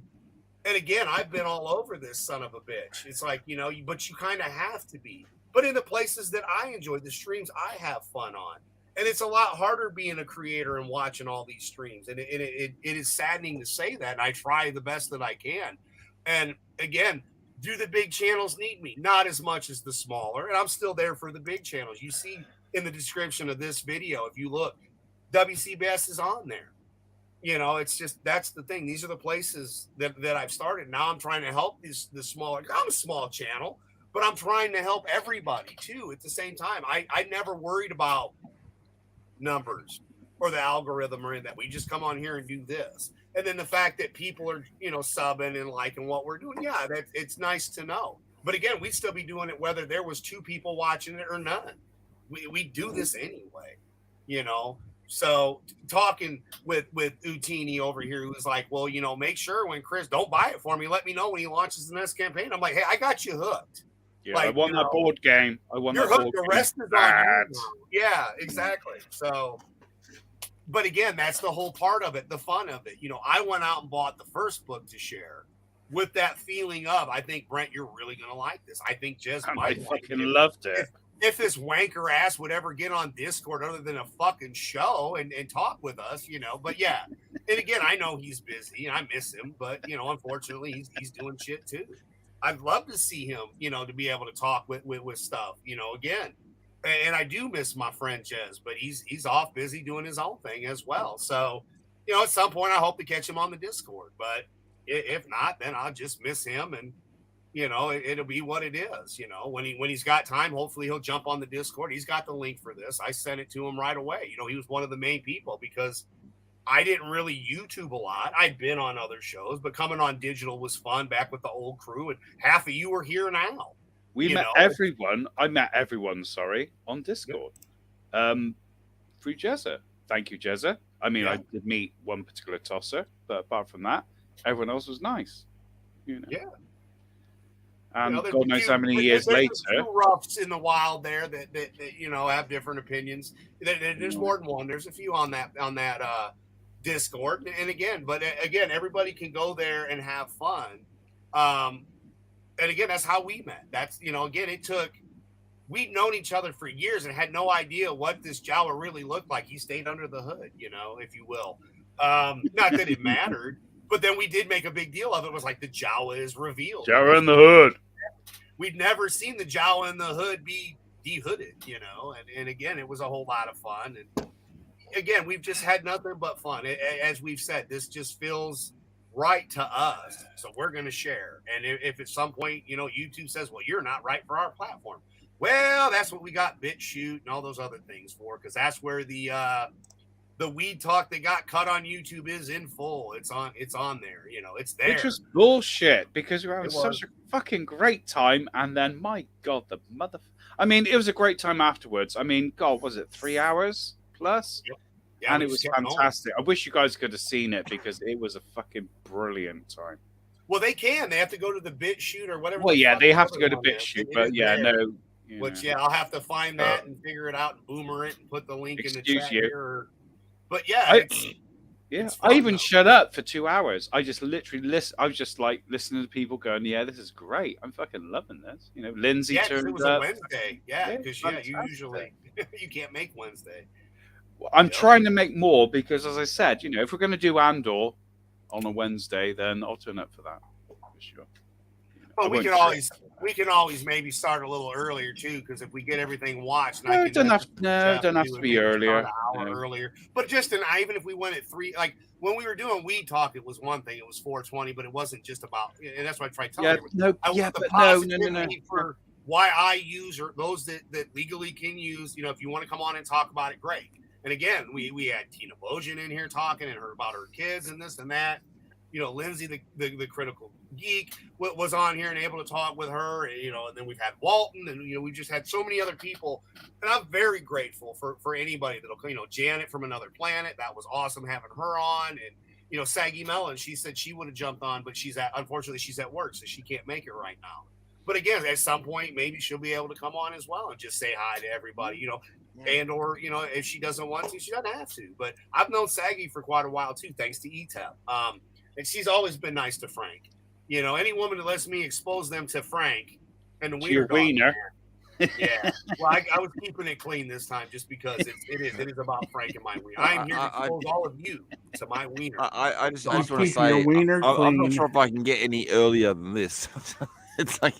again, I've been all over this son of a bitch. It's like, but you kind of have to be. But in the places that I enjoy, the streams I have fun on. And it's a lot harder being a creator and watching all these streams. And it is saddening to say that. And I try the best that I can. And again, do the big channels need me? Not as much as the smaller. And I'm still there for the big channels. You see in the description of this video, if you look, WCBS is on there. It's just, that's the thing. These are the places that I've started. Now I'm trying to help the smaller. I'm a small channel, but I'm trying to help everybody too at the same time. I never worried about numbers or the algorithm or in that. We just come on here and do this. And then the fact that people are, subbing and liking what we're doing. Yeah, it's nice to know. But again, we'd still be doing it whether there was 2 people watching it or none. We do this anyway, So talking with Ootini over here, who was like, well, make sure when Chris, don't buy it for me. Let me know when he launches the next campaign. I'm like, hey, I got you hooked. Yeah, I want that board game. I want that board game. The rest is on you. Yeah, exactly. So, but again, that's the whole part of it, the fun of it. I went out and bought the first book to share with that feeling of, I think, Brent, you're really going to like this. I think Jez might. I fucking loved it. If this wanker ass would ever get on Discord other than a fucking show and talk with us, but yeah. And again, I know he's busy and I miss him, but unfortunately he's doing shit too. I'd love to see him, to be able to talk with stuff, again. And I do miss my friend Jez, but he's off busy doing his own thing as well. So, at some point I hope to catch him on the Discord, but if not, then I'll just miss him and, it'll be what it is. When he's got time, hopefully he'll jump on the Discord. He's got the link for this. I sent it to him right away. He was one of the main people because I didn't really YouTube a lot. I'd been on other shows, but coming on digital was fun back with the old crew. And half of you are here now. We met everyone. I met everyone, on Discord. Through Jezza. Thank you, Jezza. I mean, I did meet one particular tosser, but apart from that, everyone else was nice. Yeah. And God knows how many years later. There's a few roughs in the wild there that have different opinions. There's more than one. There's a few on that Discord, and again, everybody can go there and have fun. And again, that's how we met. That's we'd known each other for years and had no idea what this Jawa really looked like. He stayed under the hood, if you will. Not that it mattered, but then we did make a big deal of it. It was like the Jawa is revealed. Jawa in the hood. We'd never seen the Jawa in the hood be de-hooded, and again, it was a whole lot of fun. And again, we've just had nothing but fun. As we've said, this just feels right to us. So we're going to share. And if at some point, YouTube says, well, you're not right for our platform. Well, that's what we got Bitchute and all those other things for, because that's where the weed talk that got cut on YouTube is in full. It's on there. It's there. Which was bullshit because we were having such a fucking great time. And then, my God, it was a great time afterwards. I mean, God, was it 3 hours plus? Yep. Yeah, and it was fantastic. I wish you guys could have seen it because it was a fucking brilliant time. Well, they can. They have to go to the Bitchute or whatever. Well, yeah, they have to go to Bitchute, but yeah, no. Which, I'll have to find that and figure it out and boomer it and put the link in the chat here. But yeah, I even shut up for 2 hours. I just literally I was just like listening to people going, "Yeah, this is great. I'm fucking loving this." Lindsay turned up. It was a Wednesday. Yeah, because you usually you can't make Wednesday. Well, I'm trying to make more because, as I said, if we're going to do Andor on a Wednesday, then I'll turn up for that for sure. Well, we can always maybe start a little earlier too, because if we get everything watched, it doesn't have to be earlier. An hour earlier, but even if we went at 3, like when we were doing Weed Talk, it was one thing. It was 4:20, but it wasn't just about. And that's what I tried telling everyone. No. For why I use or those that legally can use. If you want to come on and talk about it, great. And again, we had Tina Bojan in here talking and her about her kids and this and that. You know, Lindsay, the critical geek, was on here and able to talk with her. You know, and then we've had Walton, and you know, we just had so many other people. And I'm very grateful for anybody that'll, you know, Janet from Another Planet. That was awesome having her on, and you know, Saggy Mellon. She said she would have jumped on, but unfortunately she's at work, so she can't make it right now. But again, at some point, maybe she'll be able to come on as well and just say hi to everybody. You know. And or, you know, if she doesn't want to, she doesn't have to. But I've known Saggy for quite a while too, thanks to Etep. And she's always been nice to Frank. You know, any woman that lets me expose them to Frank and the Wiener. Wiener. Yeah. Well, I was keeping it clean this time just because it is about Frank and my Wiener. I am here to expose all of you to my Wiener. I just want to Keep say, your wiener I'm not clean. sure if I can get any earlier than this. It's like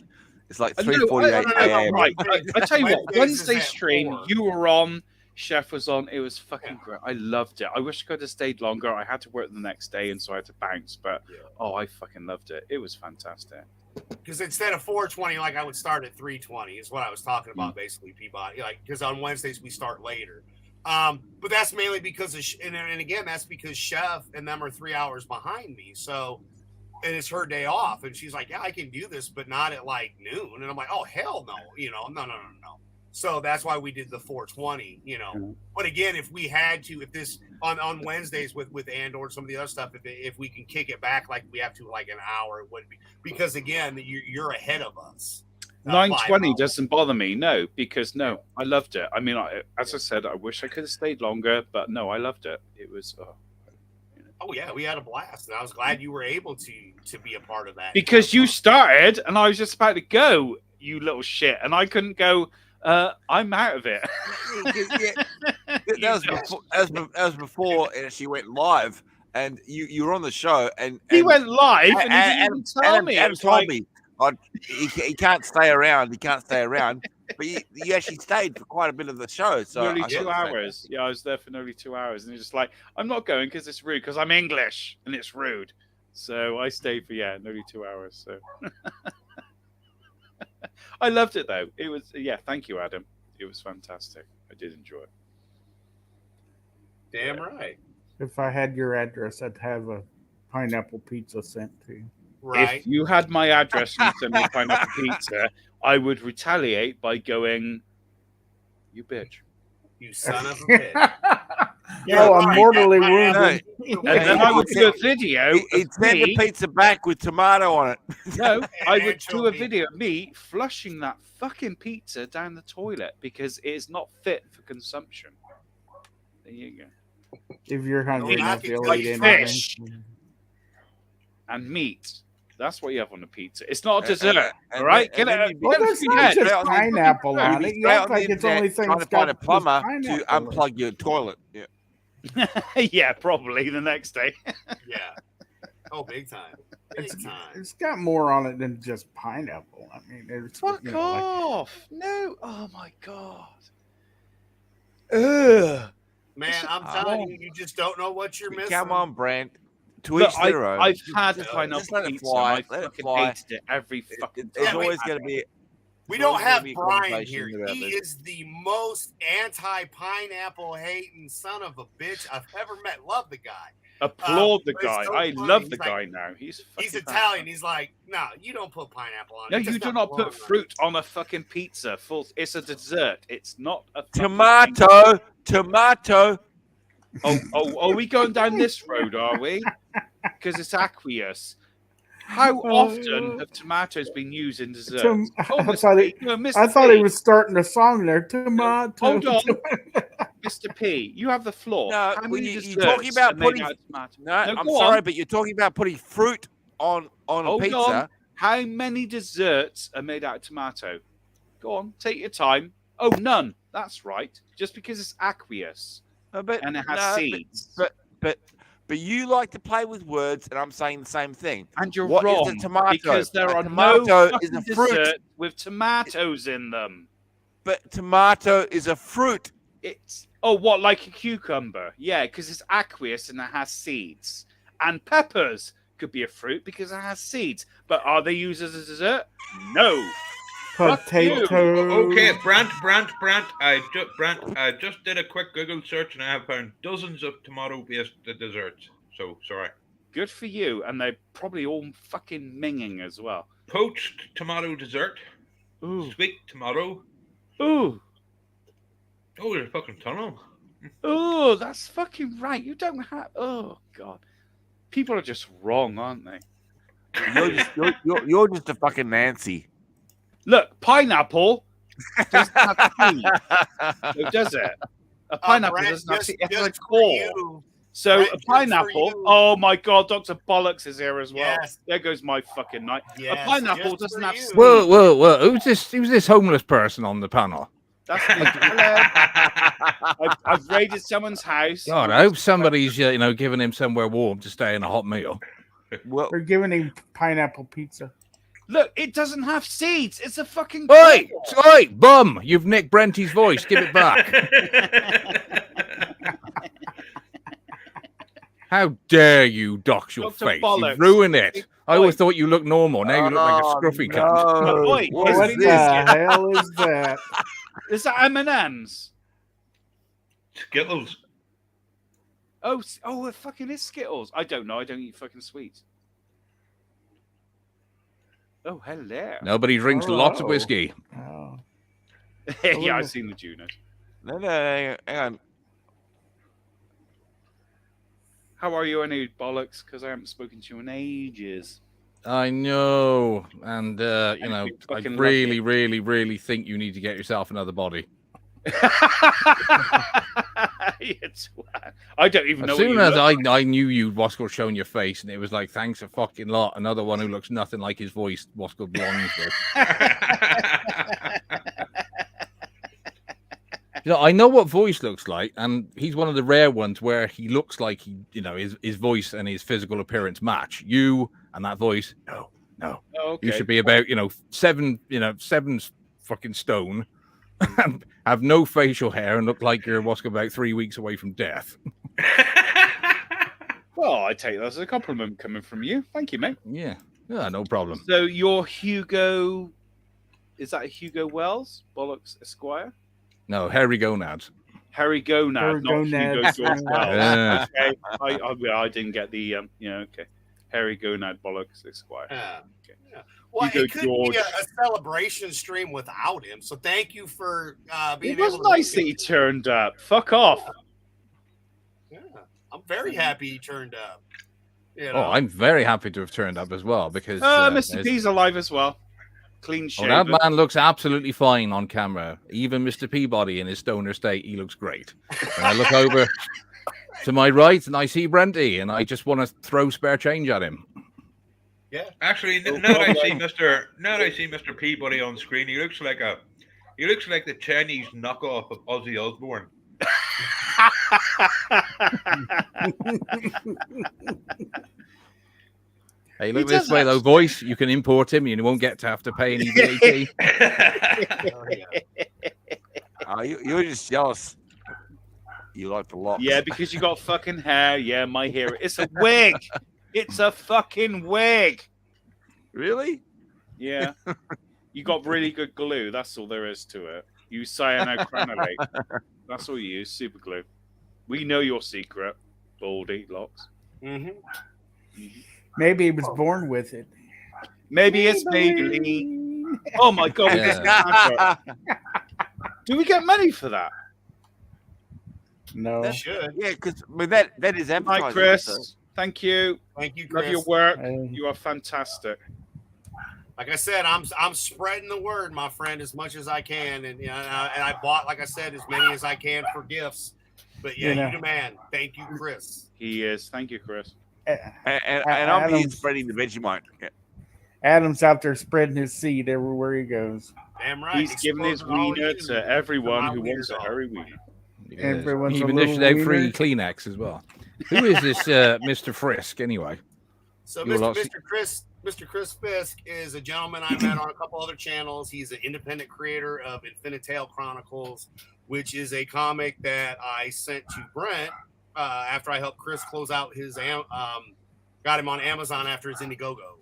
No, 3:48 a.m. Right. I tell you what, Wednesdays is Wednesday at stream, 4. you were on, Chef was on. It was fucking great. I loved it. I wish I could have stayed longer. I had to work the next day, and so I had to bounce. But I fucking loved it. It was fantastic. Because instead of 4:20, like I would start at 3:20 is what I was talking about, basically, Peabody. Like, because on Wednesdays we start later. But that's mainly because of, and again, that's because Chef and them are 3 hours behind me. So, and it's her day off, and she's like, "Yeah, I can do this, but not at like noon." And I'm like, "Oh hell no, you know, no." So that's why we did the 4:20, you know. But again, if we had to, if this on Wednesdays with Andor and some of the other stuff, if we can kick it back like we have to, like an hour, it would be, because again, you're ahead of us. 9:20 doesn't bother me, no, because I loved it. I mean, as I said, I wish I could have stayed longer, but no, I loved it. It was. Oh yeah, we had a blast, and I was glad you were able to be a part of that. Because you started, and I was just about to go, you little shit, and I couldn't go. I'm out of it. That was before she went live, and you were on the show, and he went live, and he didn't even tell me. Adam told me he can't stay around. He can't stay around. But you actually stayed for quite a bit of the show. So nearly 2 hours. Yeah, I was there for nearly 2 hours. And he's just like, I'm not going because it's rude, because I'm English and it's rude. So I stayed for, nearly 2 hours. So I loved it, though. It was, thank you, Adam. It was fantastic. I did enjoy it. Damn right. If I had your address, I'd have a pineapple pizza sent to you. Right. If you had my address and you sent me pineapple pizza, I would retaliate by going, "You bitch. You son of a bitch." No, I'm mortally wounded. And then I would do a video. He'd send the pizza back with tomato on it. No, I would do a video of me flushing that fucking pizza down the toilet because it is not fit for consumption. There you go. If you're hungry enough, you'll eat fish anything. And meat. That's what you have on a pizza. It's not a dessert, all right? Well, there's not just pineapple on it. You act like it's only thing trying to find a plumber to pineapple. unplug your toilet. Yeah. Yeah, probably the next day. Yeah. Oh, big time. Big time. It's got more on it than just pineapple. I mean, it's Fuck off. No. Oh, my God. Ugh. Man, I'm telling you, you just don't know what you're missing. Come on, Brent. Look, I've had pineapple let it pizza. fly. I Let it fucking fly. hated it every fucking There's time. always going to be. We don't have be a Brian conversation here. about He this. is the most anti-pineapple hating son of a bitch I've ever met. Love the guy. Applaud the but it's guy. so I funny. love He's the like- guy now. He's Italian. fantastic. He's like, no, you don't put pineapple on it. No, It you does do not belong put on it." fruit on a fucking pizza. It's a dessert. It's not a fucking Tomato. Are we going down this road, are we? Because it's aqueous. How often have tomatoes been used in desserts? I thought he was starting a song there. Tomato. Hold on. Mr. P, you have the floor. No, How well, many you're desserts talking about are made putting. out of tomato? No, No, I'm go sorry, on. but you're talking about putting fruit on a Hold pizza. on. How many desserts are made out of tomato? Go on, take your time. Oh, none. That's right. Just because it's aqueous and it has seeds. But you like to play with words, and I'm saying the same thing. And you're What is wrong. a tomato? Because there A are tomato no is a fucking fruit. dessert with tomatoes in them. But tomato is a fruit. It's what, like a cucumber? Yeah, because it's aqueous and it has seeds. And peppers could be a fruit because it has seeds. But are they used as a dessert? No. Potato. Okay, Brent. I just did a quick Google search and I have found dozens of tomato-based desserts. So sorry. Good for you, and they're probably all fucking minging as well. Poached tomato dessert. Ooh, Sweet tomato. ooh, Oh, there's a fucking ton of them. ooh. That's fucking right. You don't have. Oh god, people are just wrong, aren't they? You're just a fucking Nancy. Look, pineapple doesn't have seeds. So does it? A pineapple Brent, doesn't have seeds. It has a just for core. you. So Brent, a just for pineapple. you. Oh my god, Dr. Bollocks is here as well. Yes. There goes my fucking night. Yes, a pineapple just doesn't for have you. seeds. Whoa. Who's this homeless person on the panel? That's me. Hello. I've raided someone's house. God, I hope somebody's giving him somewhere warm to stay in a hot meal. Well, They're giving him pineapple pizza. Look, it doesn't have seeds. It's a fucking. Oi, bum! You've nicked Brenty's voice. Give it back. How dare you dox your Dr. face? Bollocks. You've ruined it. I Oi. always thought you looked normal. Now you look like a scruffy cunt. no. Oi, What is What is the this? hell is that? Is that M&M's? Skittles. Oh, it fucking is Skittles. I don't know. I don't eat fucking sweets. Oh, hello. Nobody drinks lots of Oh. whiskey. Oh. Yeah, I've seen the Junos. No, hang on. How are you, any Bollocks? Because I haven't spoken to you in ages. I know, and I fucking really, really, really think you need to get yourself another body. I don't even know. As soon what as you I knew you, Wasco showing your face, and it was like, thanks a fucking lot. Another one who looks nothing like his voice, Wasco belongs with. I know what voice looks like, and he's one of the rare ones where he looks like his voice and his physical appearance match. You and that voice, no. Oh, okay. You should be about 7 fucking stone, have no facial hair, and look like you're about 3 weeks away from death. Well, I take that as a compliment coming from you. Thank you, mate. Yeah, no problem. So you're Hugo. Is that Hugo Wells, Bollocks Esquire? No, hairy gonads. Harry Gonad, Harry not Gonads. Hugo George Wells. Yeah. Okay. I didn't get the okay. Harry Gonad Bollocks Esquire. Yeah. Okay. Yeah. Well, Hugo it could George. be a celebration stream without him. So thank you for being It was able to nice that he turned up. Fuck off. Yeah. I'm very happy he turned up. Oh, I'm very happy to have turned up as well because Mr. P's alive as well. Clean shaven. that man looks absolutely fine on camera. Even Mr. Peabody in his stoner state, he looks great. And I look over to my right and I see Brenty, and I just want to throw spare change at him. Yeah. Actually, now that I see Mr. Peabody on screen, he looks like the Chinese knockoff of Ozzy Osbourne. Hey, look this way though, voice. You can import him, and you won't have to pay any VAT. Oh, yeah. You're just jealous. You like the locks. Yeah, because you got fucking hair. Yeah, my hair. It's a wig. It's a fucking wig. Really? Yeah. You got really good glue. That's all there is to it. You cyanocranolate. That's all you use. Super glue. We know your secret, Baldy Locks. Mm-hmm. Maybe he was born with it. Maybe it's me. Oh my god! We just got do we get money for that? No. That should. Yeah, because that is advertising. Hi, Chris. So. Thank you. Thank you, Chris. Love your work. Hey. You are fantastic. Like I said, I'm spreading the word, my friend, as much as I can, and and I bought, like I said, as many as I can for gifts. But yeah, you the man. Thank you, Chris. He is. Thank you, Chris. And I'm here spreading the Vegemite. Yeah. Adam's out there spreading his seed everywhere he goes. Damn right. He's giving his wiener to everyone who wants a hairy wiener. Everyone's He a even little issued out free wiener. Kleenex as well. Who is this Mr. Frisk anyway? So You will Mr. Chris Fisk is a gentleman I met on a couple other channels. He's an independent creator of Infinitale Chronicles, which is a comic that I sent to Brent after I helped Chris close out his got him on Amazon after his Indiegogo.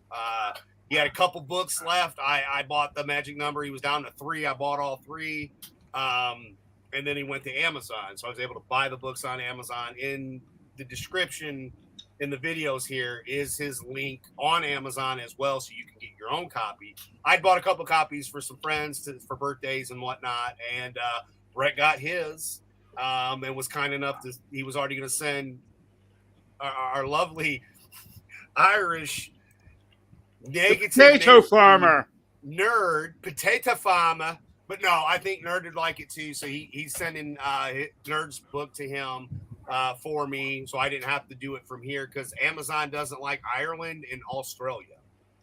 He had a couple books left. I bought the magic number. He was down to 3. I bought all 3. And then he went to Amazon. So I was able to buy the books on Amazon. In the description in the videos here is his link on Amazon as well, so you can get your own copy. I bought a couple copies for some friends for birthdays and whatnot, and Brett got his and was kind enough to, he was already going to send our lovely Irish negative Potato farmer. Potato farmer. But no, I think Nerd would like it too. So he's sending Nerd's book to him for me, so I didn't have to do it from here because Amazon doesn't like Ireland and Australia.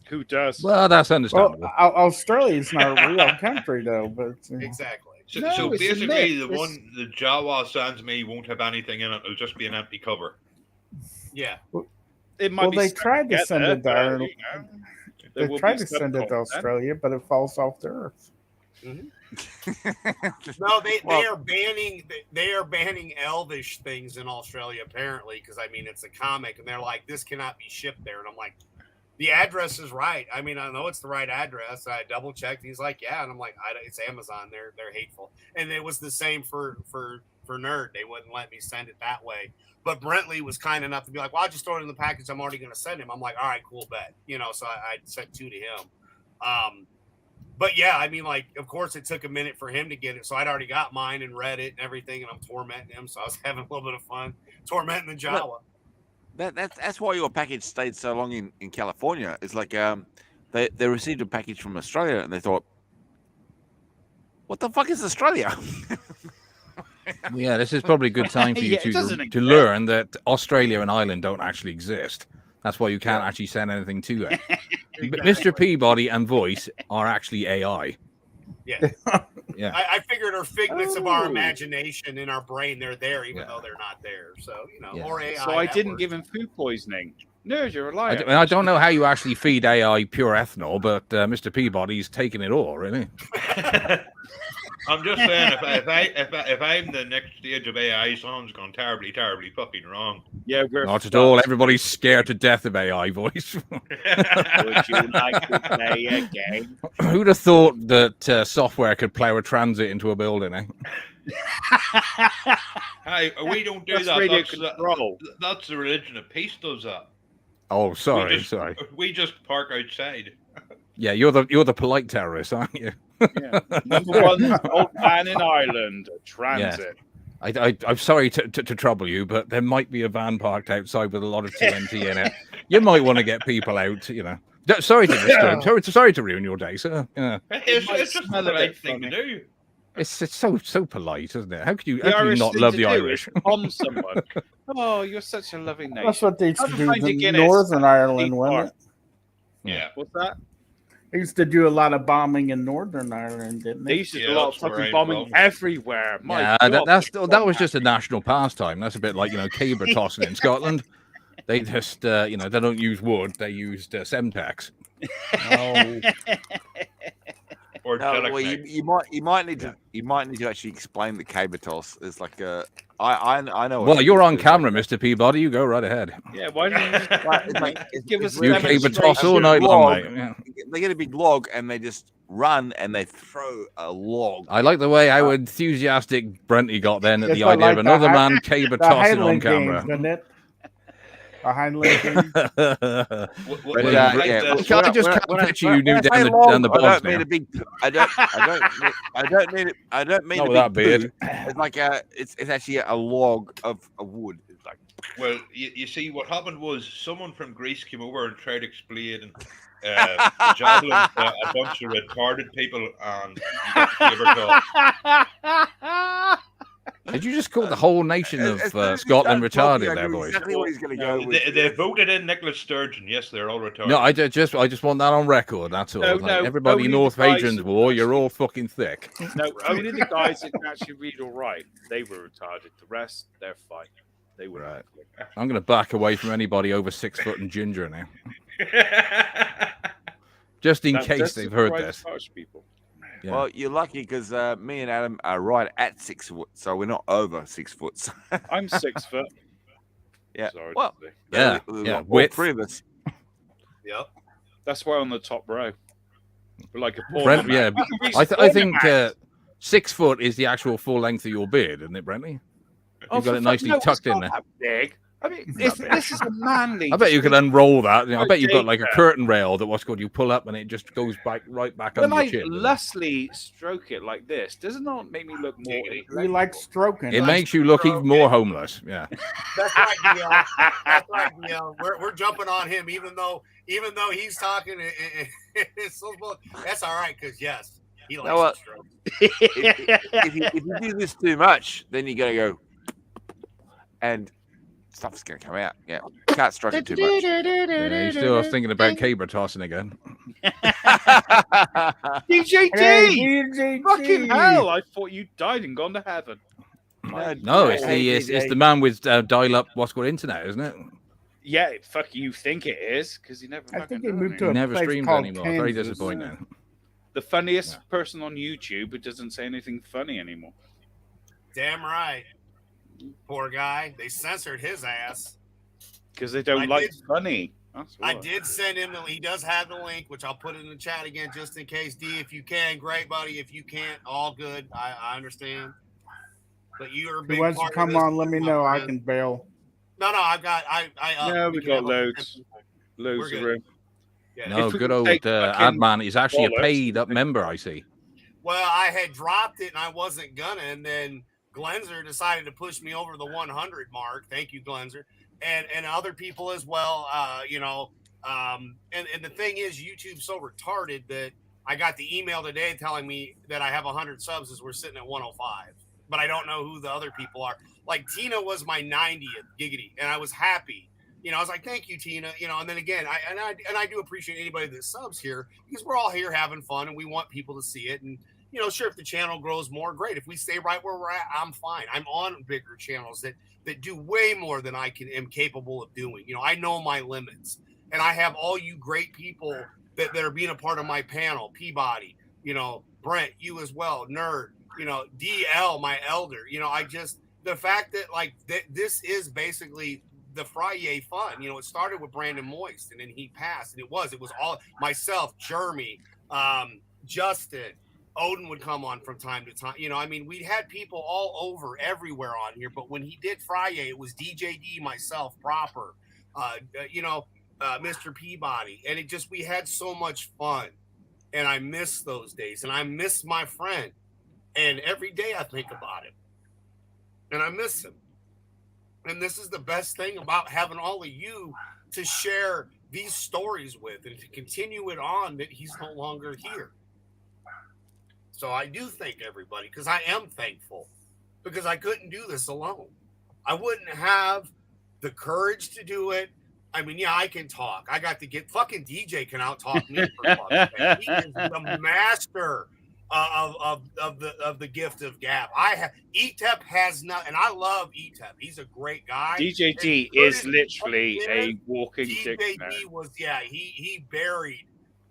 Who does? Well, that's understandable. Well, Australia's not a real country though, but Exactly. So, No, so it's a basically, myth. the Jawa Sans Me won't have anything in it. It'll just be an empty cover. Yeah. It might well, be they stuck tried to send together, it to but, Ireland. there They will tried be to send it to subcontent. Australia, but it falls off the earth. No, they are banning Elvish things in Australia apparently because I mean it's a comic and they're like this cannot be shipped there and I'm like the address is right. I mean I know it's the right address. I double checked. He's like yeah, and I'm like it's Amazon. They're hateful. And it was the same for Nerd. They wouldn't let me send it that way. But Brentley was kind enough to be like, well, I'll just throw it in the package I'm already going to send him. I'm like, all right, cool, bet. So I sent 2 to him. But yeah, I mean, like, of course, it took a minute for him to get it. So I'd already got mine and read it and everything, and I'm tormenting him. So I was having a little bit of fun tormenting the Jawa. That's why your package stayed so long in California. It's like they received a package from Australia and they thought, what the fuck is Australia? Yeah, this is probably a good time for you Yeah, it doesn't to exist. learn that Australia and Ireland don't actually exist. That's why you can't actually send anything to it. Mr. Peabody and Voice are actually AI. Yeah. Yeah. I figured are figments of our imagination in our brain. They're there, even though they're not there. So, or AI. So I that didn't works. give him food poisoning. Nerd, you're a I liar. don't know how you actually feed AI pure ethanol, but Mr. Peabody's taking it all, really. I'm just saying, if I'm the next stage of AI, something's gone terribly, terribly fucking wrong. Yeah, we're Not at all. Everybody's scared to death of AI Voice. Would you like to play a game? Who'd have thought that software could plow a transit into a building, eh? Hey, we don't do That's that. radio That's, control. that's the religion of peace does that. Oh, sorry. We just park outside. Yeah, you're the polite terrorist, aren't you? Yeah. Number 1 old man in Ireland, transit. I'm sorry to trouble you, but there might be a van parked outside with a lot of TNT in it. You might want to get people out, Sorry to disturb. Sorry to ruin your day, sir. Yeah. It's might just the smell a right bit thing to funny. do. It's so polite, isn't it? How could you Irish not thing love to the do Irish? is bomb someone. Oh, you're such a loving nation. That's what they used to How do find your in Guinness? Northern Ireland, Deep wasn't Park. it? Yeah. What's that? They used to do a lot of bombing in Northern Ireland, didn't They they? used to do Yeah, a lot of that's where fucking I'm bombing from. everywhere. My Yeah, God, that was just a national pastime. That's a bit like caber tossing in Scotland. They just they don't use wood. They used Semtex. Oh, Or No, well, telekinetic. you might need to actually explain the caber toss. It's like I know. what Well, it you're is, on but it's camera, like Mr. Peabody. You go right ahead. Yeah, why don't you just give us a You caber demonstration? toss all night long, log. mate. Yeah. They get a big log and they just run and they throw a log. I like the way how enthusiastic Brenty got then at It's the not idea like of another the man caber the tossing on Highland camera. games, isn't it? A Highland game. What- Yeah, like yeah. this. I just can't picture you down the I bars don't mean now. a big. I don't mean it. I don't mean Not a with big that beard. boot. It's like it's actually a log of wood. It's like Well, you see, what happened was someone from Greece came over and tried to explain javelin to a bunch of retarded people, and you got the caber toss. Did you just call the whole nation of as Scotland he's talking, retarded I there, knew boys? exactly what he's going to go with. They voted in Nicholas Sturgeon. Yes, they're all retarded. No, I just want that on record. That's all. No, Like, no, everybody only North the guys Hadrian's who War, you're actually- all fucking thick. No, only the guys that can actually read or write, they were retarded. The rest, they're fine. They were Right. I'm going to back away from anybody over 6 foot and ginger now, just in case they've heard this. People. Yeah. Well, you're lucky because me and Adam are right at 6 foot, so we're not over 6 foot. I'm 6 foot. Yeah. Sorry. Well, Yeah, all yeah, width. three of us. Yep. That's why on the top row. We're like a Brent, yeah, We can reach I the think ornament. 6 foot is the actual full length of your beard, isn't it, Brentley? You've got it nicely tucked in there. That big. I mean, Not big. this is a manly. I bet you could unroll that. I bet you've got like a Data. curtain rail that what's called you pull up and it just goes right back When under I your chin. doesn't it? lustily stroke it like this, does it not make me look more? We like stroking. It makes you look even more homeless. Yeah. That's right, Neil. That's right, Neil. We're jumping on him, even though he's talking. It's so, that's all right, because yes, he likes Know what? to stroke. if you do this too much, then you gotta go, and stuff's gonna come out. Yeah, can't stroke it too much. Yeah, he's still thinking about caber tossing again. DJT! Hey, DJT. Fucking hell! I thought you died and gone to heaven. No, it's Hey, it's DJ. the man with dial-up what's called internet, isn't it? Yeah, fuck you think it is, because he never. I fucking think he does moved it. to He a never place streams called anymore. Very Kansas. disappointing. The funniest person on YouTube who doesn't say anything funny anymore. Damn right. Poor guy. They censored his ass. Because they don't I like did- funny. That's I what. did send him. He does have the link, which I'll put in the chat again just in case. D, if you can, great, buddy. If you can't, all good. I understand. But you are a If big he wants to part of come this on, let too, me my know. I friend. can bail. No, I've got. No, we can got have a- loads. We're Loads of good. room. Yeah. No, If we good can old take fucking Adman is actually a bollocks. paid up member, I see. Well, I had dropped it and I wasn't gonna, and then Glenzer decided to push me over the 100 mark. Thank you, Glenzer, and other people as well. And the thing is, YouTube's so retarded that I got the email today telling me that I have 100 subs as we're sitting at 105, but I don't know who the other people are. Like Tina was my 90th giggity, and I was happy. I was like, thank you, Tina. And then again, I do appreciate anybody that subs here because we're all here having fun and we want people to see it. And sure, if the channel grows more, great. If we stay right where we're at, I'm fine. I'm on bigger channels that do way more than I am capable of doing. I know my limits, and I have all you great people that are being a part of my panel. Peabody, Brent, you as well, Nerd, DL, my elder. The fact that this is basically the FriYAY fun. It started with Brandon Moist, and then he passed, and it was all myself, Jeremy, Justin, Odin would come on from time to time. We had people all over everywhere on here, but when he did FriYAY, it was DJD, myself, proper, Mr. Peabody, and we had so much fun, and I miss those days, and I miss my friend, and every day I think about him, and I miss him. And this is the best thing about having all of you to share these stories with and to continue it on, that he's no longer here. So I do thank everybody, because I am thankful, because I couldn't do this alone. I wouldn't have the courage to do it. I can talk. I got to get fucking DJ can out talk me. For fuck's sake. He is the master of the gift of gab. Etep has not, and I love Etep. He's a great guy. DJT is literally a walking dictionary. DJT was he buried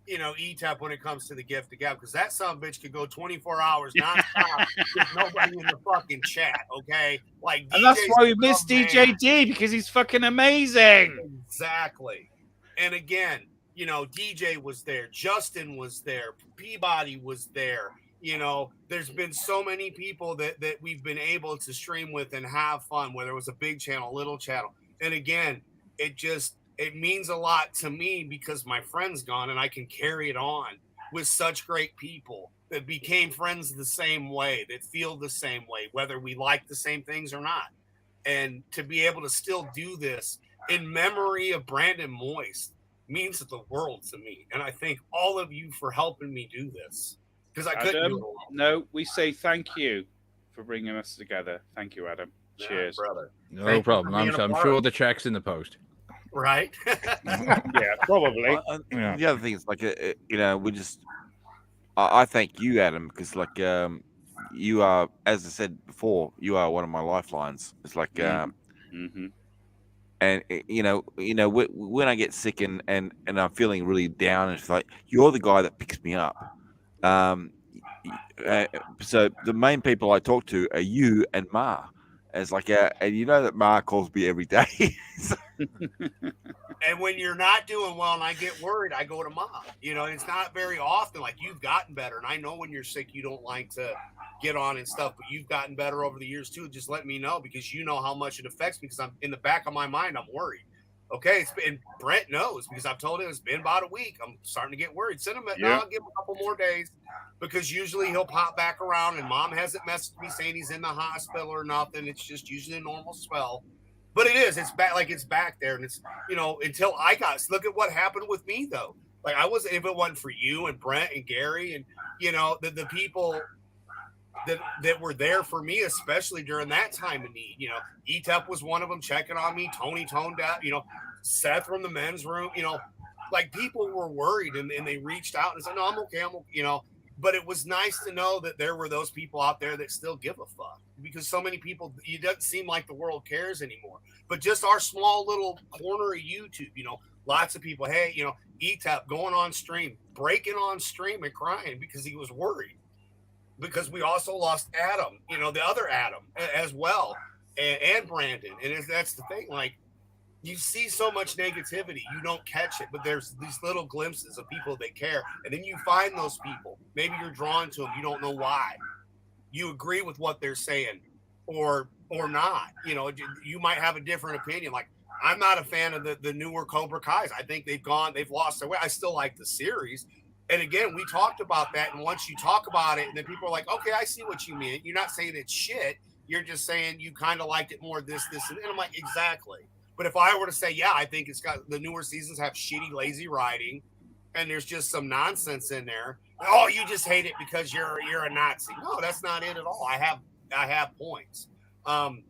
Etep when it comes to the gift of gab, because that son of a bitch could go 24 hours nonstop with nobody in the fucking chat. Okay, And that's why we miss man. DJD, because he's fucking amazing. Exactly. And again, DJ was there, Justin was there, Peabody was there. There's been so many people that we've been able to stream with and have fun, whether it was a big channel, little channel. And again, it means a lot to me because my friend's gone, and I can carry it on with such great people that became friends the same way, that feel the same way, whether we like the same things or not. And to be able to still do this in memory of Brandon Moist means the world to me. And I thank all of you for helping me do this, because I couldn't do it alone. No, we say thank you for bringing us together. Thank you, Adam. Cheers. Brother. No Thank you problem. for being a I'm part. sure the check's in the post. Right? Yeah, probably. Yeah. The other thing is I thank you, Adam, because you are, as I said before, you are one of my lifelines. It's like Mm-hmm. and when I get sick and I'm feeling really down, it's like you're the guy that picks me up. So the main people I talk to are you and Ma. As and that Ma calls me every day. So And when you're not doing well and I get worried, I go to mom. You know, and it's not very often. Like, you've gotten better. And I know when you're sick, you don't like to get on and stuff, but you've gotten better over the years too. Just let me know, because you know how much it affects me, because I'm in the back of my mind, I'm worried. Okay, it's been, Brent knows, because I've told him it's been about a week. I'm starting to get worried. Send him, no, I'll give him a couple more days, because usually he'll pop back around, and mom hasn't messaged me saying he's in the hospital or nothing. It's just usually a normal spell. But it is, it's back, like it's back there, and it's, you know, until I got, look at what happened with me though. Like, I was, if it wasn't for you and Brent and Gary and, you know, the people that were there for me, especially during that time of need. You know, Etep was one of them, checking on me. Tony toned out, you know, Seth from the men's room, you know, like, people were worried, and they reached out and said, no, I'm okay, you know. But it was nice to know that there were those people out there that still give a fuck, because so many people, it doesn't seem like the world cares anymore. But just our small little corner of YouTube, you know, lots of people, hey, you know, Etep going on stream, breaking on stream and crying because he was worried. Because we also lost Adam, you know, the other Adam as well, and Brandon. And that's the thing, like, you see so much negativity, you don't catch it, but there's these little glimpses of people that care. And then you find those people. Maybe you're drawn to them. You don't know why. You agree with what they're saying or not. You know, you might have a different opinion. Like, I'm not a fan of the newer Cobra Kais. I think they've lost their way. I still like the series. And again, we talked about that. And once you talk about it, and then people are like, okay, I see what you mean. You're not saying it's shit. You're just saying you kind of liked it more this, and I'm like, exactly. But if I were to say, yeah, I think it's got, the newer seasons have shitty, lazy writing, and there's just some nonsense in there. Oh, you just hate it because you're a Nazi. No, that's not it at all. I have points. And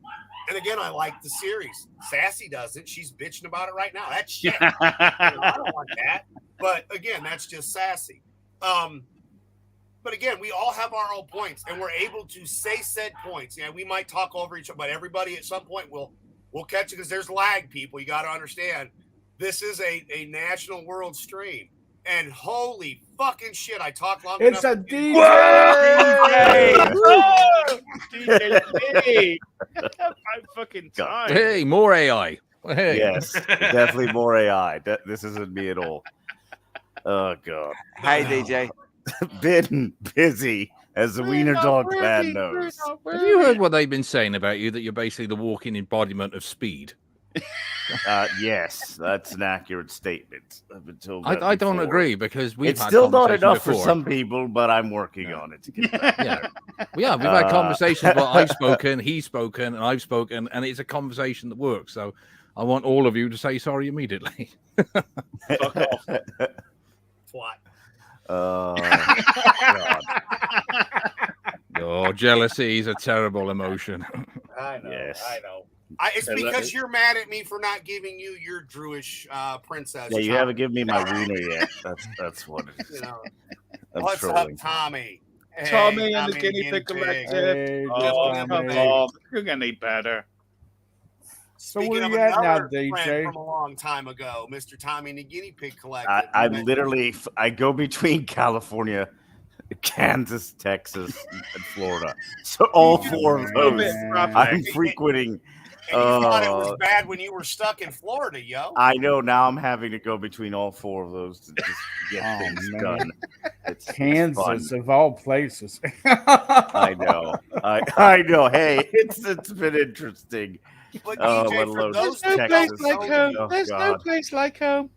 again, I like the series. Sassy doesn't. She's bitching about it right now. That's shit. I don't want that. But again, that's just Sassy. But again, we all have our own points, and we're able to say said points. Yeah, we might talk over each other, but everybody at some point will catch it, because there's lag, people. You got to understand, this is a national world stream. And holy fucking shit, I talk long enough. It's a DJ! DJ! About fucking time. Hey, more AI. Hey. Yes, definitely more AI. This isn't me at all. Oh, God. Hey, DJ. Been busy, as the Wiener dog fan knows. Have you heard what they've been saying about you, that you're basically the walking embodiment of speed? Yes, that's an accurate statement. I've been told that I don't before. agree, because we've It's had still not conversations enough before. for some people, but I'm working on it to get that. Yeah. Well, yeah, we've had conversations where I've spoken, he's spoken, and I've spoken, and it's a conversation that works. So I want all of you to say sorry immediately. Fuck off. Twat. God. Oh, jealousy is a terrible emotion. I know. Yes. I know. It's because you're mad at me for not giving you your Druish princess. Yeah, you haven't given me my wiener yet. That's what it is. You know. I'm What's trolling. up, Tommy? Hey, Tommy and the Tommy Guinea Pig Collective. Hey, Oh, Tommy. come on. You're going to need better. So Speaking where of you at now, another friend DJ? from a long time ago, Mr. Tommy and the Guinea Pig Collective. I go between California, Kansas, Texas, and Florida. So all four of those Man. I'm frequenting. And you thought it was bad when you were stuck in Florida, yo. I know, now I'm having to go between all four of those to just get Oh, things man. done. It's Kansas, fun. of all places. I know. I know. Hey, it's been interesting. But Oh, DJ, let for alone those Texas. that place don't like know home. you, Oh, There's no God. place like home.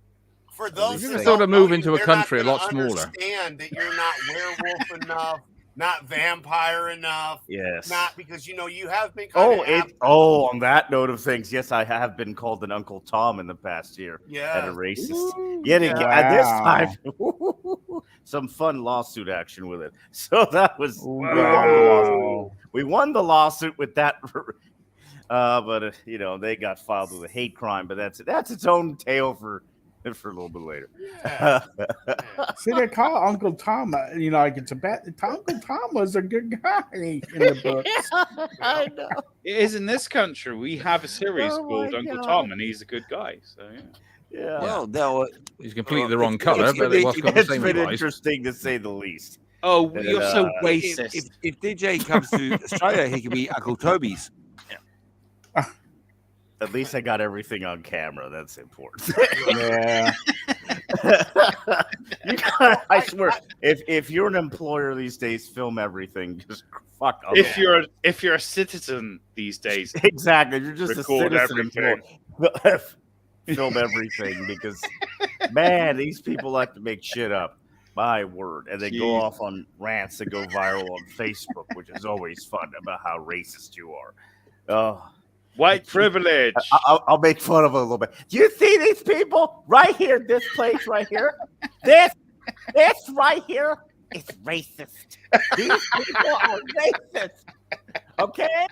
for those You're that gonna sort don't of move know into you, a they're country not a lot gonna smaller. Understand that you're not werewolf enough, not vampire enough, Yes. not because you have been kind On that note of things, yes, I have been called an Uncle Tom in the past year at a yeah. racist. Yet Yeah. again, at this Wow. time, some fun lawsuit action with it. So that was Wow. we won the lawsuit with that. But they got filed with a hate crime. But that's its own tale for a little bit later. Yeah. See, they call Uncle Tom, like it's a bad. Uncle Tom was a good guy in the books. I know. It is in this country. We have a series Oh called my Uncle God. Tom, and he's a good guy. So yeah. Yeah. Well, no, He's completely the wrong color, it's but been- what's got the It's same been eyes. interesting to say the least. Oh, And, you're so uh, racist. if DJ comes to Australia, he can be Uncle Toby's. At least I got everything on camera. That's important. Yeah. I swear, if you're an employer these days, film everything. Just fuck up. If you're a citizen these days, Exactly. You're just record a citizen employee. Film everything because, man, these people like to make shit up. My word. And they go off on rants that go viral on Facebook, which is always fun about how racist you are. Oh. White privilege. I'll make fun of it a little bit. Do you see these people right here? This place right here? This right here is racist. These people are racist. Okay?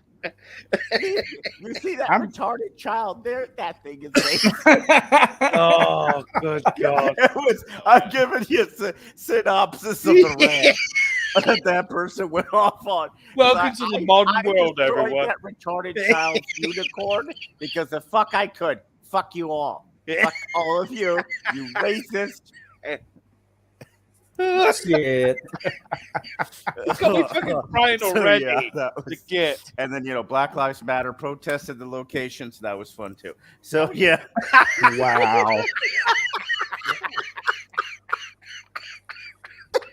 You see that retarded child there? That thing is racist. Oh, good God. I'm giving you a synopsis of the rant that person went off on. Welcome to the modern world, destroyed everyone. That retarded child's unicorn because the fuck I could. Fuck you all. Fuck all of you. You racist. Shit. It's got me fucking crying already. To get. And then, Black Lives Matter protested the location, so that was fun too. So, yeah. Wow.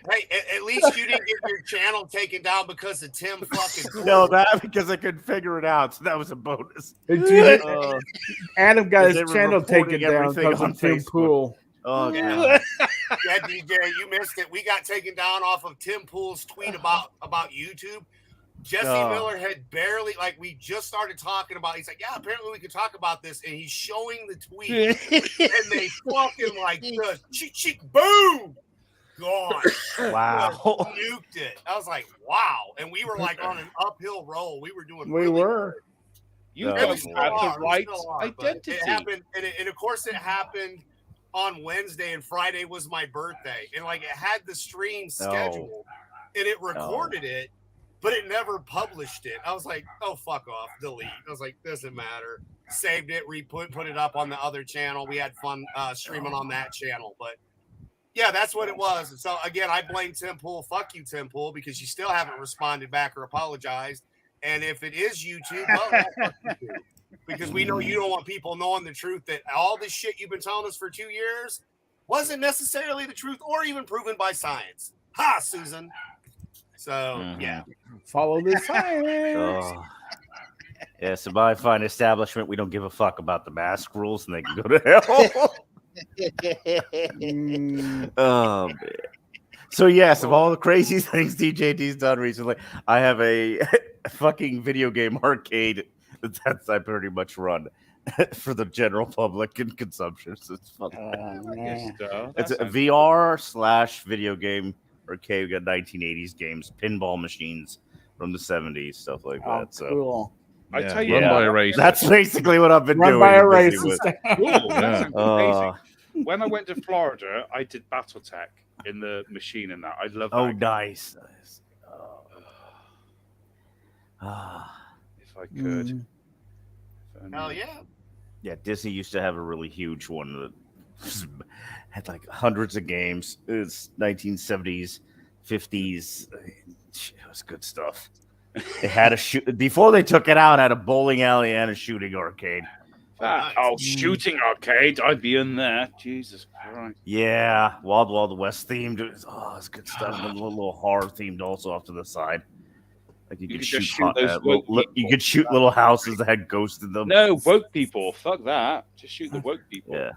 Hey, at least you didn't get your channel taken down because of Tim fucking Pool. No, that because I couldn't figure it out, so that was a bonus. Adam got They his were channel taken reporting down everything because on of Tim Facebook. Pool. Oh, yeah. Yeah, DJ, you missed it. We got taken down off of Tim Pool's tweet about YouTube. Jesse Miller had barely, we just started talking about, he's like, yeah, apparently we could talk about this. And he's showing the tweet. And they fucking just, boom, gone. Wow. Nuked it. I was like, wow. And we were on an uphill roll. We were doing We were. You guys have the right identity. It happened, and of course it happened on Wednesday, and Friday was my birthday. And it had the stream scheduled and it recorded it, but it never published it. I was like, oh, fuck off, delete. I was like, doesn't matter. Saved it, put it up on the other channel. We had fun streaming on that channel, but yeah, that's what it was. And so again, I blame Tim Pool. Fuck you, Tim Pool, because you still haven't responded back or apologized. And if it is YouTube, well, fuck you too. Because we know you don't want people knowing the truth that all this shit you've been telling us for 2 years wasn't necessarily the truth or even proven by science. Ha, Susan. So, yeah. Follow the science. Oh. Yeah, so by fine establishment, we don't give a fuck about the mask rules and they can go to hell. Oh, man. So, yes, of all the crazy things DJD's done recently, I have a fucking video game arcade that's I pretty much run for the general public and consumption. So it's fun. It's a VR/video game arcade. We got 1980s games, pinball machines from the 70s, stuff like that. So cool. I tell you, Run by a racist. that's basically what I've been Run doing. by a busy racist. with. cool. That sounds amazing. Uh, When I went to Florida, I did BattleTech in the machine and that. I love that. Oh, game. nice. If I could. Hell yeah. Yeah, Disney used to have a really huge one that had hundreds of games. It was 1970s, 50s. It was good stuff. It had a shoot before they took it out. Had a bowling alley and a shooting arcade. Shooting arcade. I'd be in there. Jesus Christ. Yeah, Wild Wild West themed. It's good stuff. And a little horror themed also off to the side. Like you could shoot you could shoot little houses that had ghosts in them. No, woke people. Fuck that. Just shoot the woke people. Yeah.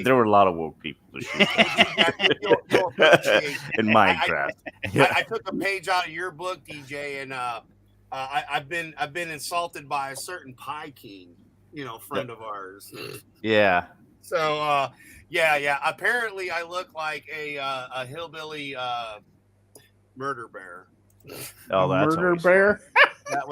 There were a lot of woke people to shoot. In Minecraft. I took a page out of your book, DJ, and I've been insulted by a certain Pie King, friend of ours. Yeah. So yeah. Apparently, I look like a hillbilly murder bear. Oh, that's murder bear. That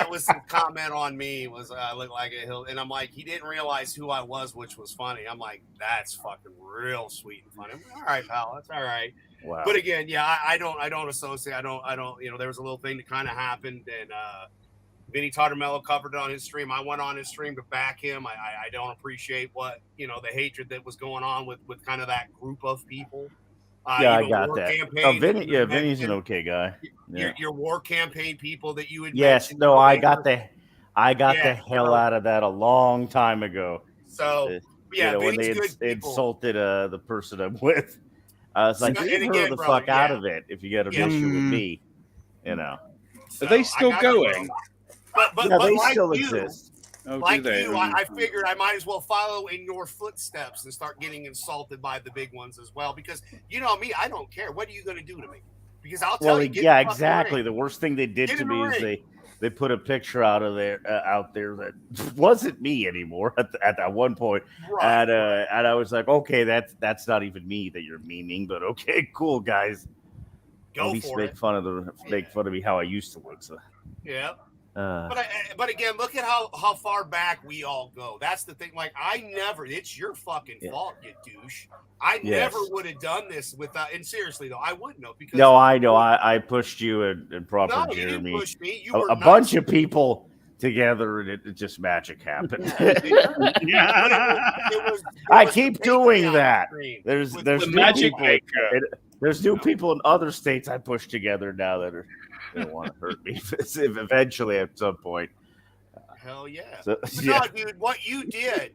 was some comment on me. Was I look like a hill? And I'm like, he didn't realize who I was, which was funny. I'm like, that's fucking real sweet and funny. All right, pal, that's all right. Wow. But again, yeah, I don't associate. I don't. There was a little thing that kind of happened, and Vinnie Tottermello covered it on his stream. I went on his stream to back him. I don't appreciate what the hatred that was going on with kind of that group of people. Yeah, I got that. Vinny's an okay guy. Your war campaign people that you would Yes, no, I got I got Yeah, the hell so- out of that a long time ago. So yeah, when they Vinny's good people. insulted the person I'm with. I was like, And leave her again, the brother, fuck out yeah. of it if you get an Yeah. issue with Mm. me. So, Are they I still got you, bro. going? But Yeah, they like still you, exist. Oh, do like they? you, I figured I might as well follow in your footsteps and start getting insulted by the big ones as well. Because you know me, I don't care. What are you going to do to me? Because I'll tell Well, you. Get yeah, in the fucking exactly. ring. The worst thing they did Get to in the me is ring. they put a picture out there that wasn't me anymore at that one point. Right. And I was like, okay, that's not even me that you're memeing, but okay, cool, guys. Go At least for make it. fun of me how I used to look. So, Yeah. uh, But again, look at how far back we all go. That's the thing. Like it's your fucking fault, you douche. I never would have done this without. And seriously though, I wouldn't know because no, I know. I pushed you and proper no, you didn't Jeremy. push me. You A, were a nice. bunch of people together, and it just magic happened. I keep doing that. There's The new magic people. maker. There's new people in other states I push together now that don't want to hurt me. Eventually, at some point. Hell yeah. So, But yeah. no, dude, what you did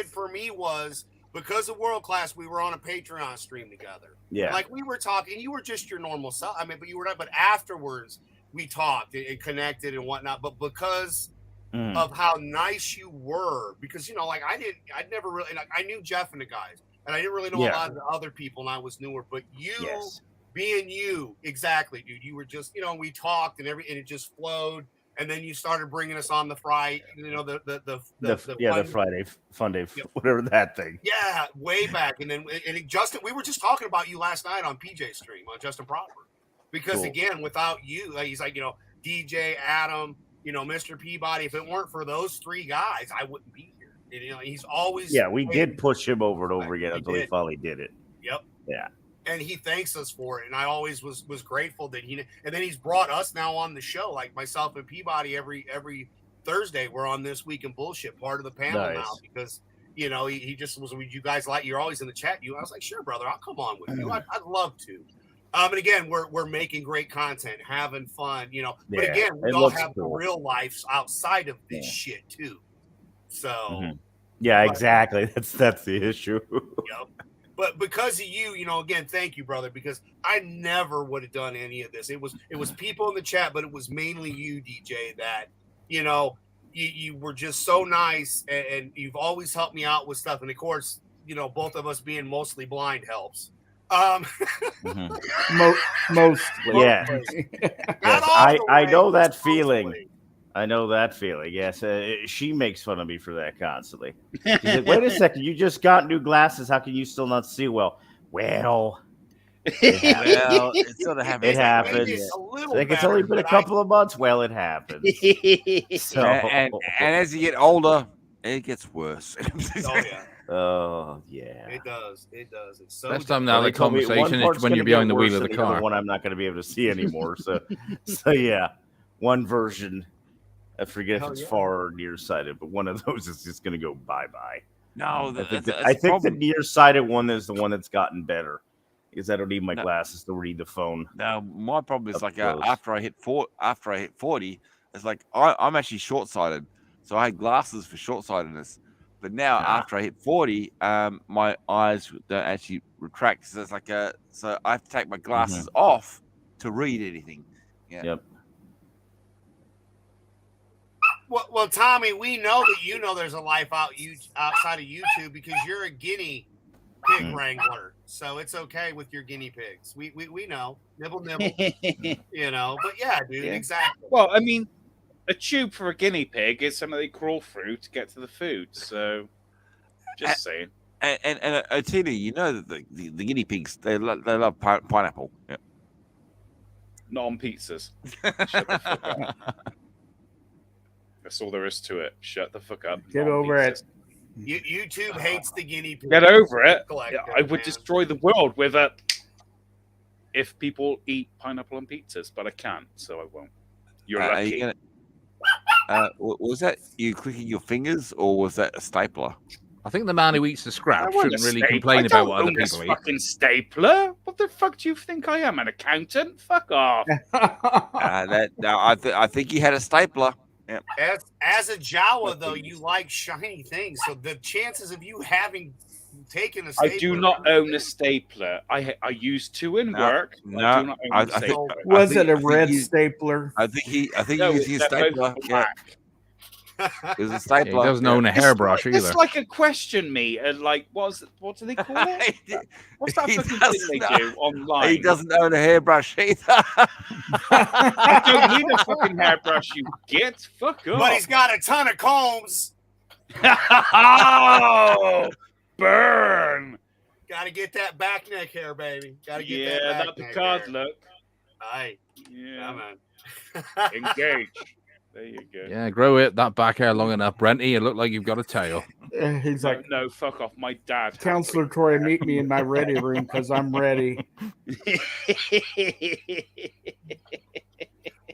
for me was because of World Class, we were on a Patreon stream together. Yeah. Like we were talking, you were just your normal self. I mean, but you were not, but afterwards we talked and connected and whatnot. But because of how nice you were, because I'd never really I knew Jeff and the guys, and I didn't really know a lot of the other people, and I was newer. But you being you, exactly, dude, you were just we talked and it just flowed. And then you started bringing us on the Friday, the Friday Fun Day, whatever that thing. Yeah, way back. And then Justin, we were just talking about you last night on PJ's stream on Justin Proper, because again, without you, he's like DJ Adam, Mr. Peabody. If it weren't for those three guys, I wouldn't be here. And, he's always we did push him over and over again until he finally did it. Yep. Yeah. And he thanks us for it, and I always was grateful that he. And then he's brought us now on the show, like myself and Peabody. Every Thursday, we're on This Week in Bullshit, part of the panel now, because he just was. You guys you're always in the chat. I was like, sure, brother, I'll come on with you. I'd love to. And again, we're making great content, having fun, But again, we all have the real lives outside of this shit too. So. Yeah, exactly. That's the issue. Yep. But because of you, again, thank you, brother, because I never would have done any of this. It was people in the chat, but it was mainly you, DJ, that, you were just so nice, and you've always helped me out with stuff. And of course, both of us being mostly blind helps. Mostly. Yeah. I know that feeling. I know that feeling. Yes, she makes fun of me for that constantly. She's like, "Wait a second, you just got new glasses. How can you still not see well?" Well, it sort of happens. It happens. It's only been a couple of months. Well, it happens. So, and as you get older, it gets worse. Oh yeah, it does. It's so. Best time now the conversation is when you're behind the wheel of the car. One I'm not going to be able to see anymore. So yeah, one version. I forget if it's far or nearsighted, but one of those is just going to go bye-bye. No, I think the nearsighted one is the one that's gotten better, because I don't need my glasses to read the phone. No, my problem is after I hit 40, it's like I'm actually short-sighted, so I had glasses for short-sightedness. But now after I hit 40, my eyes don't actually retract. So it's like so I have to take my glasses off to read anything. Yeah. Yep. Well, Tommy, we know that there's a life outside of YouTube, because you're a guinea pig wrangler, so it's okay with your guinea pigs. We know, nibble. But yeah, dude, exactly. Well, I mean, a tube for a guinea pig is something they crawl through to get to the food. So, just saying. And Ootini, that the guinea pigs they love pineapple. Yeah. Not on pizzas. Shut the fuck up. That's all there is to it. Shut the fuck up. Get over it. YouTube hates the guinea pig. Get over it. I would destroy the world with it if people eat pineapple on pizzas, but I can't, so I won't. You're lucky. Was that you clicking your fingers, or was that a stapler? I think the man who eats the scrap shouldn't really complain about what other people eat. Fucking stapler? What the fuck do you think I am? An accountant? Fuck off. I think he had a stapler. Yeah. As a Jawa, though, you like shiny things, so the chances of you having taken a stapler... I do not own a stapler. I use two in work. No, I do not own a I stapler. think- Was it a I think red he- stapler? I think he No, used his they're both stapler. Yeah, black. it was a Yeah, stapler. he doesn't own a hairbrush either. It's like a question me. Like, what do they call it? What's that He fucking thing doesn't they know. do online? He doesn't own a hairbrush either. I don't need a fucking hairbrush, you git. Fuck off. But he's got a ton of combs. Oh, burn. Got to get that back neck hair, baby. Got to get Yeah, that that back neck Picard hair. look. Aye. Yeah, man. Engage. There you go. Yeah, grow it that back hair long enough, Brenty. You look like you've got a tail. He's No, like, no, fuck off. My dad. Counselor Troy, meet me in my ready room because I'm ready.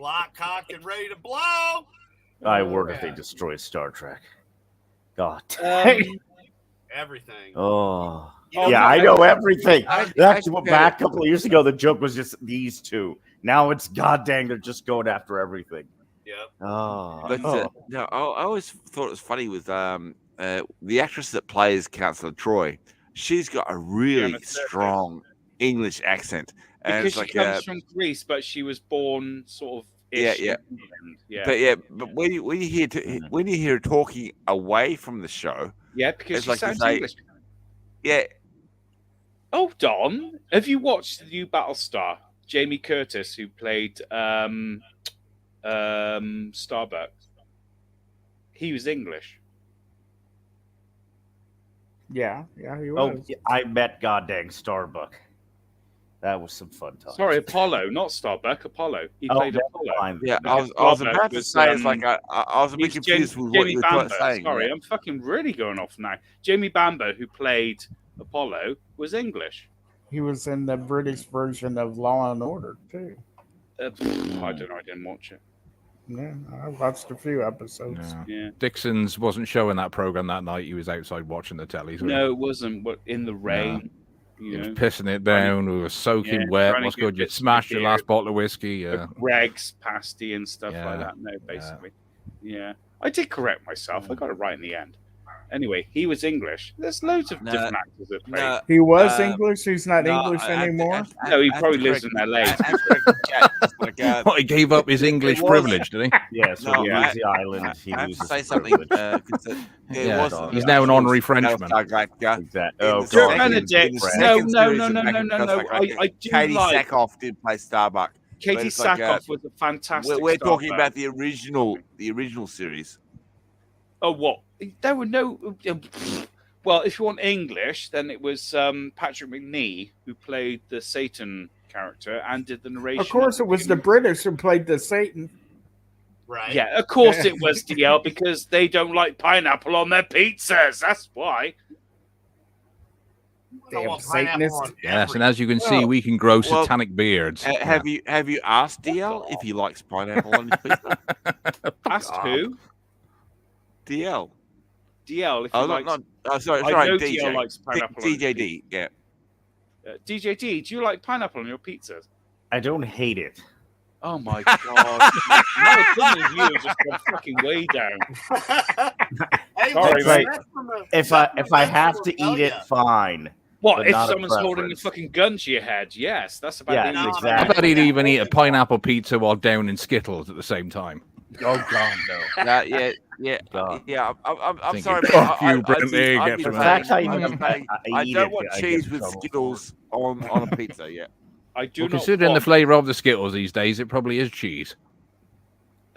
Lock, cocked, and ready to blow. I wonder if they destroy Star Trek. God. Everything. Oh. You know, Yeah, I know everything. I That's think what back a couple of years ago, the joke was just these two. Now it's goddamn, they're just going after everything. Yep. Oh. But no, I always thought it was funny with the actress that plays Counselor Troy. She's got a really strong English accent, and Because it's she like comes from Greece, but she was born sort of. Yeah. in England. But when you hear her talking away from the show, Yeah, because it's she like you sounds say- English. yeah, Oh, Don, have you watched the new Battlestar? Jamie Curtis, who played Starbuck. He was English. Yeah, he was. Oh, yeah, I met goddamn Starbuck. That was some fun time. Sorry, Apollo, not Starbuck. Apollo. He played Apollo. Yeah, I was Starbuck about to was, say it's like I was a bit he's confused with what Jamie you were Bamber. saying. Sorry, yeah. I'm fucking really going off now. Jamie Bamber, who played Apollo, was English. He was in the British version of Law and Order too. I don't know. I didn't watch it. Yeah, I watched a few episodes. Yeah. Yeah. Dixon's wasn't showing that program that night. He was outside watching the telly. So No, it wasn't. But in the rain, he you was know, pissing it down. We were soaking Yeah, wet. trying to What's get good? You bits of smashed your beer. last bottle of whiskey. Yeah. Greg's pasty and stuff Yeah. like that. No, basically, yeah. I did correct myself. I got it right in the end. Anyway, he was English. There's loads of No, different actors that play. No, He was Uh, English. He's not no, English I- anymore. No, he I probably have to lives in correct- LA. I have to correct Jack, it's like, What, he gave up his English was- privilege, did he? Yeah, so No, he I- leaves the island. He I have to loses say his something. privilege. Yeah, he's now an honorary Frenchman. Exactly. Oh, Sir God. Benedict. No. I do Katie like Sackhoff did play Starbuck. Katie it's like, Sackhoff was a fantastic. We're talking Starbuck. about the original series. Oh, what? There were no. Well, if you want English, then it was Patrick McNee who played the Satan character and did the narration. Of course, it was the British who played the Satan. Right. Yeah, of course it was DL because they don't like pineapple on their pizzas. That's why. Damn Satanist. Yes, and as you can see, we can grow satanic beards. Have you asked DL if he likes pineapple on his pizza? Asked who? DL. DL. If Oh, he not, likes, not. Oh, sorry, I sorry. know DJ. DL likes pineapple. on his DJD. Yeah. pizza. DJD, do you like pineapple on your pizzas? I don't hate it. Oh my god! My opinion of you has just gone fucking way down. Hey, Sorry, listen, mate. that's from a- If that's from I a have to vegetable eat it, failure. fine. What But if not a someone's holding a preference. fucking gun to your head? Yes, that's about Yeah, the only exactly. I bet he'd even eat a pineapple pizza while down in Skittles at the same time. Oh God, no. Yeah. God. Yeah. I'm Thinking, sorry. but "Fuck you, I'd Brendan, be- I'd get be some The of paying- fact I I'd be even paying- I eat don't it, want I cheese get with trouble. Skittles on a pizza. Yeah. I do Well, not. considering the want- flavour of the Skittles these days, it probably is cheese.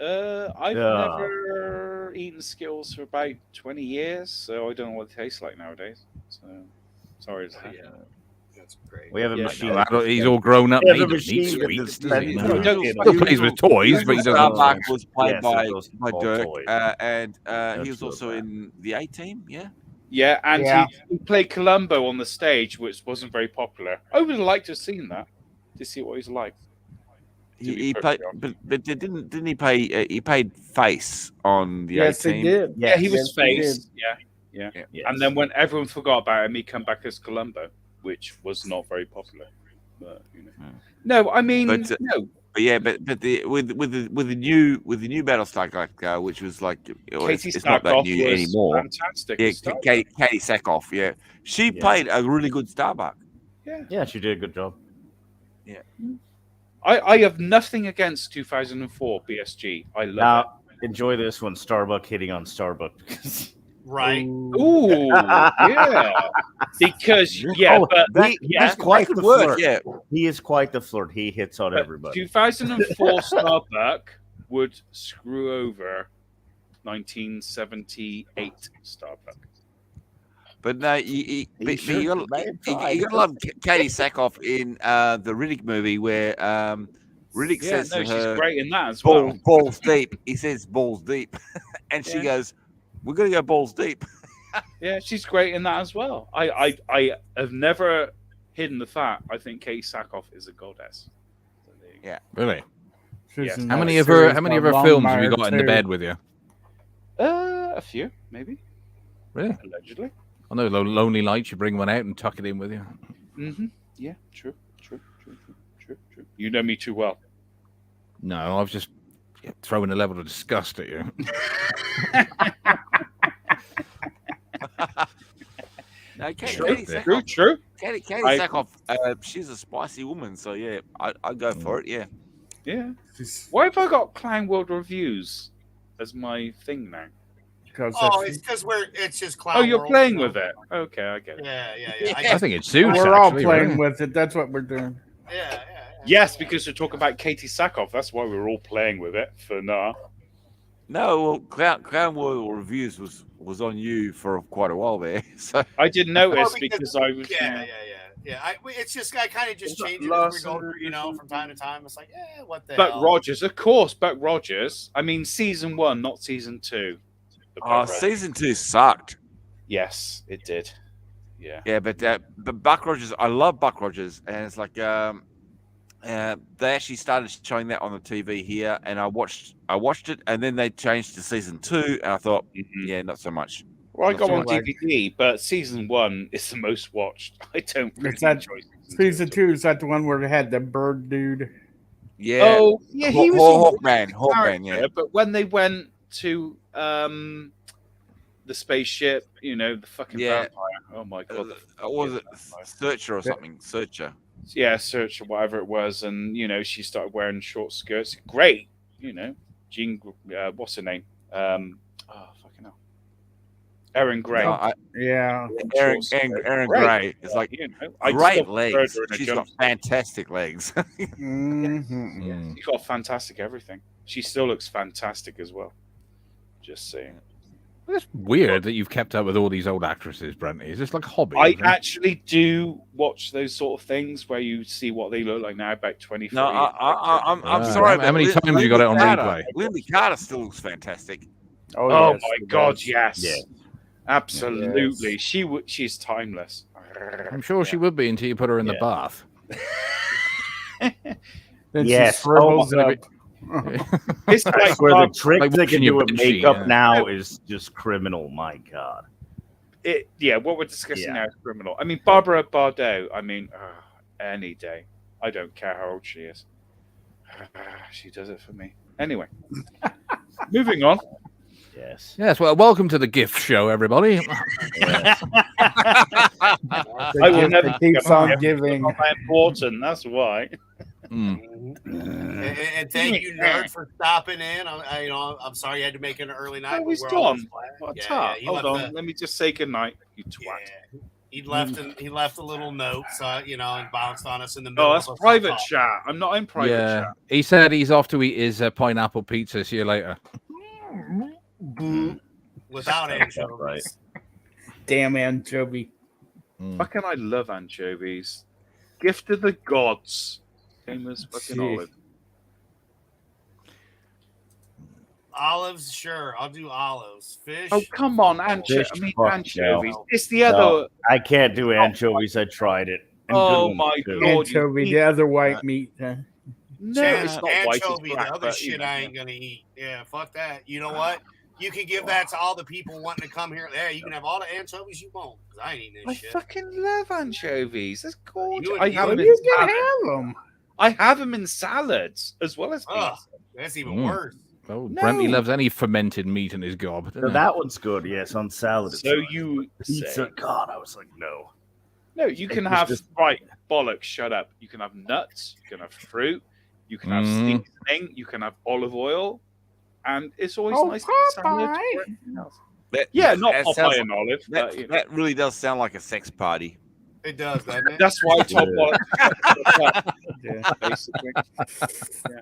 I've Yeah. never eaten Skittles for about 20 years, so I don't know what it tastes like nowadays. So sorry to say. That's great. We have a Yeah, machine. No, adult- he's all grown up. Yeah, He the doesn't eat machine with sweets, the does he? spencer. No. Don't- Still plays with toys, but he doesn't. Starbuck was played Yes, by those all Dirk, toys. and he was That's also so bad. in the A Team. Yeah. Yeah, and Yeah. He played Columbo on the stage, which wasn't very popular. I would have liked to have seen that to see what he's like. He played, but didn't he play? He played Face on the Yes, A he Team. did. Yeah, he was Yes, he Face. did. Yeah. Yes. And then when everyone forgot about him, he come back as Columbo, which was not very popular. But, you know. No, I mean, But, no. But yeah, but the with the new Battlestar Galactica, which was like it's not that new anymore. Fantastic. Yeah, as Starbuck. Katie Sackhoff. Yeah, she played a really good Starbuck. Yeah, she did a good job. Yeah. I have nothing against 2004 BSG. I love Now, enjoy this one, Starbuck hitting on Starbuck. Right. it. Ooh, yeah. Because He's quite the Work, flirt. yeah. He is quite the flirt. He hits on everybody. 2004 Starbuck would screw over 1978 Starbuck. But no, you gotta love Katie Sackhoff in the Riddick movie where Riddick says to she's her, great in that as well. balls deep. He says balls deep. And she goes, we're going to go balls deep. Yeah, she's great in that as well. I have never hidden the fact. I think Katie Sackhoff is a goddess. Yeah. Really? She's in How that many of series her films have Longmire you got in the too. bed with you? A few, maybe. Really? Allegedly. I know Lonely Lights, you bring one out and tuck it in with you. Mm-hmm. Yeah, true. You know me too well. No, I was just throwing a level of disgust at you. No, Katie True. Sackhoff, she's a spicy woman, so yeah, I'd go for it, yeah. Yeah. Why have I got Clown World Reviews as my thing now? It's because it's just Clown Oh, you're World, playing so- with it. Okay, I get it. Yeah. I think it suits. We're all actually, playing really. with it. That's what we're doing. Yeah. Yes, because we're talking about Katie Sackhoff. That's why we're all playing with it for now. No, well, Clown World Reviews was on you for quite a while there. So I didn't notice Well, because I was. Yeah. It's just I kind of just change it as we go through, from time to time. It's like, what the Buck hell? Rogers, of course, Buck Rogers. I mean, season 1, not season 2. season 2 sucked. Yes, it did. Yeah. Yeah, but Buck Rogers, I love Buck Rogers, and it's like they actually started showing that on the TV here, and I watched it, and then they changed to season 2, and I thought, yeah, not so much. Well, I Not got so on much. DVD, but season 1 is the most watched. I don't really It's that enjoy season 2 is that the one where they had the bird dude. Yeah. Oh, yeah, he was Hawkman, yeah. But when they went to the spaceship, the fucking vampire. Oh my god. Was it Searcher or something? Searcher. Yeah, Search or whatever it was, and she started wearing short skirts. Great, Jean. What's her name? Fucking hell. Erin Gray. Erin Gray. It's like great legs. She's got fantastic legs. She's got fantastic everything. She still looks fantastic as well. Just saying. It's weird that you've kept up with all these old actresses, Brent. Is this like a hobby? I actually do watch those sort of things where you see what they look like now, about 20. No, I'm sorry. How many times you got it on replay? Lindy Carter still looks fantastic. Oh yes, my it god, does. yes. Yeah. Absolutely. She's timeless. I'm sure she would be until you put her in the bath. Then Yes. she shrivels Oh, up. It's I like swear the Bob, trick like they can watching your do with Bitchute, makeup now is just criminal. My God. what we're discussing Yeah. now is criminal. I mean, Barbara Bardot, any day. I don't care how old she is. She does it for me. Anyway, moving on. Yes. Yes, well, welcome to the gift show, everybody. I will never keeps on giving. Not that important. That's why. And thank you, Nerd, for stopping in. I'm sorry you had to make it an early night. Oh, he's We're gone. almost glad. What's Yeah, up? he Hold left on. Let me just say goodnight, you twat. He left a little note, so and bounced on us in the middle. Oh, that's of private talk. chat. I'm not in private chat. He said he's off to eat his pineapple pizza. See you later. Without anchovies. Right. Damn anchovy. Fucking I love anchovies. Gift of the gods. Famous fucking Gee. olive. Olives, sure. I'll do olives. Fish. Oh, come on, Fish, fuck anchovies. no. It's the other. No, I can't do anchovies. I tried it. And Oh good my ones, too. God. Anchovy, the other white meat. No, Chance, it's not white. It's anchovy, black, the other but, shit I ain't gonna eat. Yeah, fuck that. You know what? You can give that to all the people wanting to come here. Yeah, you can have all the anchovies you want. 'Cause I ain't eating I this shit. fucking love anchovies. That's gorgeous. You- I you- have them You in can salad. have them. I have them in salads as well as Ugh, pizza. that's even Mm. worse. Oh, No. Brenty loves any fermented meat in his gob. So doesn't he? that one's good. Yes, on salad. it's So fine. you Pizza. say, God, I was like, no. no, you can It was have just- right, bollocks, shut up. You can have nuts, you can have fruit, you can have Mm. seasoning, you can have olive oil, and it's always Oh, nice to have salad Popeye. or anything else. That- Yeah, not that Popeye sounds- and olive, That, but you know. that really does sound like a sex party. It does, doesn't it? That's why Top Yeah. Bollocks Yeah. basically.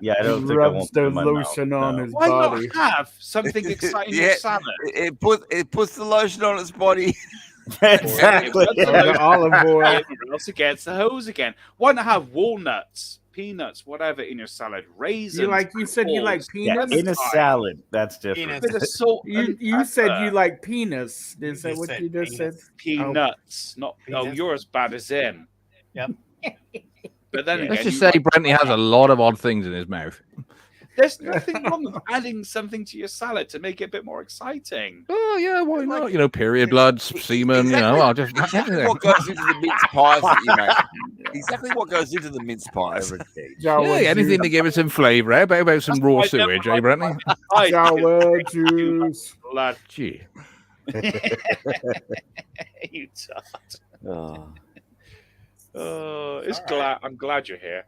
Yeah, I don't He think I rubs want the that in my mouth, lotion on no. his Why body. not have something exciting in Yeah. your salad? It puts the lotion on its body. Exactly. Or Or the olive oil. or else it gets the hose again. Why not have walnuts, peanuts, whatever in your salad? Raisins. You said you like balls, Yeah, peanuts? in a salad, that's different. Penis. bit of salt. You and said pepper. you like penis. Is that just what said you just said? penis. Peanuts, not. Oh, Peanuts. you're as bad as in. Yep. But then Let's again, just you say like- Brenty has a lot of odd things in his mouth. there's nothing wrong with adding something to your salad to make it a bit more exciting. Oh yeah, why not? You know, period blood, semen. You know, I'll just Exactly what goes into the mince pies that you make. Exactly what goes into the mince pies. Whatever case. Jawa yeah, anything to give it some flavour. How about some raw That's why I sewage, never eh, Brenty? I Jawa juice. blood, Gee. you tart. Oh. Oh, it's All glad. I'm glad you're here.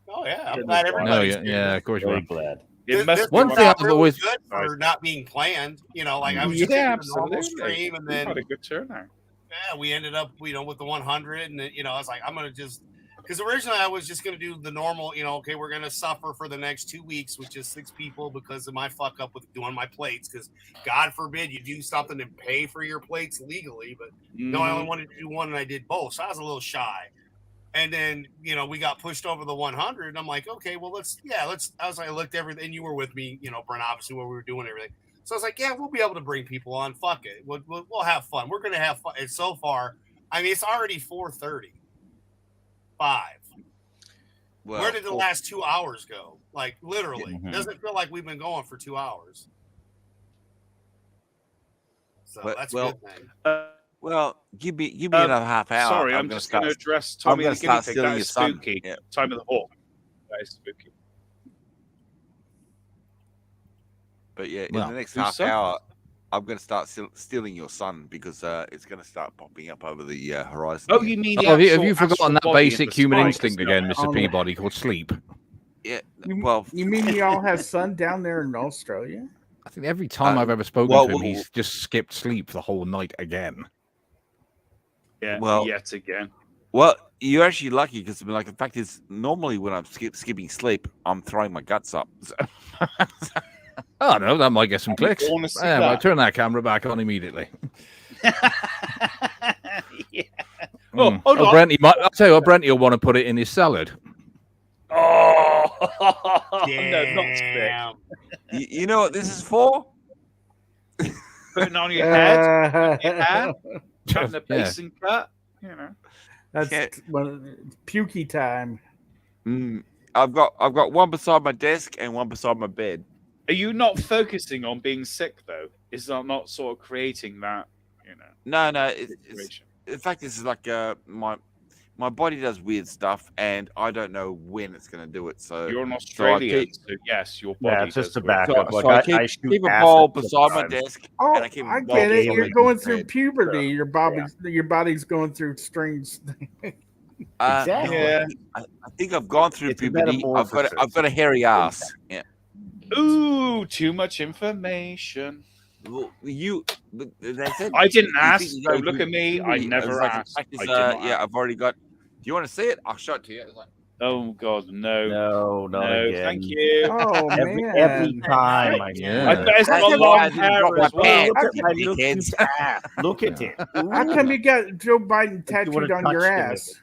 Oh yeah, I'm Yeah, glad no, everybody's No, here. yeah, of course you Very will. glad. It This- must this One turned thing out I've really always- good for not being planned. You know, like I was just yeah, doing a normal absolutely. stream, and We've then had a good turnout. yeah, we ended up, with the 100, and then, I was like, I'm gonna just, because originally I was just gonna do the normal, okay, we're gonna suffer for the next 2 weeks with just 6 people because of my fuck up with doing my plates. Because God forbid you do something and pay for your plates legally, but no, I only wanted to do one, and I did both, so I was a little shy. And then, we got pushed over the 100, and I'm like, okay, well, let's. I was like, I looked everything, and you were with me, Brent, obviously, where we were doing everything. So I was like, yeah, we'll be able to bring people on. Fuck it. We'll have fun. We're going to have fun. And so far, I mean, it's already 4:30. 5. Well, Where did the last 2 hours go? Like, literally. Mhm. It doesn't feel like we've been going for 2 hours. So Well- that's well, a good thing. Well, give me another half hour. Sorry, I'm just going to address Tommy gonna the guinea start pig. stealing That your is son. spooky. Yeah. Time of the hawk. That is spooky. But yeah, in Well, the next whose half son? hour, I'm going to start stealing your son because it's going to start popping up over the horizon. Oh, again. you mean the Oh, have actual you forgotten astral that body in basic the human sky instinct just again, now? Mr. Oh, Peabody, called sleep? Yeah. You, Well, you mean y'all have sun down there in Australia? I think every time Uh, I've ever spoken well, to him, well, he's just skipped sleep the whole night again. Yeah, Well- yet again. well, you're actually lucky because the fact is, normally when I'm skipping sleep, I'm throwing my guts up. So- Oh no, that might get some clicks. I wanna see Yeah, well, that. turn that camera back on immediately. yeah. Mm. hold on. I'll tell you what, Brenty will want to put it in his salad. Oh, no, not stick. Damn. you know what this is for? Putting on your head, Uh, yeah. having the Yeah. basin cut. You know. That's Yeah. pukey time. I've got one beside my desk and one beside my bed. Are you not focusing on being sick though? Is that not sort of creating that? No, it's Situation? the fact is like my body does weird stuff and I don't know when it's going to do it. So You're an Australian, keep- so yes, your body. Yeah, it's just does a weird backup. so Like, I I shoot keep a acid bowl beside my sometimes. desk. Oh, And I keep I bowl get it. over You're in going the through bed. puberty. Your body's going through strange. Exactly. Yeah. I think I've gone through It's a puberty. I've got a hairy ass. Yeah. Ooh, too much information. Well, but they said I didn't you ask. think you Don't go look through at me. I puberty. never was like, asked. the fact is, I did not yeah, ask. I've already got. Do you want to see it? I'll show it to you. It's like, Oh God, no, No, not no, again. thank you. Oh Every man! time I Yeah. I bet it's That's got why long I didn't hair drop my as well. pants, Look at you my dickheads. Look at it. How come you got Joe Biden If you would've tattooed on your touched him, ass?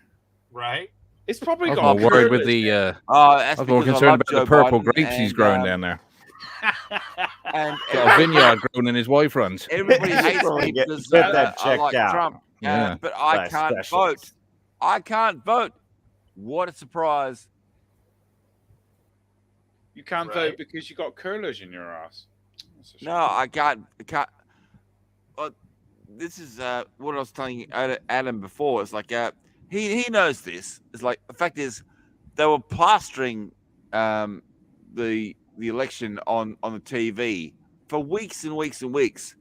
Right? It's probably I was got more worried with curlers the. in Oh, I that's was more because concerned love about Joe the purple Biden grapes he's and, growing down there. And Got a vineyard growing in his wife runs. everybody hates Probably me get because that I checked like out. Trump. Yeah. But I By can't vote. specialists. I can't vote. What a surprise! You can't Right. vote because you got curlers in your ass. That's a shame. No, I can't. This is what I was telling Adam before. It's like he knows this. It's like the fact is, they were plastering the election on the TV for weeks and weeks and weeks.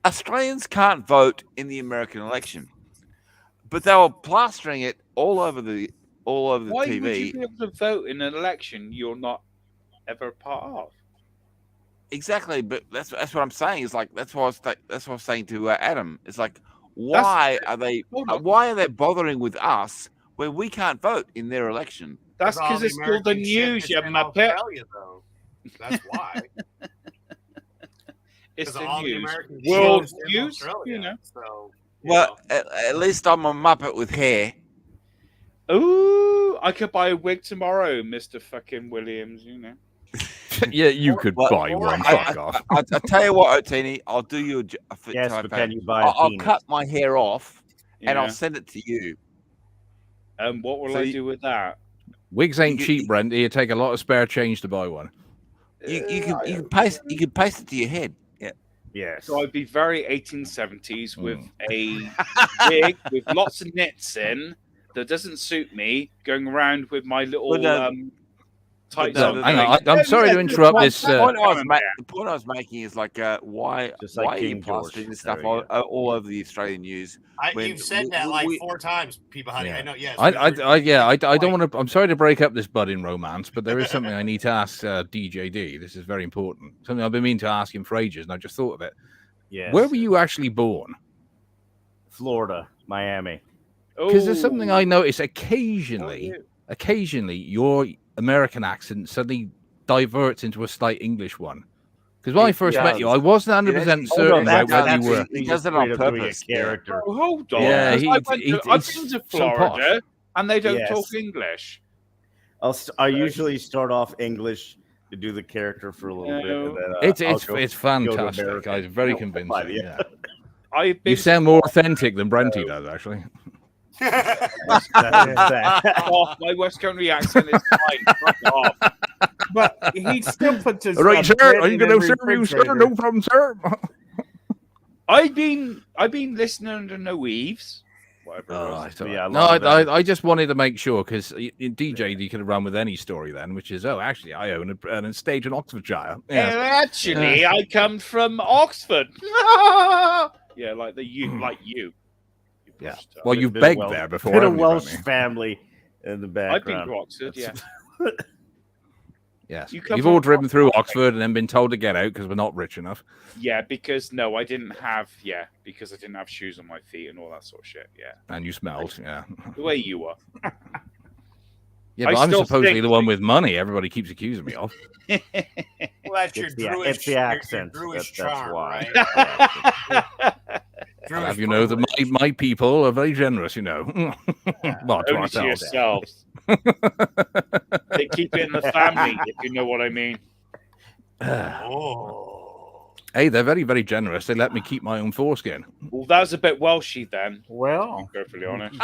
Australians can't vote in the American election, but they were plastering it all over the Why TV. would you be able to vote in an election you're not ever part of? Exactly, but that's what I'm saying. Is like that's what I was saying to Adam. It's like why are they bothering with us when we can't vote in their election? That's because it's called the news, you muppet. Though. That's why. It's the all news. The World news, you know. So, well, at least I'm a muppet with hair. Ooh, I could buy a wig tomorrow, Mr. fucking Williams, you know. Yeah, you could buy one. Fuck off. I tell you what, Ootini, I'll do you a fit. Yes, but can you buy a I'll penis? cut my hair off and Yeah. I'll send it to you. What will I do with that? Wigs ain't cheap, Brent. You take a lot of spare change to buy one. You can paste it to your head. Yeah. Yes. So I'd be very 1870s with a wig with lots of knits in that doesn't suit me, going around with my little tights on. Hang on, I'm sorry to interrupt this. The point I was making is like, why are you plastering this stuff all over the Australian news? You've said that like 4 times, Peabody. I know. Yes. I don't want to. I'm sorry to break up this budding romance, but there is something I need to ask DJD. This is very important. Something I've been meaning to ask him for ages, and I just thought of it. Yes. Where were you actually born? Florida, Miami. Because there's something I notice occasionally. Occasionally, your American accent suddenly diverts into a slight English one. Because when I first met you, I wasn't 100% certain about whether you were. He does it on purpose. Character. Oh, hold on. Yeah, I've been to Florida, and they don't talk English. I usually start off English to do the character for a little bit. And then, it's fantastic. I was very convincing. Yeah. You sound more authentic than Brenty does, actually. My West Country accent is fine. Fuck off. But he still puts his right, sir. I'm going to serve you, sir. No problem, sir. I've been listening to No Eves. I just wanted to make sure because DJ you could have run with any story then, which is actually I own an estate in Oxfordshire. Yes. Actually, I come from Oxford. Yeah, like you. Yeah. Well, you've begged there before. Bit of Welsh family in the background. I've been to Oxford, yeah. Yes. You've all driven through Oxford and then been told to get out because we're not rich enough. Yeah, because I didn't have shoes on my feet and all that sort of shit. Yeah. And you smelled, yeah. The way you were. Yeah, but I'm supposedly the one with money everybody keeps accusing me of. Well, that's your Druish. It's the accent. Druish That's charm, why. Right? I'll have you know that my people are very generous, you know. Well, to Only to ourselves. yourselves. They keep it in the family, if you know what I mean. Hey, they're very, very generous. They let me keep my own foreskin. Well, that's a bit Welshy then. Well, to be perfectly honest.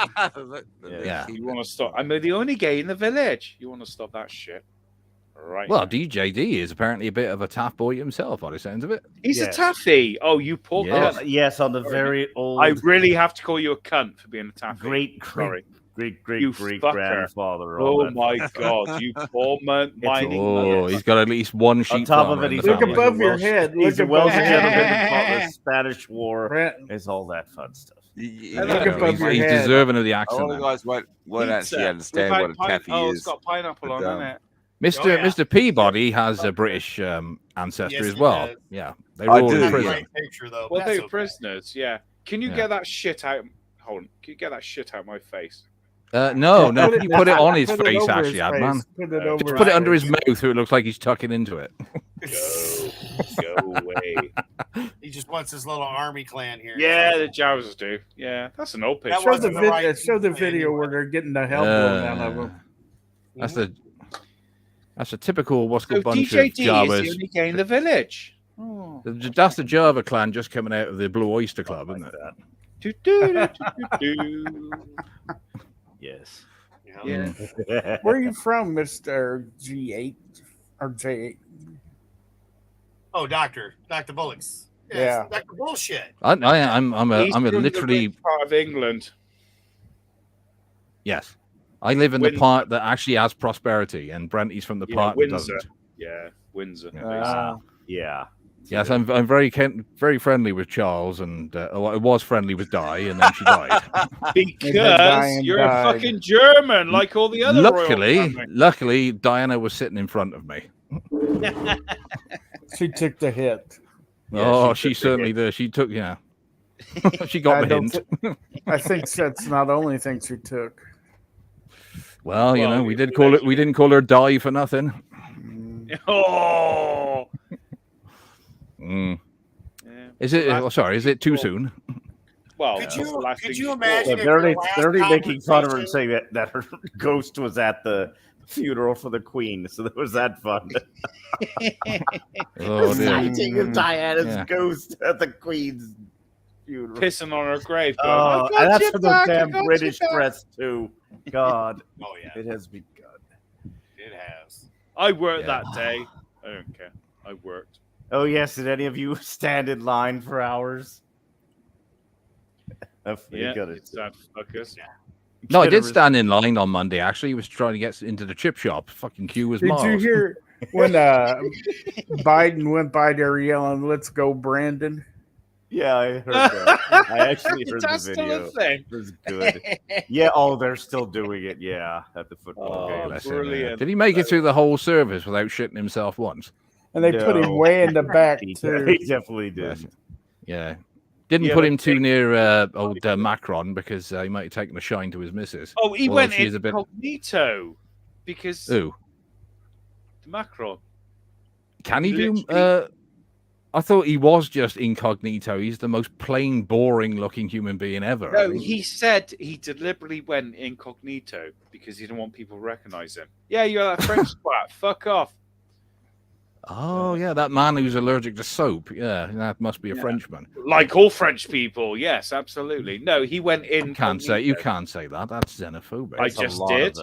Yeah. You want to stop? I'm the only gay in the village. You want to stop that shit? Right. Well, DJD is apparently a bit of a tough boy himself, by the sounds of it. He's a taffy. Oh, you poor cunt. Yes, on the very old. I really have to call you a cunt for being a taffy. Great fucker. grandfather. Oh my god, you poor man! Oh, he's got at least one sheep. On top of it, look above your head. He's a Look Welsh above gentleman that fought the Spanish War. It's all that fun stuff. He's deserving of the accent. A lot of guys won't actually understand what a taffy is. Oh, it's got pineapple on, hasn't it? Mr. Peabody has a British ancestry as well. Yeah, they were all in prison. Well, they were prisoners. Yeah. Can you get that shit out? Hold on. Can you get that shit out of my face? No. You put it on his face, actually, man. Just put it under his mouth, so it looks like he's tucking into it. Go away. He just wants his little army clan here. Yeah, the Jawas do. Yeah, that's an old picture. Show the video where they're getting the hell blown out of them. That's a typical bunch of DJD Javas. is the only gay in the village. Oh. That's the Java clan just coming out of the Blue Oyster Club, isn't it? Yes. Yeah. Where are you from, Mr. G8 or J8? Oh, Dr. Bullocks. Yeah. Dr. Bullshit. I'm a literally part of England. Yes. I live in the Windsor. part that actually has prosperity, and Brent is from the part that Windsor. doesn't. Yeah, Windsor. Yeah. Yes, I'm very friendly with Charles, and I was friendly with Di, and then she died. Because you're a fucking German, like all the other royal family. Luckily, Diana was sitting in front of me. She took the hit. Yeah, she certainly did. She took, she got the hint. I think that's not the only thing she took. Well, we didn't call her Di for nothing. Oh. Yeah. Is it? Sorry, is it too soon? Well, could you imagine? They're already making fun of her and saying that her ghost was at the funeral for the Queen, so that was that fun. Sighting of Diana's ghost at the Queen's funeral, pissing on her grave. Going, and that's for the damn British press too. God, it has begun. It has. I worked that day. I don't care. I worked. Oh yes, did any of you stand in line for hours? Sad fuckers. No, I did stand in line on Monday. Actually, he was trying to get into the chip shop. Fucking queue was miles. Did you hear when Biden went by there yelling, "Let's go, Brandon"? Yeah, I heard that. I actually heard the video. It was good. Yeah, they're still doing it. Yeah, at the football game. Brilliant. Did he make it through the whole service without shitting himself once? And they put him way in the back too. He definitely did. Yeah. Didn't put him too near old Macron because he might have taken a shine to his missus. Oh, he went incognito because who? Macron. Can he do? I thought he was just incognito. He's the most plain, boring-looking human being ever. No, he said he deliberately went incognito because he didn't want people to recognize him. Yeah, you're that French twat. Fuck off. Oh, yeah, that man who's allergic to soap. Yeah, that must be a Frenchman. Like all French people, yes, absolutely. No, he went in. You can't say that. That's xenophobic. I just did,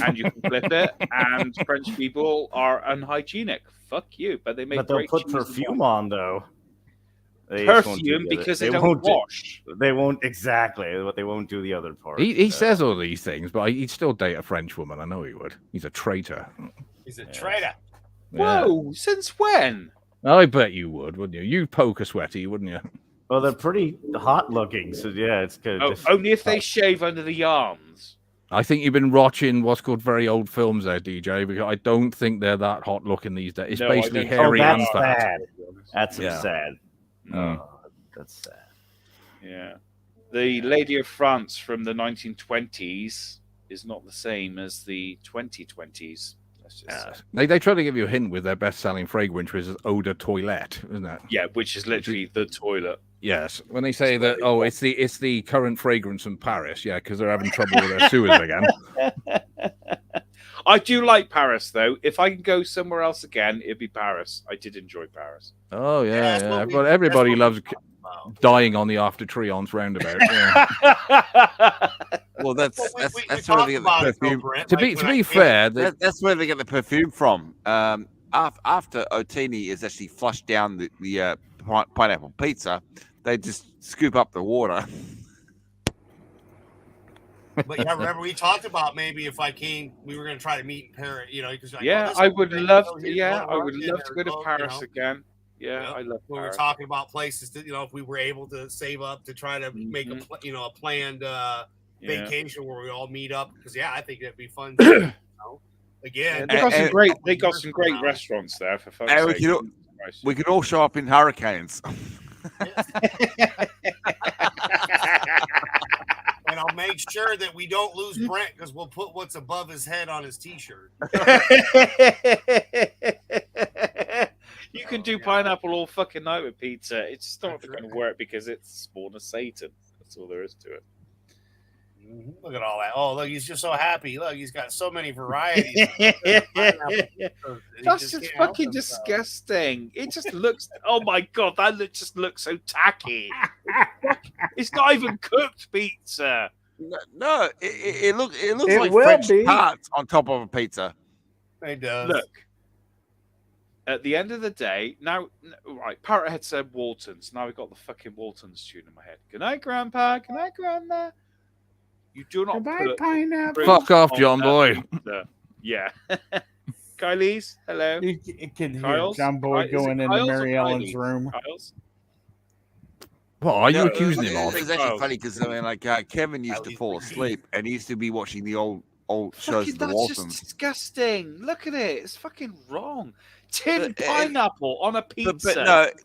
and you can flip it. And French people are unhygienic. Fuck you, but they make. But they'll put perfume on though. Perfume because they don't wash. They won't exactly, but they won't do the other part. He says all these things, but he'd still date a French woman. I know he would. He's a traitor. He's a traitor. Whoa! Since when? I bet you would, wouldn't you? You'd poker sweaty, wouldn't you? Well, they're pretty hot looking, so yeah, it's good. Only if they shave under the arms. I think you've been watching what's called very old films there, DJ, because I don't think they're that hot looking these days. It's basically hairy and fat. Sad. That's sad. Oh, that's sad. Yeah. The Lady of France from the 1920s is not the same as the 2020s. They try to give you a hint with their best-selling fragrance, which is Eau de Toilette, isn't it? Yeah, which is literally the toilet. Yes, when they say that, it's the current fragrance in Paris, because they're having trouble with their sewers again. I do like Paris, though. If I can go somewhere else again, it'd be Paris. I did enjoy Paris. Oh yeah. But everybody loves dying on the After Triomphe roundabout. Yeah. Well, that's where they get the perfume. Brent, to be fair, that's where they get the perfume from. After Ootini is actually flushed down the pineapple pizza, they just scoop up the water. But yeah, remember we talked about maybe if I came, we were going to try to meet in Paris. Because I would love to. I would love to go to Paris again. Yeah, I love. We were talking about places that if we were able to save up to try to make a planned vacation where we all meet up, because I think that'd be fun. Again, they got some great restaurants there for fuck's sake. We could all show up in hurricanes. And I'll make sure that we don't lose Brent because we'll put what's above his head on his t-shirt. You can do pineapple all fucking night with pizza. It's just not going to work because it's spawn of Satan. That's all there is to it. Look at all that. Oh, look, he's just so happy. Look, he's got so many varieties. That's just fucking disgusting. It just looks, oh my God, that just looks so tacky. It's not even cooked pizza. No, it looks like French tarts on top of a pizza. It does. Look, at the end of the day, now, right, Parrothead said Waltons. Now we've got the fucking Waltons tune in my head. Good night, Grandpa. Good night, Grandma. You do not Goodbye, put pineapple. Fuck off, on John a Boy. pizza. Yeah. Kylie's, hello. You can hear Kyle's? John Boy Is it going into Kyle's or Mary Ellen's Kylie's? room. Kyle's? What are you No, accusing him of? It's actually Oh. funny because I mean, like Kevin used to least fall we- asleep and he used to be watching the old shows Fucking, of the that's just Waltons. disgusting. Look at it. It's fucking wrong. Tin But, pineapple on a pizza. But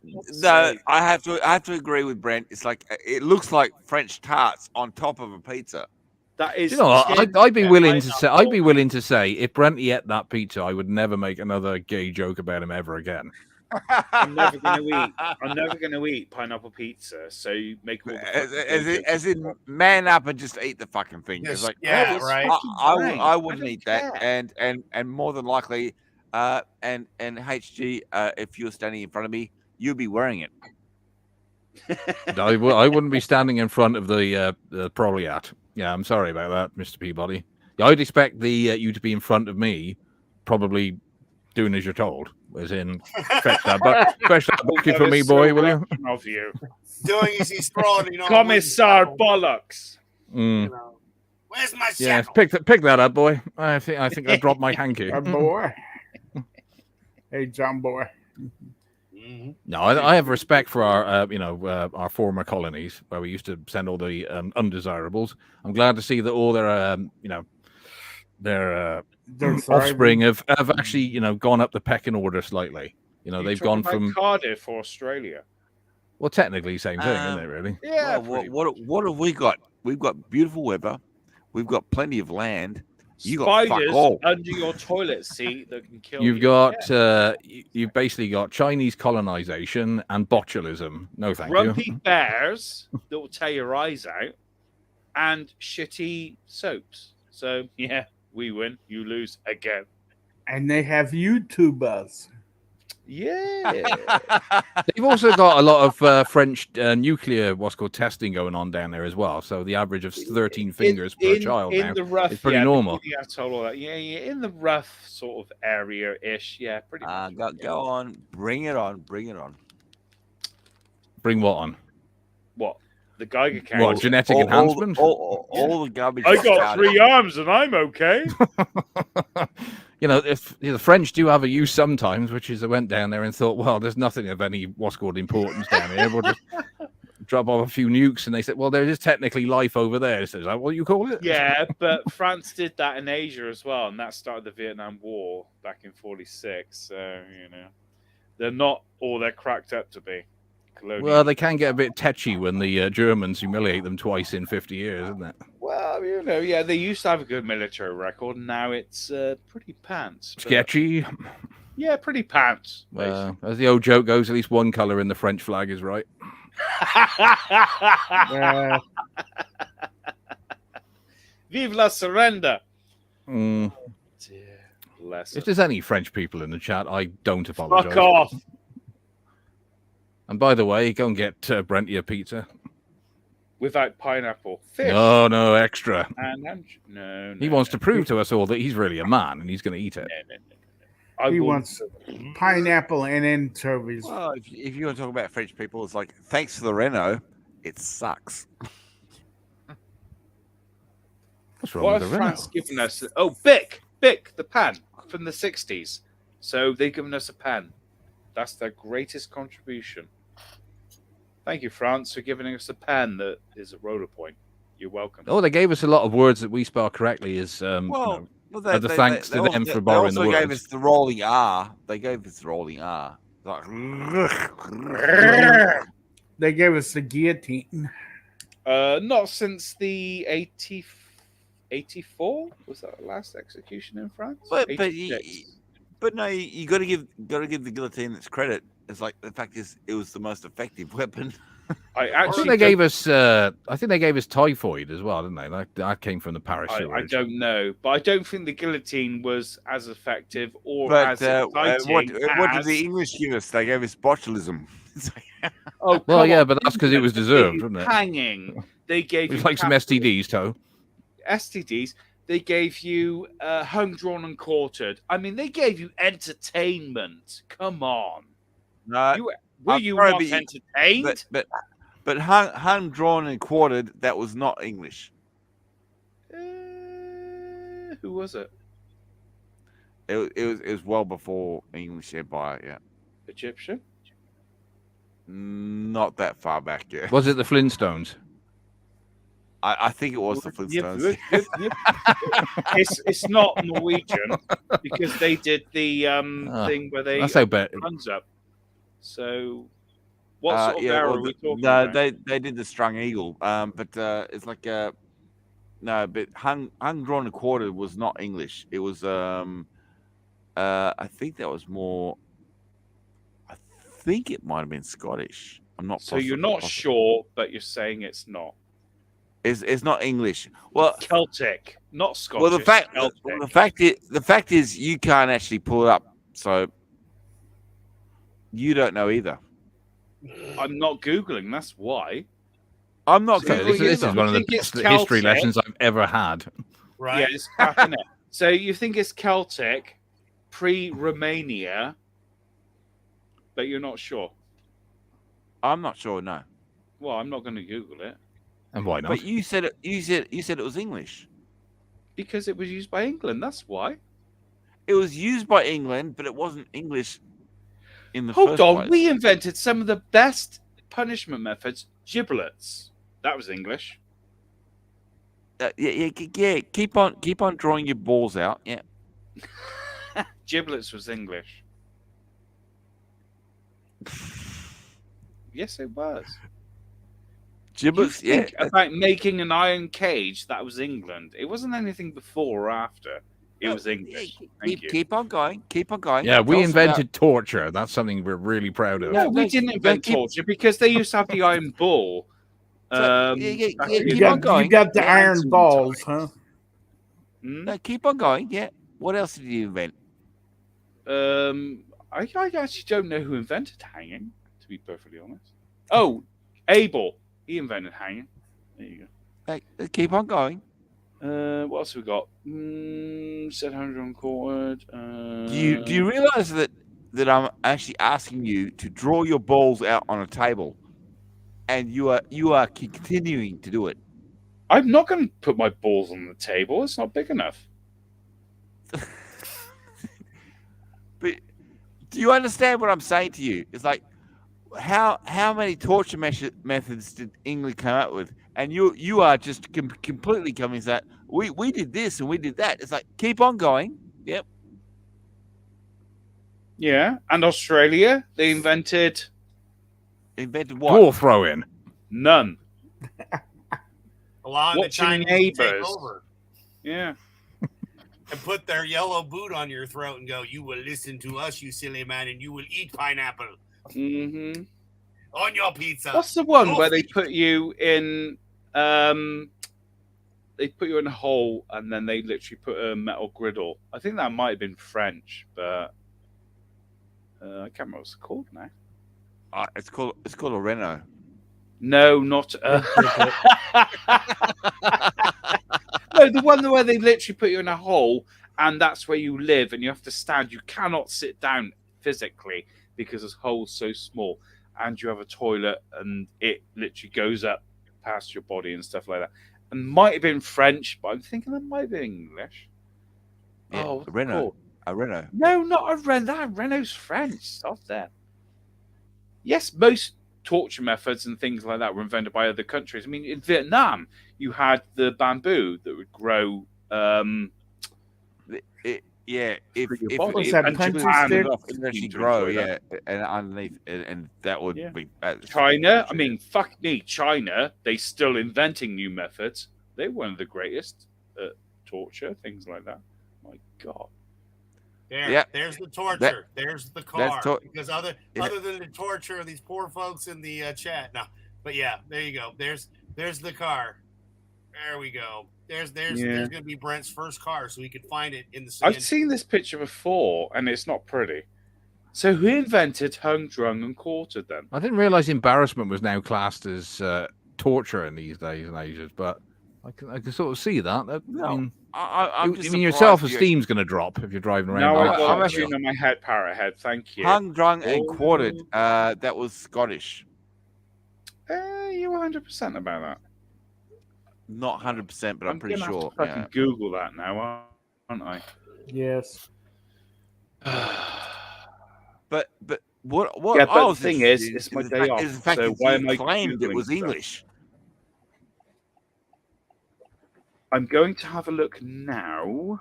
no, God's no, sake. I have to agree with Brent. It's like it looks like French tarts on top of a pizza. That is. Do you know what? tin I'd be willing to say. pineapple. I'd be willing to say if Brenty ate that pizza, I would never make another gay joke about him ever again. I'm never going to eat pineapple pizza. So you make all the fucking As in, man up and just eat the fucking thing. It's Yes, like, yeah, it's right. fucking rank. I wouldn't don't eat that, care. and more than likely, and HG, if you were standing in front of me, you'd be wearing it. I wouldn't be standing in front of the Proliat. Yeah, I'm sorry about that, Mr. Peabody. Yeah, I'd expect you to be in front of me, probably doing as you're told. As in, fetch that bucket for me, boy, will you? Of you. Doing is he's throwing, Commissar Bollocks. Mm. Where's my Yeah, shackle? pick that up, boy. I think I dropped my hanky. Boy. Hey, John Boy. Mhm. No, I have respect for our our former colonies where we used to send all the undesirables. I'm glad to see that all their They're offspring have actually gone up the pecking order slightly. They've gone from Cardiff or Australia. well, technically same thing, isn't it? Really? Yeah. Well, what have we got? We've got beautiful weather. We've got plenty of land. You got fuck Spiders all. under your toilet seat that can kill You've you. got you've basically got Chinese colonization and botulism. No, thank grumpy you. bears that will tear your eyes out, and shitty soaps. So yeah, we win, you lose again. and they have YouTubers. Yeah. They've also got a lot of French nuclear testing going on down there as well. So the average of 13 fingers per child in now the rough, is pretty yeah, normal. the atoll, all that. Yeah, in the rough sort of area-ish. Yeah, pretty much. Go on, bring it on. Bring what on? What? The Geiger counter. What, genetic enhancement? All the garbage. I that's got out 3 arms and I'm okay. If the French do have a use sometimes, which is I went down there and thought, well, there's nothing of any what's called importance down here. We'll just drop off a few nukes, and they said, well, there is technically life over there. So is that what you call it? Yeah, but France did that in Asia as well, and that started the Vietnam War back in '46. So they're not all they're cracked up to be. Well, they can get a bit tetchy when the Germans humiliate them twice in 50 years, isn't it? Well, yeah, they used to have a good military record. Now it's pretty pants. But, Sketchy. yeah, pretty pants. As the old joke goes, at least one color in the French flag is right. Vive la surrender. Mm. Dear, bless If it. there's any French people in the chat, I don't apologize. Fuck off. And by the way, go and get Brenty a pizza. Without pineapple. Fish. No, extra. And no. He wants to prove to us all that he's really a man and he's going to eat it. No. He wants pineapple and anchovies. Well, if you want to talk about French people, it's like, thanks for the Renault, it sucks. What's wrong What with have the France Renault? given us? Oh, Bic, the pan from the 60s. So they've given us a pan. That's their greatest contribution. Thank you, France, for giving us a pen that is a roller point. You're welcome. Oh, they gave us a lot of words that we spell correctly as thanks to them for borrowing the They also gave words. us the rolling R. They gave us the rolling R. Like, They gave us the guillotine. Not since the 84? Was that the last execution in France? but 86. no, you got to give the guillotine its credit. It's like the fact is, it was the most effective weapon. I I think they gave us. I think they gave us typhoid as well, didn't they? That came from the Paris. I don't know, but I don't think the guillotine was as effective or But as exciting what did as... the English give us? They gave us botulism. Oh, Well, come yeah, on. but that's because it was They deserved, gave wasn't it? Hanging. They gave It was you like some STDs, Toe. STDs. They gave you hung, drawn, and quartered. I mean, they gave you entertainment. Come on. No, Were I'm you sorry, not but you- entertained? but hung, drawn, and quartered. That was not English. Who was it? It was well before English Empire. Yeah, Egyptian? not that far back. Yeah, Was it the Flintstones? I think it was the Flintstones. It's not Norwegian because they did the thing where they That's how bad. runs up. So, what sort of yeah, era well, are we talking no, about? they did the strung eagle. But it's like no, but hung drawn and quartered was not English. It was I think that was more. I think it might have been Scottish. I'm not. So you're not sure, but you're saying it's not. It's not English. Well, Celtic, not Scottish. well, Celtic. the fact is you can't actually pull it up, so you don't know either. I'm not googling. That's why. I'm not. So Googling this is either. one of the think it's best history Celtic? lessons I've ever had. Right? Yeah, it's crap, isn't it? So you think it's Celtic, pre-Romania, but you're not sure. I'm not sure. No, Well, I'm not going to Google it And why not? but you said it. You said it was English. because it was used by England. That's why. It was used by England, but it wasn't English in the Hold first on, place. we invented some of the best punishment methods. Giblets. That was English. Yeah. Keep on drawing your balls out. Yeah. Giblets was English. Yes, it was. Giblets. You think about making an iron cage, that was England. It wasn't anything before or after. It was English. Thank you. Keep on going. Keep on going. Yeah, we Tell us about- invented torture. That's something we're really proud of. No, we didn't invent torture because they used to have the iron bull. yeah, back yeah, in You keep the- on got, going. you got the Yeah, iron it's- balls, huh? Hmm? No, keep on going. Yeah. What else did you invent? I actually don't know who invented hanging, to be perfectly honest. Oh, Abel. He invented hanging. There you Keep on going. go. What else have we got? Said 100 on quartered. Do you realize that I'm actually asking you to draw your balls out on a table, and you are continuing to do it? I'm not going to put my balls on the table. It's not big enough. But do you understand what I'm saying to you? It's like how many torture methods did England come up with, and you are just completely coming to that we did this and we did that. It's like keep on going. Yep. Yeah, and Australia, they invented Invented what? Dwarf throw-in. none. Allowing the Watching Chinese to take neighbors. over Yeah. and put their yellow boot on your throat and go, "You will listen to us, you silly man, and you will eat pineapple Mm-hmm. on your pizza." What's the one Go where they feed- put you in? They put you in a hole and then they literally put a metal griddle. I think that might have been French, but I can't remember what it's called now. It's called a Renault. No, not. No, the one where they literally put you in a hole and that's where you live and you have to stand. You cannot sit down physically because this hole's so small, and you have a toilet and it literally goes up past your body and stuff like that. And might have been French, but I'm thinking that might be English. Yeah, what's a it Renault. called? A Renault. No, not a Renault. Renault's French. Stop there. Yes, most torture methods and things like that were invented by other countries. I mean, in Vietnam, you had the bamboo that would grow. Yeah, if Through your if, body. What's if that, And punchy Japan stick? enough, it would actually seem to grow. enjoy Yeah, and underneath, and that would Yeah. be China, I mean, fuck me, China, they still inventing new methods. They're one of the greatest at torture, things like that. My God. There, Yeah. there's the torture. There's the car. Because other than the torture of these poor folks in the chat, no. But yeah, there you go. There's the car. There we go. There's Yeah. gonna be Brent's first car, so he could find it in the I've sand. seen this picture before, and it's not pretty. So who invented hung, drung, and quartered then? I didn't realize embarrassment was now classed as torture in these days and ages, but I can sort of see that. I mean, I'm just your surprised self-esteem's going to drop if you're driving around. Now like I've that. got a I'm tune on my head, parrot head. Thank you. hung, drung, and Oh. quartered. That was Scottish. You were 100% about that. Not 100%, but I'm pretty gonna have sure. to fucking Yeah. Google that now. I? Yes. But what Yeah, I but was the thing interested is, it's in my the day fact, off. is the fact So that why you am I claimed it Googling was stuff? English. I'm going to have a look now.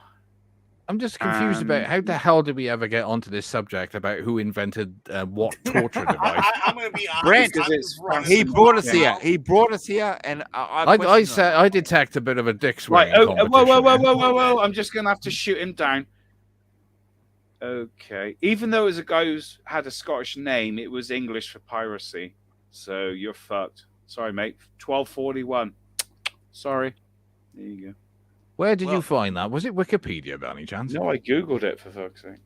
I'm just confused about how the hell did we ever get onto this subject about who invented what torture device? I'm going to be honest. Brent, I'm just running he the brought us clock here. out. He brought us here, and I I questioned said him. I detect a bit of a dick Right. swinging Oh, competition. whoa! I'm just going to have to shoot him down. Okay. Even though it was a guy who's had a Scottish name, it was English for piracy. So you're fucked. Sorry, mate. 1241. Sorry. There you go. Where did you find that? Was it Wikipedia by any chance? No, I googled it for fuck's sake.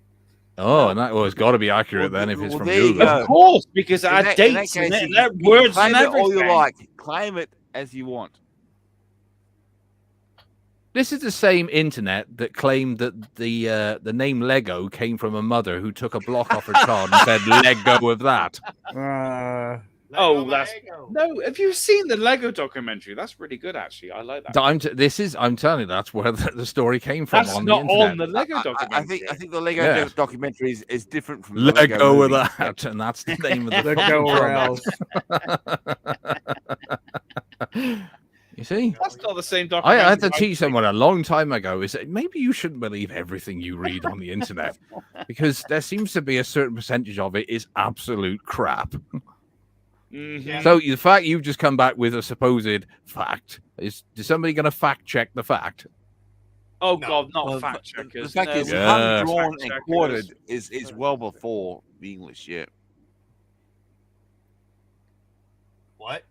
Oh, and that was got to be accurate then if it's from there you Google. go. Of course, because it In had that dates case, in it, you and can words claim and it all you everything. like. Claim it as you want. This is the same internet that claimed that the name Lego came from a mother who took a block off her child and said, "Let go of that." Oh, that's no. Have you seen the Lego documentary? That's really good, actually. I like that. I'm telling you, that's where the story came from. That's on not the internet. on the Lego documentary. I think the Lego documentary is different from the Let Lego go of movie. that, and that's the name of the Let go fucking film. You see, That's not the same I documentary. had to teach someone a long time ago is that maybe you shouldn't believe everything you read on the internet because there seems to be a certain percentage of it is absolute crap. Mm-hmm. So the fact you've just come back with a supposed fact is somebody going to fact check the fact? Oh God, not fact The checkers. fact is, Yeah. hung, drawn, and Fact-checkers. quartered is well before the English. Yeah. What?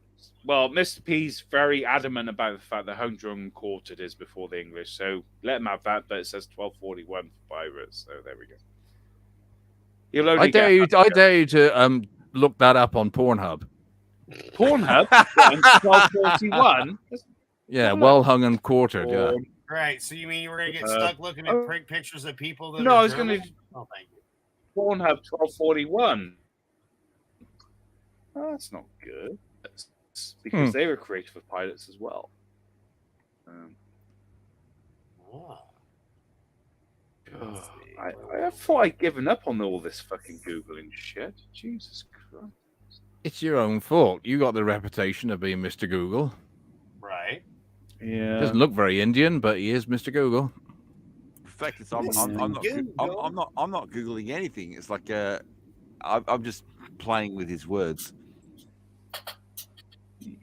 Well, Mr. P's very adamant about the fact that hung, drawn, and quartered is before the English. So let him have that. But it says 1241 for pirates. So there we go. You'll only I dare you to look that up on Pornhub. Pornhub 1241. Yeah, well hung and quartered. Yeah. Right. So you mean you were going to get stuck looking at pictures of people that No, are I was going to. Oh, thank you. Pornhub 1241. Oh, that's not good. Because they were created for pilots as well. I thought I'd given up on all this fucking Googling shit. Jesus Christ. It's your own fault. You got the reputation of being Mr. Google. Right. Yeah. Doesn't look very Indian, but he is Mr. Google. The fact is, I'm not googling anything. It's like I'm just playing with his words.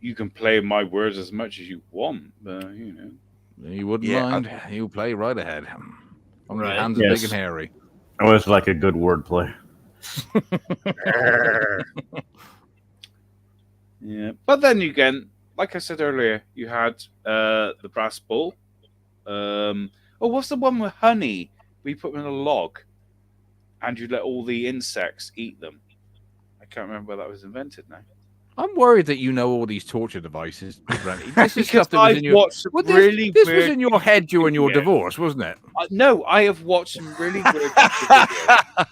You can play my words as much as you want, but you know. He wouldn't mind. He'll play right ahead. Only Right. hands are big and hairy. I always like a good wordplay. Yeah, but then again, like I said earlier, you had the brass bull. What's the one with honey? We put them in a log, and you let all the insects eat them. I can't remember where that was invented now. I'm worried that you know all these torture devices, Rennie. This is stuff that was in I've your watched some this was in your head during your videos. divorce, wasn't it? No, I have watched some really weird videos.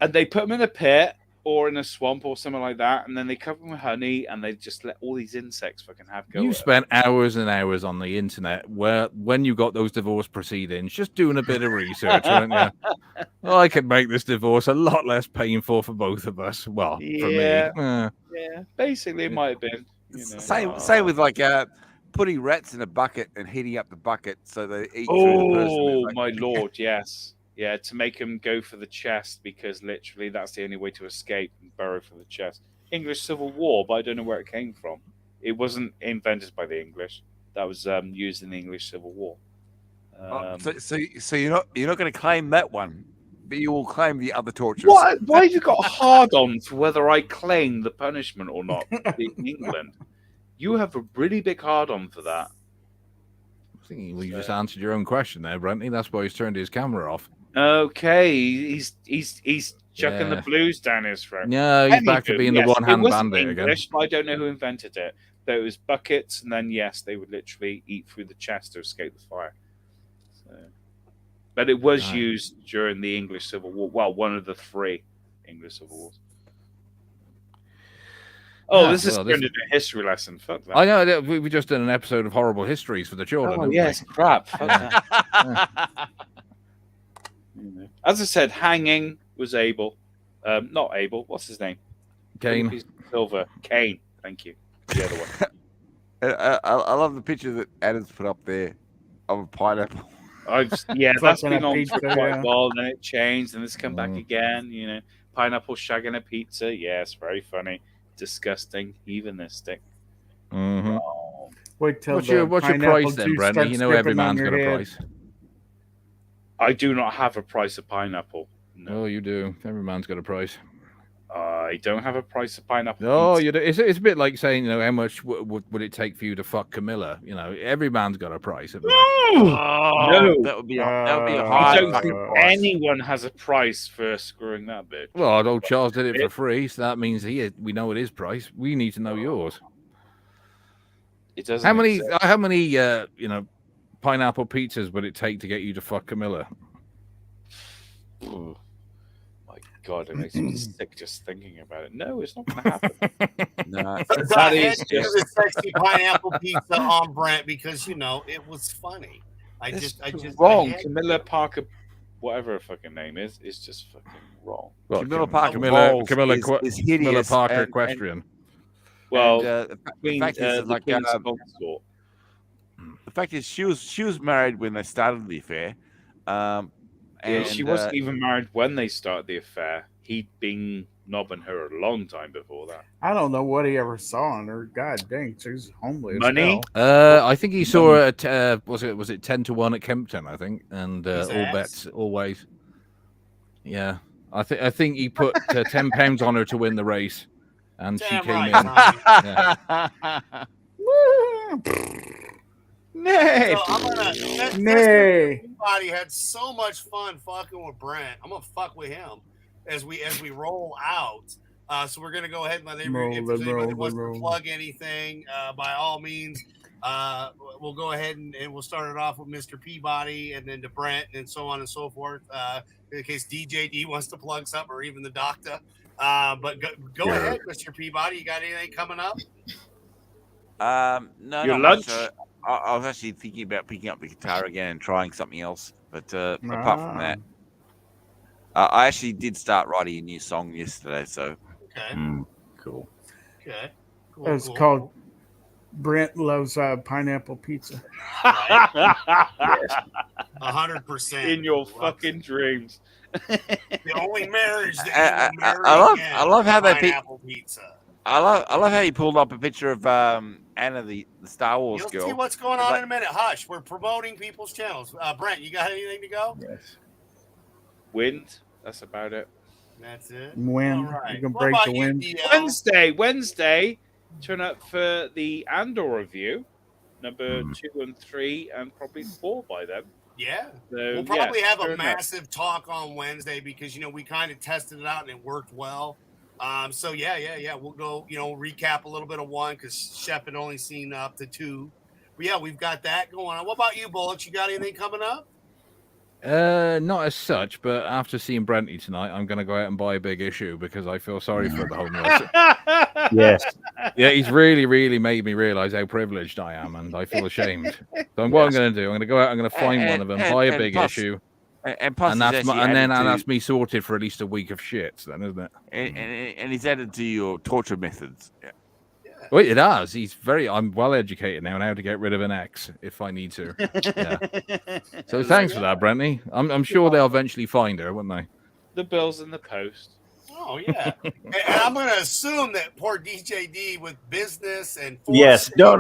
And they put them in a pit or in a swamp or something like that, and then they cover them with honey, and they just let all these insects fucking have go. You at spent hours and hours on the internet when you got those divorce proceedings, just doing a bit of research, weren't you? Oh, I could make this divorce a lot less painful for both of us. Well, for me. Yeah, basically it might have been. You know. Same with like putting rats in a bucket and heating up the bucket so they eat through the person. Oh Like, my lord, yes. Yeah, to make them go for the chest because literally that's the only way to escape and burrow for the chest. English Civil War, but I don't know where it came from. It wasn't invented by the English. That was used in the English Civil War. So you're not going to claim that one, but you will claim the other tortures. Why have you got a hard on for whether I claim the punishment or not in England? You have a really big hard on for that. I think you just answered your own question there, Brenty. That's why he's turned his camera off. Okay, he's chucking the blues down his throat. No, he's back to being the one-hand bandit English, again. but I don't know who invented it. There was buckets, and then yes, they would literally eat through the chest to escape the fire. So, but it was used during the English Civil War. Well, one of the 3 English Civil Wars. Oh, this is turned into a history lesson. Fuck that. I know. We just did an episode of Horrible Histories for the children. Oh, yes, crap. Fuck that. As I said, hanging was Abel. Not Abel. What's his name? Kane. Piece of silver. Kane. Thank you. The other one. I love the picture that Adam's put up there of a pineapple. That's Fucking been a on pizza, for quite yeah. a while, then it changed, and it's come back again. You know, pineapple shagging a pizza. Yes, very funny. Disgusting. Heathenistic. Mm-hmm. Oh. Wait till What's your pineapple price then, juice Brent? starts You know every dripping on man's your got a head. price. I do not have a price of pineapple. No, Oh, you do. Every man's got a price. I don't have a price of pineapple. No, pizza. you do. It's a bit like saying, you know, how much would it take for you to fuck Camilla? You know, every man's got a price. Haven't they? No. That would be a I high don't fucking think price. anyone has a price for screwing that bitch. Well, old Charles did it for free, so that means we know it his price. We need to know yours. It doesn't. How many? exist. How many? You know, pineapple pizzas would it take to get you to fuck Camilla? Oh, my God, it makes me sick just thinking about it. No, it's not going to happen. No. That is just the sexy pineapple pizza on Brent because you know it was funny. I just wrong. I had- Camilla Parker, whatever her fucking name is just fucking wrong. Well, Camilla Parker Camilla Bowles is hideous. Camilla Parker and- equestrian. Well, the Queen, fact is, the like, Queen's the consort. fact is, she was married when they started the affair. Yeah, she wasn't even married when they started the affair. He'd been knobbing her a long time before that. I don't know what he ever saw on her. God dang, she's homely as Money? hell. I think he saw her at was it 10-1 at Kempton, I think, and His all ass? bets always. Yeah, I think he put £10 on her to win the race, and she Damn came right, in. Tommy. Nay. So I'm gonna. Nay. Peabody had so much fun fucking with Brent. I'm gonna fuck with him as we roll out. So we're gonna go ahead and let everybody, if there's anybody that wants to plug anything, by all means, we'll go ahead and we'll start it off with Mr. Peabody and then to Brent and so on and so forth. In case DJD wants to plug something or even the doctor. But go ahead, Mr. Peabody. You got anything coming up? No, Your not lunch? much. I was actually thinking about picking up the guitar again and trying something else. But apart from that, I actually did start writing a new song yesterday. So Okay. Cool. Okay. Cool, It's called Brent Loves Pineapple Pizza. 100%. In your fucking dreams. The only marriage that you will marry I love how they pineapple pizza. I love how you pulled up a picture of Anna, the Star Wars You'll girl. see what's going on in a minute. Hush, we're promoting people's channels. Brent, you got anything to go? Yes. Wind. That's about it. That's it. When All right. you can What break about the you, wind. DL? Wednesday, turn up for the Andor review, number 2 and 3, and probably 4 by then. Yeah. So, We'll probably have a turn up. massive talk on Wednesday because, you know, we kind of tested it out and it worked well. So, yeah. We'll go, you know, recap a little bit of 1 because Shep had only seen up to 2. But, yeah, we've got that going on. What about you, Bullets? You got anything coming up? Not as such, but after seeing Brenty tonight, I'm going to go out and buy a big issue because I feel sorry for the homeless. Yes. Yeah, he's really, really made me realize how privileged I am, and I feel ashamed. So what I'm going to do, I'm going to go out, I'm going to find one of them, buy a big issue, And plus, and that's me sorted for at least a week of shit, then, isn't it? And he's added to your torture methods. Yeah. Well, it has. I'm well educated now on how to get rid of an ex if I need to. Yeah. So thanks for that, Brenty. I'm sure they'll eventually find her, won't they? The bill's in the post. Oh, yeah. And I'm going to assume that poor DJD with business and... Yes. No.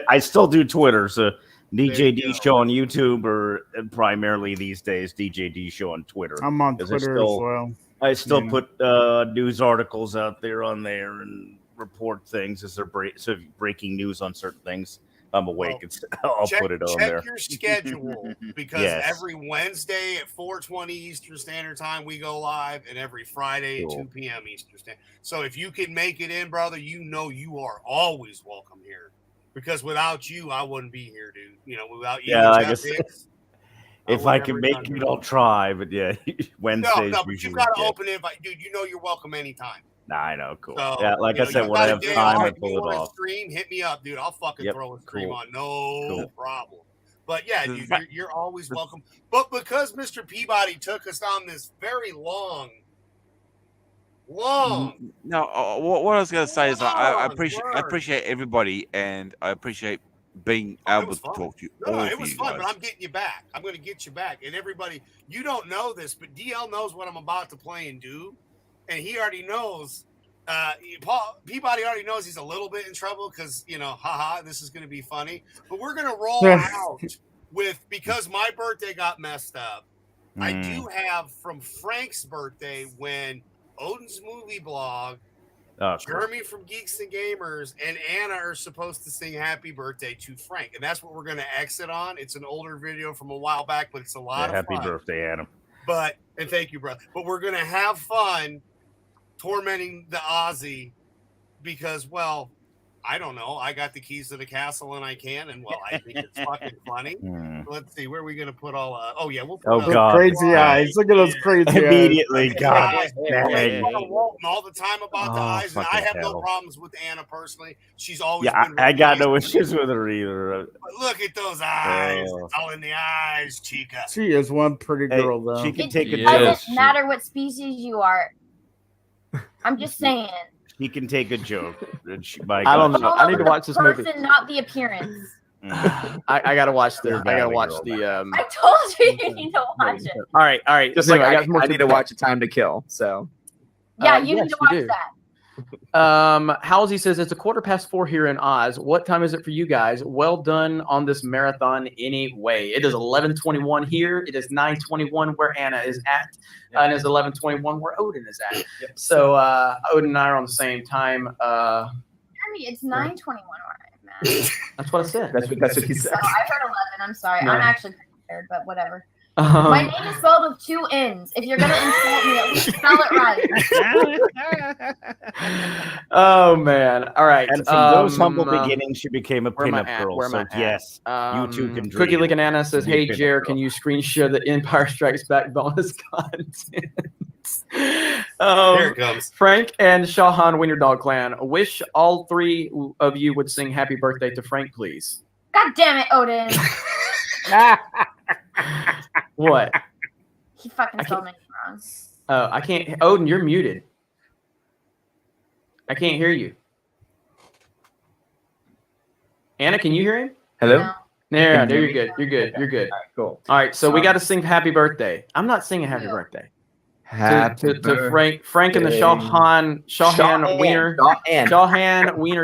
I still do Twitter. So you DJD go. show on YouTube, or primarily these days DJD show on Twitter. I'm on 'Cause Twitter as well. I still Yeah. put news articles out there on there and report things as they're breaking news on certain things. I'm awake. I'll put it on there. Check your schedule because Yes. every Wednesday at 4:20 Eastern Standard Time we go live, and every Friday Cool. at 2 p.m. Eastern Standard. So if you can make it in, brother, you know you are always welcome here. Because without you, I wouldn't be here, dude. You know, without you, Yeah, I Jeff guess Hicks, if would I never can have make done it, it. I'll try. But yeah, Wednesdays. No, but you usually got to get- open invite, dude. You know you're welcome anytime. Nah, I know, cool. So, Yeah, like you I know, said, you when I got a have day time, off, I you pull it wanna off. Stream, hit me up, dude. I'll fucking Yep, throw a stream cool. on, no Cool. problem. But yeah, dude, you're always welcome. But because Mr. Peabody took us on this very long. No, what I was going to say is I appreciate everybody, and I appreciate being able to talk to you. No, it was fun, but I'm getting you back. I'm going to get you back. And everybody, you don't know this, but DL knows what I'm about to play and do. And he already knows, Peabody already knows he's a little bit in trouble because, this is going to be funny. But we're going to roll out with, because my birthday got messed up, I do have from Frank's birthday when Odin's movie blog, Jeremy from Geeks and Gamers, and Anna are supposed to sing happy birthday to Frank. And that's what we're going to exit on. It's an older video from a while back, but it's a lot of fun. Happy birthday, Anna. And thank you, brother. But we're going to have fun tormenting the Aussie because, well, I don't know. I got the keys to the castle and I can. And, well, I think it's fucking funny. Let's see. Where are we going to put all we'll put God. Crazy eyes. Look at those crazy Immediately, eyes. God. All the time about the eyes. And I have no problems with Anna personally. She's always been I got no issues with her either. But look at those eyes. It's all in the eyes, Chica. She is one pretty girl, though. She can take It doesn't matter what species you are. I'm just saying. He can take a joke. I don't know. I need to watch this movie. Not the appearance. I gotta watch the. I gotta watch the. I told you you need to watch it. All right. Just anyway, I need to watch A Time to Kill. So. Yeah, you need to watch that. Halsey says it's 4:15 here in Oz. What time is it for you guys? Well done on this marathon anyway. It is 11:21 here. It is 9:21 where Anna is at, and it's 11:21 where Odin is at. So Odin and I are on the same time. I mean, it's 9:21 where I'm at. That's what I said. That's what he said. Oh, I heard 11. I'm sorry. No. I'm actually prepared, but whatever. My name is spelled with 2 N's. If you're gonna insult me, at least spell it right. Oh man! All right. And from those humble beginnings, she became a pinup girl. Where So am I yes, you too can. Cookie Lick and Anna says, "Hey Jer, can you screen share the Empire Strikes Back bonus content?" Here it comes. Frank and Shawhan Wiener Dog Clan. Wish all 3 of you would sing "Happy Birthday" to Frank, please. God damn it, Odin! What? He fucking told me wrong. Oh, I can't. Odin, you're muted. I can't hear you. Anna, can you hear him? Hello? No. There, you're good. You're good. You're good. All right, cool. All right, so we got to sing "Happy Birthday." I'm not singing "Happy Birthday." To Frank and the Shawhan Wiener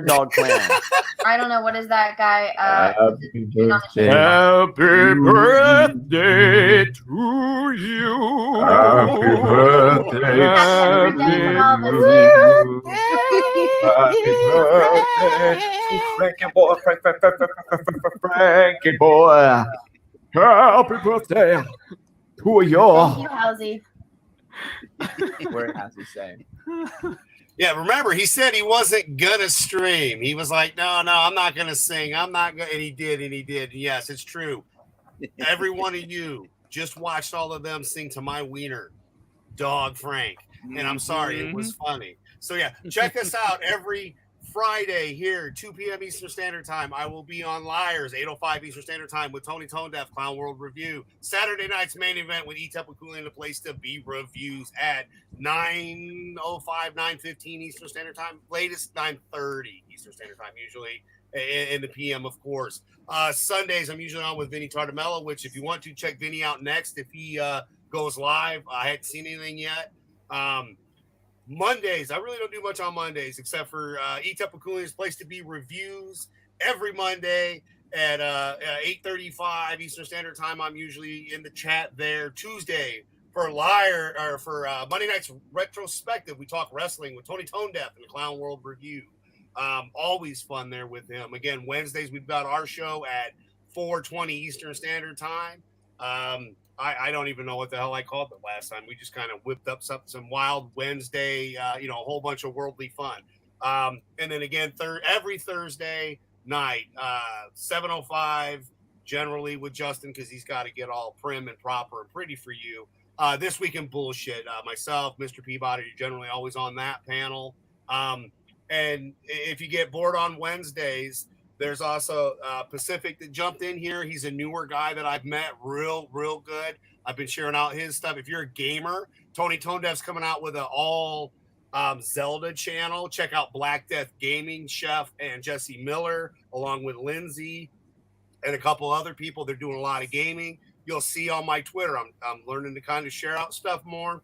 Dog Clan. I don't know what is that guy. Happy birthday. Happy birthday to you. Happy birthday. Happy birthday. Frankie boy. Frankie boy. Happy birthday to you. Thank you, Halsey. Where has he saying? Yeah, remember, he said he wasn't gonna stream. He was like, no, I'm not gonna sing. I'm not gonna, and he did. And yes, it's true. Every one of you just watched all of them sing To My Wiener Dog Frank. And I'm sorry, it was funny. So yeah, check us out every Friday here, 2 p.m. Eastern Standard Time. I will be on Liars, 8:05 Eastern Standard Time with Tony Tone Deaf, Clown World Review. Saturday night's main event with Etep Wokuian, the place to be, reviews at 9:05, 9:15 Eastern Standard Time. Latest 9:30 Eastern Standard Time, usually in the PM, of course. Sundays, I'm usually on with Vinnie Tartamella, which if you want to check Vinnie out next, if he goes live, I hadn't seen anything yet. Mondays, I really don't do much on Mondays except for Etep Wokuian's place to be reviews every Monday at 8:35 Eastern Standard Time. I'm usually in the chat there. Tuesday for Monday night's retrospective, we talk wrestling with Tony Tone Deaf and the Clown World Review. Always fun there with him. Again, Wednesdays we've got our show at 4:20 Eastern Standard Time. I don't even know what the hell I called it last time. We just kind of whipped up some Wild Wednesday, a whole bunch of worldly fun. And then again, every Thursday night, 7:05, generally with Justin, because he's got to get all prim and proper and pretty for you. This Week in Bullshit, myself, Mr. Peabody, generally always on that panel. And if you get bored on Wednesdays, There's also Pacific that jumped in here. He's a newer guy that I've met, real good. I've been sharing out his stuff. If you're a gamer, Tony Tonedev's coming out with an all Zelda channel. Check out Black Death Gaming Chef and Jesse Miller, along with Lindsay and a couple other people. They're doing a lot of gaming. You'll see on my Twitter. I'm learning to kind of share out stuff more.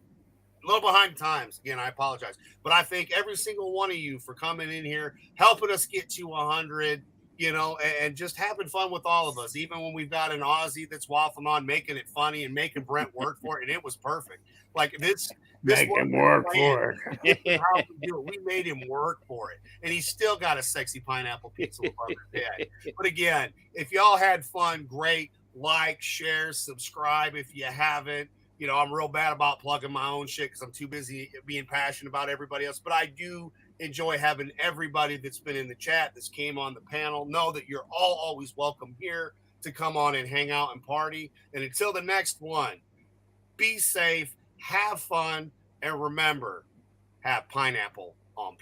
A little behind times. Again, I apologize. But I thank every single one of you for coming in here, helping us get to 100, you know, and just having fun with all of us. Even when we've got an Aussie that's waffling on, making it funny and making Brent work for it. And it was perfect. Like this Make him work for it. This is how we do it. We made him work for it. And he's still got a sexy pineapple pizza above his head. But again, if y'all had fun, great. Like, share, subscribe if you haven't. You know, I'm real bad about plugging my own shit because I'm too busy being passionate about everybody else. But I do enjoy having everybody that's been in the chat, that's came on the panel. Know that you're all always welcome here to come on and hang out and party. And until the next one, be safe, have fun, and remember, have pineapple on